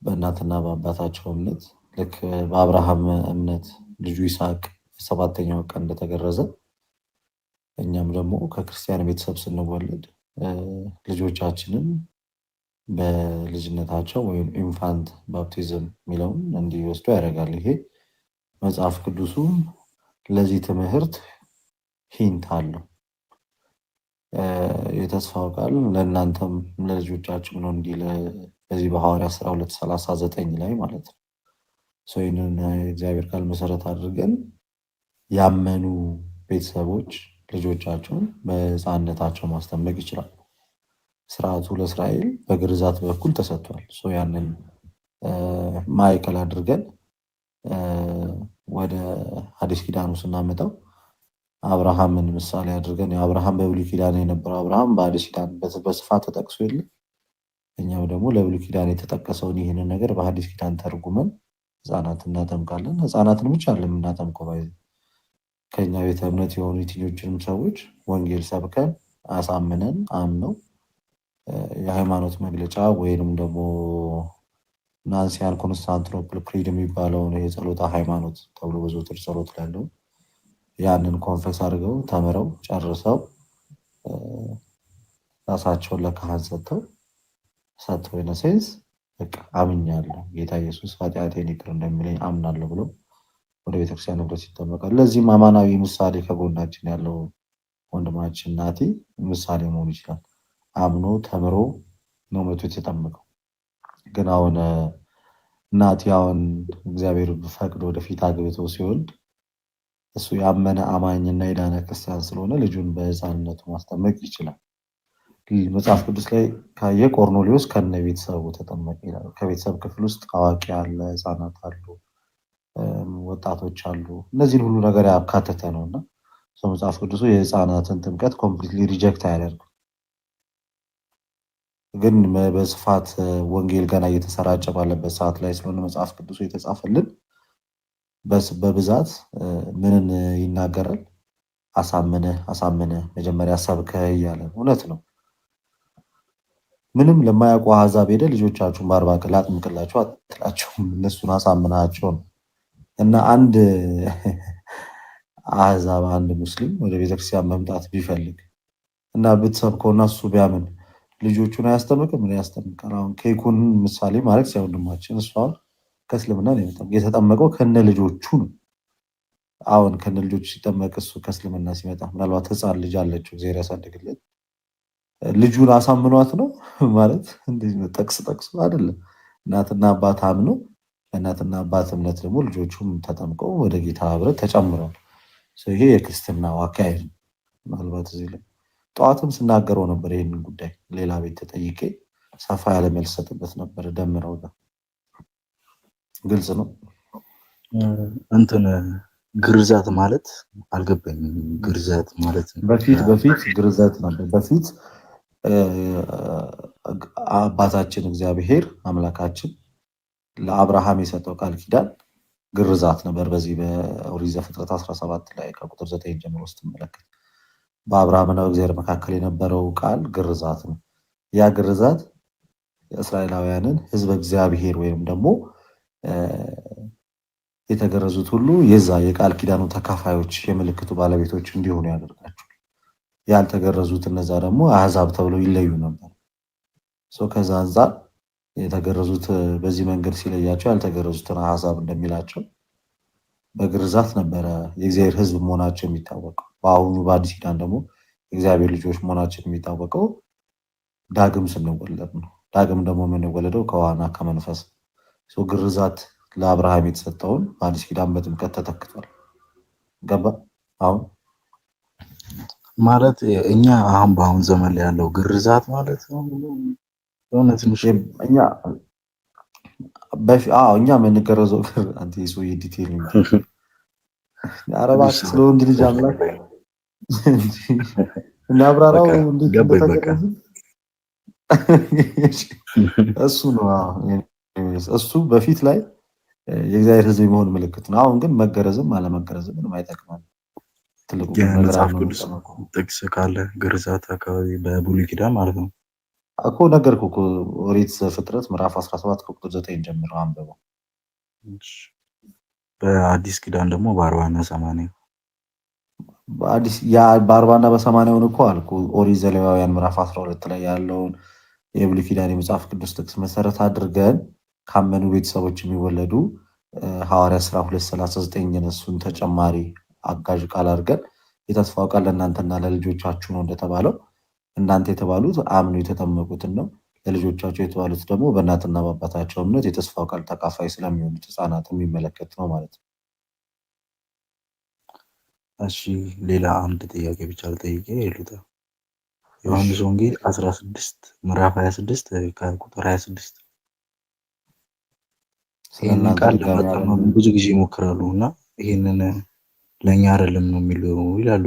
በእናትና በአባታቸው እምነት ልክ በአብርሃም እምነት ልጁ ይስሐቅ በሰባተኛው ቀን እንደተገረዘ እኛም ደግሞ ከክርስቲያን ቤተሰብ ስንወለድ ልጆቻችንን በልጅነታቸው ወይም ኢንፋንት ባፕቲዝም የሚለውን እንዲወስዱ ያደርጋል። ይሄ መጽሐፍ ቅዱሱ ለዚህ ትምህርት ሂንት አለው። የተስፋው ቃል ለእናንተም ለልጆቻችሁ ነው እንዲል በዚህ በሐዋርያት ሥራ 2:39 ላይ ማለት ነው። ይህንን የእግዚአብሔር ቃል መሰረት አድርገን ያመኑ ቤተሰቦች ልጆቻቸውን በህፃንነታቸው ማስጠመቅ ይችላሉ። ስርዓቱ ለእስራኤል በግርዛት በኩል ተሰጥቷል። ያንን ማዕከል አድርገን ወደ አዲስ ኪዳኑ ስናመጣው አብርሃምን ምሳሌ አድርገን አብርሃም በብሉይ ኪዳን የነበረው አብርሃም በአዲስ ኪዳን በስፋት ተጠቅሶ የለ እኛም ደግሞ ለብሉይ ኪዳን የተጠቀሰውን ይህንን ነገር በአዲስ ኪዳን ተርጉመን ህፃናት እናጠምቃለን። ህፃናትን ብቻ ለምናጠምቀው ባይ ከኛ ቤተ እምነት የሆኑ የትኞችንም ሰዎች ወንጌል ሰብከን አሳምነን አምነው የሃይማኖት መግለጫ ወይንም ደግሞ ናንሲያን ኮንስታንቲኖፕል ክሪድ የሚባለውን የጸሎታ ሃይማኖት ተብሎ በዘወትር ጸሎት ላይ ያለው ያንን ኮንፈስ አድርገው ተምረው ጨርሰው ራሳቸውን ለካህን ሰጥተው ኢነሴንስ በቃ አምኛለሁ ጌታ ኢየሱስ ኃጢአቴን ይቅር እንደሚለኝ አምናለሁ ብሎ ወደ ቤተክርስቲያን ህብረት ይጠመቃል። ለዚህም አማናዊ ምሳሌ ከጎናችን ያለው ወንድማችን ናቲ ምሳሌ መሆን ይችላል። አምኖ ተምሮ ነው መቶ የተጠመቀው። ግን አሁን ናቲ አሁን እግዚአብሔር ፈቅዶ ወደፊት አግብቶ ሲወልድ እሱ ያመነ አማኝና የዳነ ክርስቲያን ስለሆነ ልጁን በህፃንነቱ ማስጠመቅ ይችላል። መጽሐፍ ቅዱስ ላይ ካየ ቆርኔሌዎስ ከነ ቤተሰቡ ተጠመቀ ይላል። ከቤተሰብ ክፍል ውስጥ አዋቂ አለ፣ ህፃናት አሉ፣ ወጣቶች አሉ። እነዚህን ሁሉ ነገር ያካተተ ነውና መጽሐፍ ቅዱሱ የህፃናትን ጥምቀት ኮምፕሊትሊ ሪጀክት አያደርግም። ግን በስፋት ወንጌል ገና እየተሰራጨ ባለበት ሰዓት ላይ ስለሆነ መጽሐፍ ቅዱሱ የተጻፈልን በብዛት ምንን ይናገራል? አሳመነ መጀመሪያ ሰብከህ እያለ እውነት ነው። ምንም ለማያውቁ አሕዛብ ሄደ ልጆቻችሁን በ40 ቀን ላጥምቅላችሁ አትላቸውም። እነሱን አሳምናቸው ነው። እና አንድ አሕዛብ አንድ ሙስሊም ወደ ቤተክርስቲያን መምጣት ቢፈልግ እና ብትሰብከውና እሱ ቢያምን ልጆቹን አያስጠምቅም? ምን ያስጠምቃል? አሁን ኬኩን ምሳሌ ማለት ወንድማችን እሷ ከእስልምና ነው የተጠመቀው ከነ ልጆቹ ነው። አሁን ከነ ልጆቹ ሲጠመቅ እሱ ከእስልምና ሲመጣ ምናልባት ህፃን ልጅ አለችው እግዚአብሔር ያሳድግለት ልጁን አሳምኗት ነው ማለት እንደዚህ ነው። ጠቅስ ጠቅሱ አይደለም። እናትና አባት አምነው እናትና አባት እምነት ደግሞ ልጆቹም ተጠምቀው ወደ ጌታ ህብረት ተጨምረዋል። ይሄ የክርስትና አካሄድ ነው። ምናልባት እዚህ ላይ ጠዋትም ስናገረው ነበር ይሄንን ጉዳይ ሌላ ቤት ተጠይቄ ሰፋ ያለ መልስ ሰጥበት ነበር። ደምረው ጋር ግልጽ ነው። እንትን ግርዛት ማለት አልገባኝም። ግርዛት ማለት በፊት ግርዛት ነበር። በፊት አባታችን እግዚአብሔር አምላካችን ለአብርሃም የሰጠው ቃል ኪዳን ግርዛት ነበር። በዚህ በኦሪት ዘፍጥረት 17 ላይ ከቁጥር 9 ጀምሮ ስትመለከት በአብርሃምና በእግዚአብሔር መካከል የነበረው ቃል ግርዛት ነው። ያ ግርዛት የእስራኤላውያንን ህዝብ እግዚአብሔር ወይም ደግሞ የተገረዙት ሁሉ የዛ የቃል ኪዳኑ ተካፋዮች የምልክቱ ባለቤቶች እንዲሆኑ ያደርጋቸዋል። ያልተገረዙት እነዛ ደግሞ አህዛብ ተብለው ይለዩ ነበር። ከዛ አንፃር የተገረዙት በዚህ መንገድ ሲለያቸው ያልተገረዙትን አህዛብ እንደሚላቸው በግርዛት ነበረ የእግዚአብሔር ህዝብ መሆናቸው የሚታወቀው። በአሁኑ በአዲስ ኪዳን ደግሞ የእግዚአብሔር ልጆች መሆናችን የሚታወቀው ዳግም ስንወለድ ነው። ዳግም ደግሞ የምንወለደው ከውሃና ከመንፈስ። ግርዛት ለአብርሃም የተሰጠውን በአዲስ ኪዳን በጥምቀት ተተክቷል። ገባ? አሁን ማለት እኛ አሁን በአሁን ዘመን ላይ ያለው ግርዛት ማለት ነው። እኛ የምንገረዘው አንተ ሰው ዲቴል አረባ ስለወንድ ልጅ አምላክ እናብራራው እሱ ነው። እሱ በፊት ላይ የእግዚአብሔር ህዝብ የመሆን ምልክት ነው። አሁን ግን መገረዝም አለመገረዝም ምንም አይጠቅምም። ትልቁ መጽሐፍ ቅዱስ ጥቅስ ካለ ግርዛት አካባቢ በብሉይ ኪዳን ማለት ነው እኮ ነገርኩህ እኮ ኦሪት ዘፍጥረት ምዕራፍ 17 ከቁጥር 9 ጀምሮ አንብበው። በአዲስ ኪዳን ደግሞ በ40 እና 80 በ40 እና በ80 እኮ አልኩ። ኦሪት ዘሌዋውያን ምዕራፍ 12 ላይ ያለውን የብሉይ ኪዳን የመጽሐፍ ቅዱስ ጥቅስ መሰረት አድርገን ካመኑ ቤተሰቦች የሚወለዱ ሐዋርያ ሥራ 2:39 እሱን ተጨማሪ አጋዥ ቃል አድርገን የተስፋው ቃል ለእናንተና ለልጆቻችሁ ነው እንደተባለው እናንተ የተባሉት አምኑ የተጠመቁትን ነው። ለልጆቻቸው የተባሉት ደግሞ በእናትና በአባታቸው እምነት የተስፋው ቃል ተካፋይ ስለሚሆኑት ህፃናት የሚመለከት ነው ማለት ነው። እሺ ሌላ አንድ ጥያቄ ብቻ ልጠይቄ ይሉታ ዮሐንስ ወንጌል 16 ምዕራፍ 26 ከቁጥር 26 ይህንን ቃል ለማጣመም ብዙ ጊዜ ይሞክራሉ እና ይህንን ለእኛ አይደለም ነው የሚለው ይላሉ።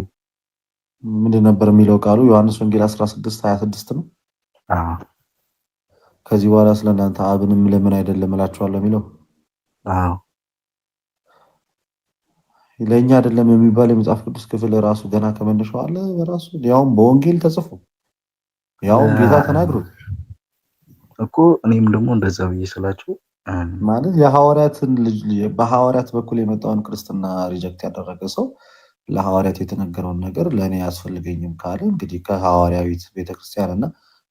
ምንድን ነበር የሚለው ቃሉ? ዮሐንስ ወንጌል 16:26 ነው። ከዚህ በኋላ ስለእናንተ አብንም ለምን አይደለም እላችኋለሁ የሚለው ለእኛ አይደለም የሚባል የመጽሐፍ ቅዱስ ክፍል ራሱ ገና ከመነሻው አለ በራሱ ያውም በወንጌል ተጽፎ ያውም ጌታ ተናግሮት እኮ እኔም ደግሞ እንደዛ ብዬ ስላቸው ማለት የሐዋርያትን በሐዋርያት በኩል የመጣውን ክርስትና ሪጀክት ያደረገ ሰው ለሐዋርያት የተነገረውን ነገር ለእኔ አያስፈልገኝም ካለ እንግዲህ ከሐዋርያዊት ቤተክርስቲያን እና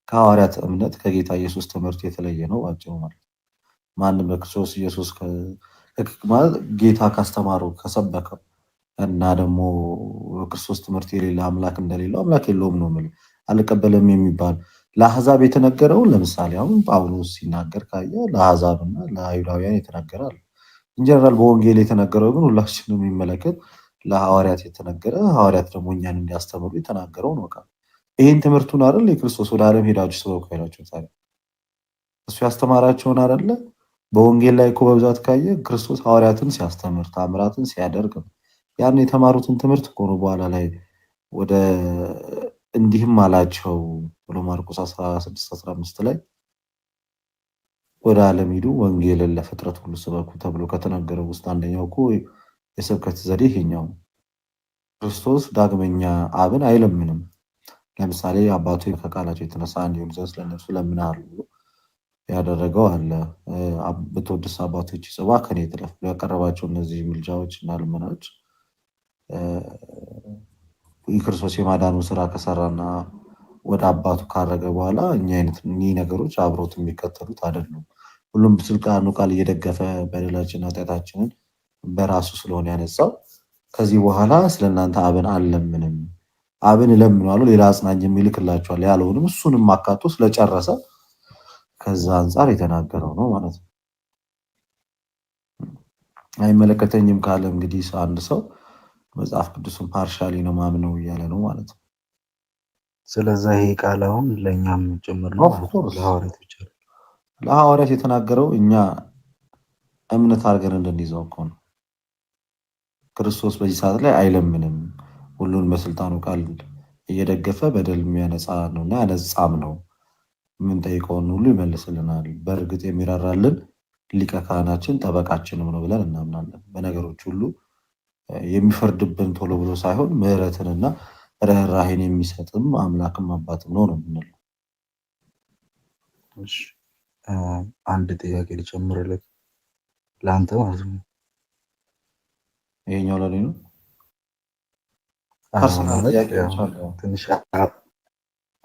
ከሐዋርያት እምነት ከጌታ ኢየሱስ ትምህርት የተለየ ነው አጭሩ ማለት። ማንም በክርስቶስ ኢየሱስ ማለት ጌታ ካስተማረው ከሰበከው እና ደግሞ ክርስቶስ ትምህርት የሌለ አምላክ እንደሌለው አምላክ የለውም ነው ማለት አልቀበለም የሚባል ለአሕዛብ የተነገረው ለምሳሌ አሁን ጳውሎስ ሲናገር ካየ ለአሕዛብና ለአይሁዳውያን የተነገራል። ኢንጀነራል በወንጌል የተነገረው ግን ሁላችንም የሚመለከት ለሐዋርያት የተነገረ ሐዋርያት ደግሞ እኛን እንዲያስተምሩ የተናገረው ነው። ይሄን ትምህርቱን አይደል የክርስቶስ ወደ ዓለም ሄዳችሁ ስበኩ ያላችሁ ታዲያ እሱ ያስተማራቸውን አይደለ? በወንጌል ላይ እኮ በብዛት ካየ ክርስቶስ ሐዋርያትን ሲያስተምር ታምራትን ሲያደርግ ያን የተማሩትን ትምህርት እኮ ነው በኋላ ላይ ወደ እንዲህም አላቸው ብሎ ማርቆስ 16:15 ላይ ወደ ዓለም ሂዱ ወንጌልን ለፍጥረት ሁሉ ስበኩ ተብሎ ከተነገረው ውስጥ አንደኛው እኮ የስብከት ዘዴ ይሄኛው። ክርስቶስ ዳግመኛ አብን አይለምንም። ለምሳሌ አባቱ ከቃላቸው የተነሳ እንዲሆን ዘንድ ለነሱ ለምናሉ ያደረገው አለ። በተወደሰ አባቶች ጽዋ ከኔ ትለፍ ያቀረባቸው እነዚህ ምልጃዎች እና ልመናዎች ክርስቶስ የማዳኑ ስራ ከሰራና ወደ አባቱ ካረገ በኋላ እኚህ ነገሮች አብሮት የሚከተሉት አይደሉም። ሁሉም ስልጣኑ ቃል እየደገፈ በደላችን ኃጢአታችንን በራሱ ስለሆነ ያነጻው ከዚህ በኋላ ስለእናንተ አብን አልለምንም፣ አብን እለምነዋለሁ ሌላ አጽናኝ የሚልክላችኋል ያለውንም እሱንም አካቶ ስለጨረሰ ከዛ አንጻር የተናገረው ነው ማለት ነው። አይመለከተኝም ካለ እንግዲህ አንድ ሰው መጽሐፍ ቅዱስን ፓርሻሊ ነው ማምነው እያለ ነው ማለት ነው። ስለዛ ይሄ ቃል አሁን ለእኛም ጭምር ነው ማለት ነው። ለሐዋርያት ብቻ ለሐዋርያት የተናገረው እኛ እምነት አድርገን እንድንይዘው እኮ ነው። ክርስቶስ በዚህ ሰዓት ላይ አይለምንም፣ ሁሉን በስልጣኑ ቃል እየደገፈ በደል የሚያነጻ ነውና ያነጻም ነው። የምንጠይቀውን ሁሉ ይመልስልናል። በእርግጥ የሚራራልን ሊቀ ካህናችን ጠበቃችንም ነው ብለን እናምናለን። በነገሮች ሁሉ የሚፈርድብን ቶሎ ብሎ ሳይሆን ምሕረትንና ርህራሄን የሚሰጥም አምላክም አባትም ነው የምንለው። አንድ ጥያቄ ልጨምርልህ ለአንተ ማለት ነው። ይሄኛው ለኔ ነው። ትንሽ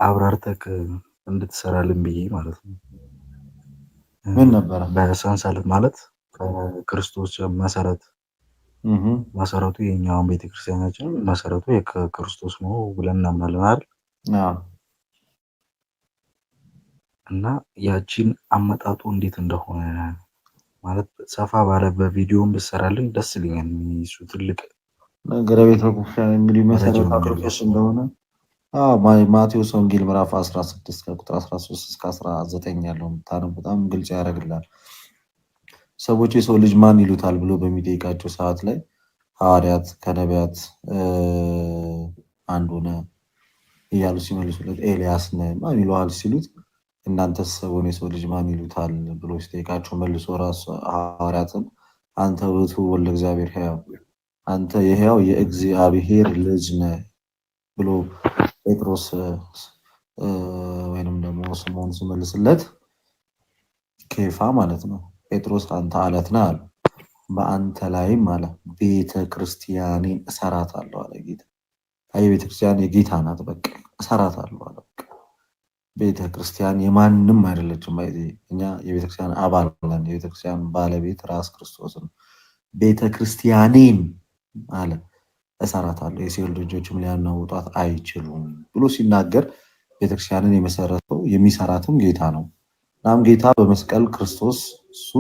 አብራርተህ እንድትሰራልን ብዬ ማለት ነው። ምን ነበረ? በሰንሰለት ማለት ከክርስቶስ መሰረቱ የኛውን ቤተክርስቲያናችን መሰረቱ የክርስቶስ ነው ብለን እናምናለን አይደል? እና ያቺን አመጣጡ እንዴት እንደሆነ ማለት ሰፋ ባለ በቪዲዮም ብሰራልን ደስ ይለኛል። እሱ ትልቅ ነገረ ቤተክርስቲያን እንግዲህ መሰረቱ ክርስቶስ እንደሆነ ማቴዎስ ወንጌል ምዕራፍ 16 ከቁጥር 13 እስከ 19 ያለው ታነው በጣም ግልጽ ያደርግላል። ሰዎች የሰው ልጅ ማን ይሉታል ብሎ በሚጠይቃቸው ሰዓት ላይ ሐዋርያት ከነቢያት አንዱ ነህ እያሉ ሲመልሱለት ኤልያስ ነህ ማን ይሉሃል ሲሉት እናንተስ ሰውን የሰው ልጅ ማን ይሉታል ብሎ ሲጠይቃቸው መልሶ ራሱ ሐዋርያትን አንተ ውእቱ ወልደ እግዚአብሔር ሕያው አንተ የሕያው የእግዚአብሔር ልጅ ነህ ብሎ ጴጥሮስ ወይንም ደግሞ ስምዖን ሲመልስለት ኬፋ ማለት ነው ጴጥሮስ አንተ አለት ነህ አለ። በአንተ ላይም አለ ቤተ ክርስቲያኔን እሰራታለሁ አለ ጌታ። አይ ቤተ ክርስቲያን የጌታ ናት፣ በቃ እሰራታለሁ አለ። ቤተ ክርስቲያን የማንም አይደለችም። እኛ የቤተ ክርስቲያን አባል ነን። የቤተ ክርስቲያን ባለቤት ራስ ክርስቶስ ነው። ቤተ ክርስቲያኔን አለ እሰራታለሁ፣ የሲኦል ደጆችም ሊያናውጧት አይችሉም ብሎ ሲናገር ቤተክርስቲያንን የመሰረተው የሚሰራትም ጌታ ነው። እናም ጌታ በመስቀል ክርስቶስ እሱ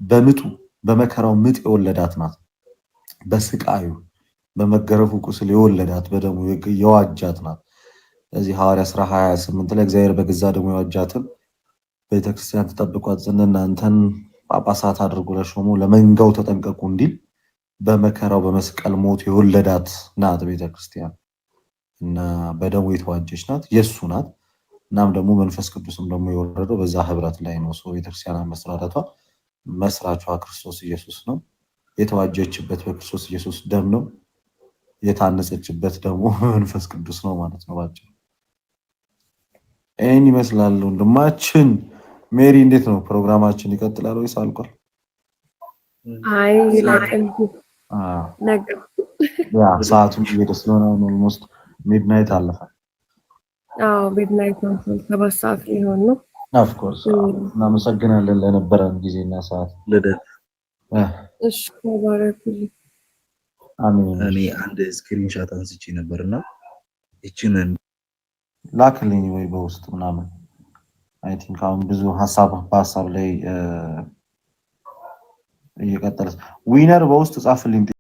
በምጡ በመከራው ምጥ የወለዳት ናት። በስቃዩ በመገረፉ ቁስል የወለዳት በደሙ የዋጃት ናት። ስለዚህ ሐዋርያ ሥራ 28 ላይ እግዚአብሔር በገዛ ደሙ የዋጃትን ቤተክርስቲያን ተጠብቋት ዘንድ እናንተን ጳጳሳት አድርጎ ለሾሙ ለመንጋው ተጠንቀቁ እንዲል በመከራው በመስቀል ሞት የወለዳት ናት ቤተክርስቲያን እና በደሙ የተዋጀች ናት፣ የሱ ናት። እናም ደግሞ መንፈስ ቅዱስም ደግሞ የወረደው በዛ ህብረት ላይ ነው። ሰው ቤተክርስቲያን መስራቷ መስራቿ ክርስቶስ ኢየሱስ ነው። የተዋጀችበት በክርስቶስ ኢየሱስ ደም ነው። የታነጸችበት ደግሞ መንፈስ ቅዱስ ነው ማለት ነው ባጭሩ። ይህን ይመስላል ወንድማችን። ሜሪ እንዴት ነው ፕሮግራማችን ይቀጥላል ወይስ አልቋል? አይ ነገር ሰዓቱም እየሄደ ስለሆነ ኦልሞስት ሚድናይት አለፈ። ሚድናይት ነው፣ 7 ሰዓት ሊሆን ነው። ኦፍኮርስ እናመሰግናለን ለነበረን ጊዜና ሰዓት። ልደት እሺ ተባረኩልኝ። አሜን። እኔ አንድ ስክሪንሻት አንስቼ ነበርና እቺን ላክልኝ ወይ በውስጥ ምናምን። አይ ቲንክ አሁን ብዙ በሀሳብ ላይ እየቀጠለ ዊነር በውስጥ ጻፍልኝ።